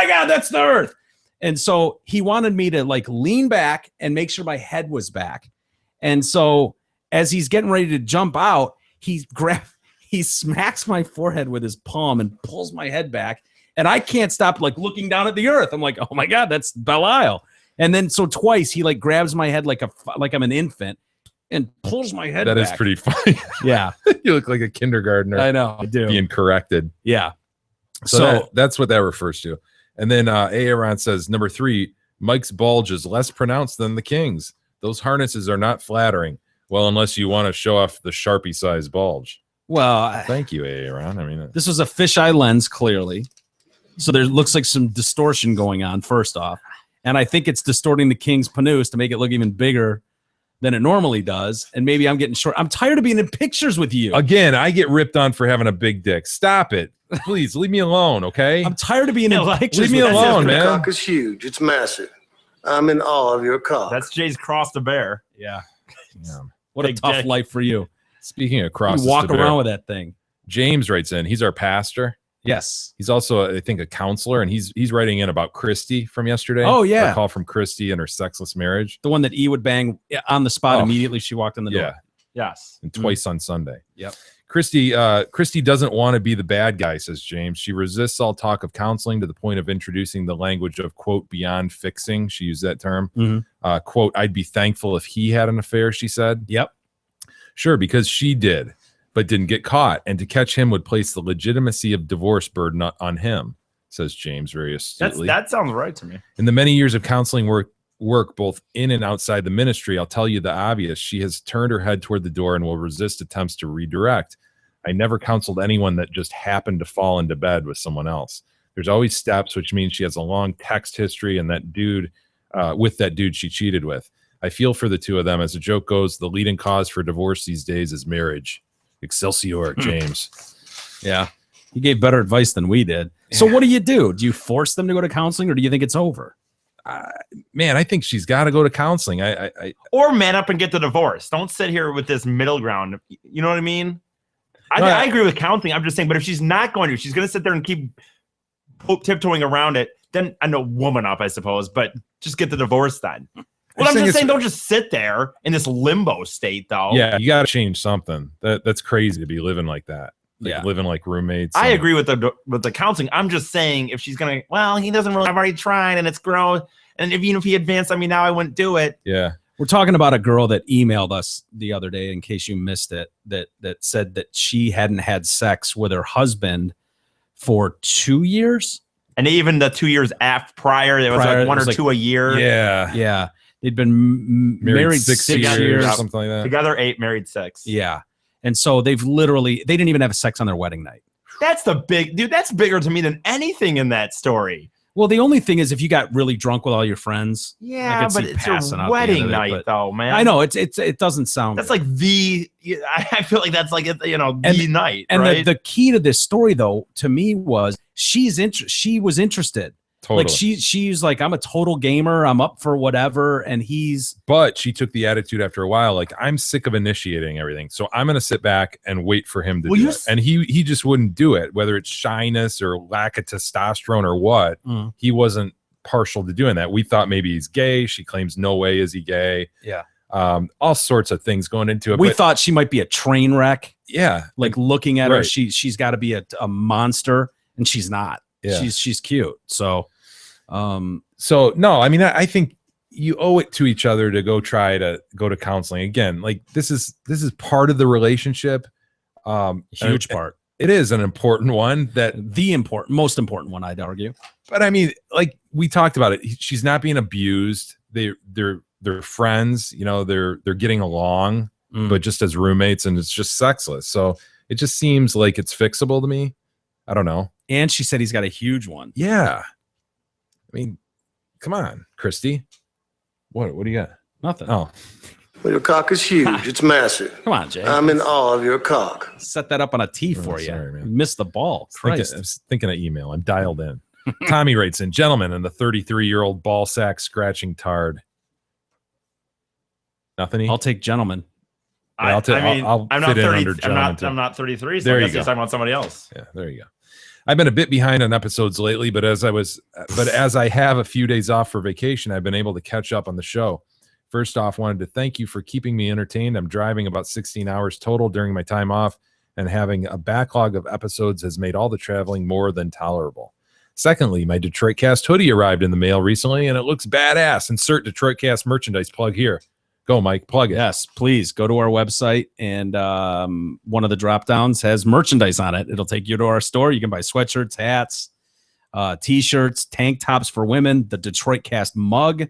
God, that's the earth. And so he wanted me to like lean back and make sure my head was back. And so as he's getting ready to jump out, he smacks my forehead with his palm and pulls my head back. And I can't stop like looking down at the earth. I'm like, oh my God, that's Belle Isle. And then so twice he like grabs my head like I'm an infant and pulls my head That back. is pretty funny. Yeah. You look like a kindergartner. I know. I do. Being corrected. Yeah. So that's what that refers to. And then Aaron says, number 3, Mike's bulge is less pronounced than the King's. Those harnesses are not flattering. Well, unless you want to show off the Sharpie size bulge. Well, thank you, Aaron. I mean, this was a fisheye lens, clearly. So there looks like some distortion going on, first off. And I think it's distorting the King's panous to make it look even bigger than it normally does. And maybe I'm getting short. I'm tired of being in pictures with you. again, I get ripped on for having a big dick. Stop it. Please leave me alone, okay? I'm tired of being in pictures Leave me with you. alone, The man. cock is huge. It's massive. I'm in awe of your cock. That's Jay's cross to bear. Yeah. Yeah. What a Big tough Jay. life for you. Speaking of crosses, You walk to bear, around with that thing. James writes in. He's our pastor. Yes. He's also, I think, a counselor, and he's writing in about Christy from yesterday. Oh, yeah. A call from Christy and her sexless marriage. The one that E would bang on the spot Oh. immediately she walked in the door. Yeah, Yes. and twice on Sunday. Yep. Christy doesn't want to be the bad guy, says James. She resists all talk of counseling to the point of introducing the language of, quote, beyond fixing. She used that term. Mhm. Quote, I'd be thankful if he had an affair, she said. Yep. Sure, because she did. but didn't get caught. And to catch him would place the legitimacy of divorce burden on him, says James very astutely. That sounds right to me. In the many years of counseling work both in and outside the ministry, I'll tell you the obvious. She has turned her head toward the door and will resist attempts to redirect. I never counseled anyone that just happened to fall into bed with someone else. There's always steps, which means she has a long text history and that dude with that dude she cheated with. I feel for the two of them. As the joke goes, the leading cause for divorce these days is marriage. Excelsior, James. Yeah. He gave better advice than we did. So what do you do? Do you force them to go to counseling, or do you think it's over? Man, I think she's got to go to counseling. Or man up and get the divorce. Don't sit here with this middle ground. You know what I mean? I agree with counseling. I'm just saying, but if she's not going to, she's going to sit there and keep tiptoeing around it, then I know woman up, I suppose, but just get the divorce then. Well, I'm just saying, don't just sit there in this limbo state, though. Yeah, you got to change something. That's crazy to be living like that. Living like roommates. I agree with the counseling. I'm just saying, if she's gonna, well, he doesn't really. I've already tried, and it's grown. And even if he advanced on me now, I wouldn't do it. Yeah, we're talking about a girl that emailed us the other day. In case you missed it, that said that she hadn't had sex with her husband for 2 years, and even the 2 years prior, there was like one or two a year. Yeah. They'd been married 6 years, something like that. Together 8, married 6. Yeah. And so they didn't even have sex on their wedding night. That's that's bigger to me than anything in that story. Well, the only thing is if you got really drunk with all your friends. Yeah, but it's your wedding night though, man. I know it doesn't sound. That's like I feel like that's like, the night. And right? the key to this story though, to me, was she was interested. Totally. Like she's like, I'm a total gamer. I'm up for whatever. And but she took the attitude after a while, like, I'm sick of initiating everything. So I'm going to sit back and wait for him to do it. And he just wouldn't do it, whether it's shyness or lack of testosterone or what. He wasn't partial to doing that. We thought maybe he's gay. She claims no way is he gay. Yeah. All sorts of things going into it. We thought she might be a train wreck. Yeah. Like looking at her, she's got to be a monster, and she's not. Yeah. She's cute. So no, I mean, I think you owe it to each other to try to go to counseling again. Like this is part of the relationship. Huge part. It is an important one, most important one, I'd argue. But I mean, like we talked about it, she's not being abused. They're friends, they're getting along, but just as roommates, and it's just sexless. So it just seems like it's fixable to me. I don't know. And she said he's got a huge one. Yeah. I mean, come on, Christy. What do you got? Nothing. Oh. Well, your cock is huge. It's massive. Come on, Jay. I'm in awe of your cock. Set that up on a tee for you. Sorry, man. You missed the ball. I was thinking of email. I'm dialed in. Tommy writes in, gentlemen, and the 33-year-old ball sack scratching tard. Nothing. I'll take gentlemen. Yeah, I'm not 30. I'm not 33. So there I you guess go. he's talking about somebody else. Yeah, there you go. I've been a bit behind on episodes lately, but as I have a few days off for vacation, I've been able to catch up on the show. First off, wanted to thank you for keeping me entertained. I'm driving about 16 hours total during my time off, and having a backlog of episodes has made all the traveling more than tolerable. Secondly, my Detroit Cast hoodie arrived in the mail recently, and it looks badass. Insert Detroit Cast merchandise plug here. Go, Mike, plug it. Yes, please go to our website, and one of the drop downs has merchandise on it. It'll take you to our store. You can buy sweatshirts, hats, t-shirts, tank tops for women, the Detroit Cast mug,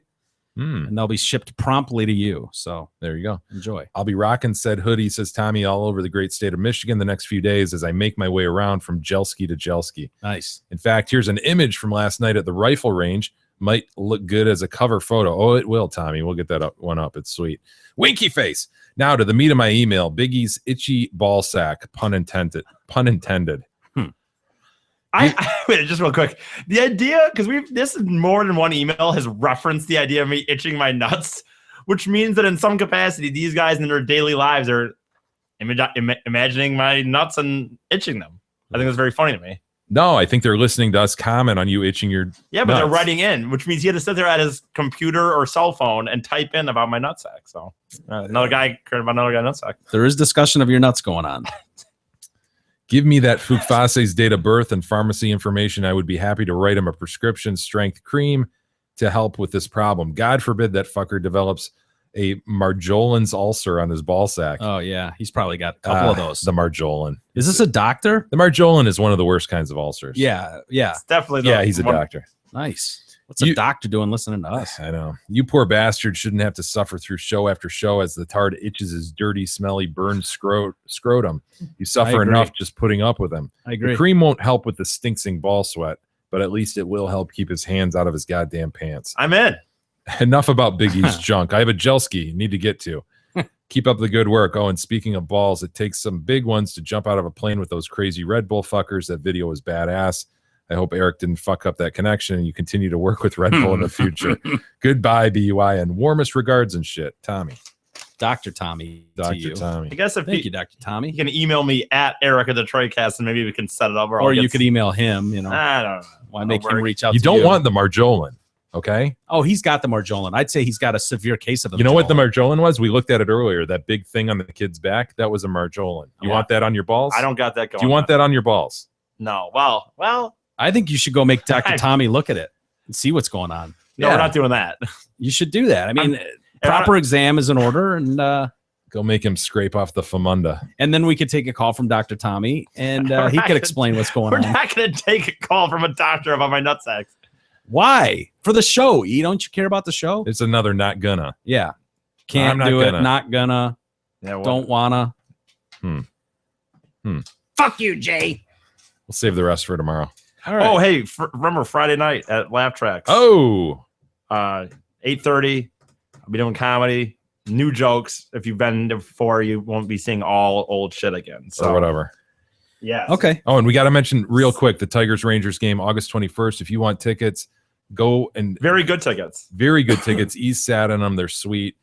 and they'll be shipped promptly to you. So there you go. Enjoy. I'll be rocking said hoodie, says Tommy, all over the great state of Michigan the next few days as I make my way around from Jelski to Jelski. Nice. In fact, here's an image from last night at the rifle range. Might look good as a cover photo. Oh, it will, Tommy. We'll get that one up. It's sweet. Winky face. Now to the meat of my email. Biggie's itchy ball sack. Pun intended. Wait, just real quick. The idea, because this is more than one email has referenced the idea of me itching my nuts, which means that in some capacity, these guys in their daily lives are imagining my nuts and itching them. I think that's very funny to me. No, I think they're listening to us comment on you itching your but nuts. they're writing in, which means he had to sit there at his computer or cell phone and type in about my nutsack. So another guy cared about another guy's nutsack. There is discussion of your nuts going on. Give me that Fufase's date of birth and pharmacy information. I would be happy to write him a prescription strength cream to help with this problem. God forbid that fucker develops a Marjolin's ulcer on his ball sack. Oh yeah, he's probably got a couple of those. The Marjolin. Is this a doctor? The Marjolin is one of the worst kinds of ulcers. Yeah. It's definitely. He's a doctor. Nice. What's a doctor doing listening to us? I know. You poor bastard shouldn't have to suffer through show after show as the tard itches his dirty, smelly, burned scrotum. You suffer enough just putting up with him. I agree. The cream won't help with the stinksing ball sweat, but at least it will help keep his hands out of his goddamn pants. I'm in. Enough about Big E's junk. I have a Jelski you need to get to. Keep up the good work. Oh, and speaking of balls, it takes some big ones to jump out of a plane with those crazy Red Bull fuckers. That video was badass. I hope Eric didn't fuck up that connection and you continue to work with Red Bull in the future. Goodbye, BUI, and warmest regards and shit. Tommy. Dr. Tommy. Dr. Tommy. I guess if Thank you, Dr. Tommy. You can email me at Eric at the Detroitcast and maybe we can set it up. Or you could email him, you know. I don't know. Why make him reach out You to don't you? want the Marjolin, okay? Oh, he's got the Marjolin. I'd say he's got a severe case of the You know what the Marjolin was? We looked at it earlier. That big thing on the kid's back, that was a Marjolin. You want that on your balls? I don't got that going. Do you want that on your balls? No. Well. I think you should go make Dr. Tommy look at it and see what's going on. No, we're not doing that. You should do that. I mean, proper exam is in order, and go make him scrape off the famunda. And then we could take a call from Dr. Tommy, and he could explain what's going We're on. not going to take a call from a doctor about my nutsacks. Why? For the show. Don't you care about the show? It's another not gonna. Yeah. Can't I'm not do gonna. it. Not gonna. Yeah, don't wanna. Fuck you, Jay. We'll save the rest for tomorrow. All right. Oh, hey, remember Friday night at Laugh Tracks? Oh. 8:30. I'll be doing comedy, new jokes. If you've been there before, you won't be seeing all old shit again. So Or whatever. Yeah. Okay. Oh, and we got to mention real quick the Tigers Rangers game, August 21st. If you want tickets, go and very good tickets. Very good tickets. East sat in them. They're sweet.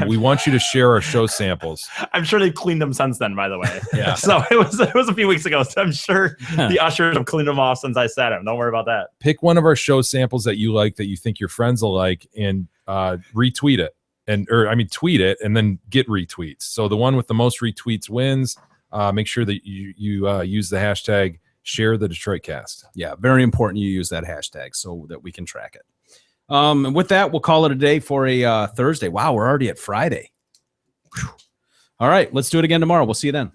We want you to share our show samples. I'm sure they've cleaned them since then, by the way. Yeah. So it was a few weeks ago. So I'm sure the ushers have cleaned them off since I sat them. Don't worry about that. Pick one of our show samples that you like, that you think your friends will like, and retweet it. Tweet it and then get retweets. So the one with the most retweets wins. Make sure that you use the hashtag share the Detroit Cast. Yeah, very important you use that hashtag so that we can track it. And with that, we'll call it a day for a Thursday. Wow, we're already at Friday. Whew. All right, let's do it again tomorrow. We'll see you then.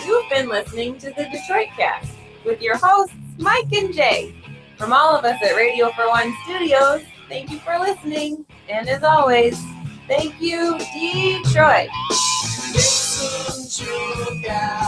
You've been listening to the Detroit Cast with your hosts, Mike and Jay. From all of us at Radio for One Studios, thank you for listening. And as always, thank you, Detroit. Listen to God.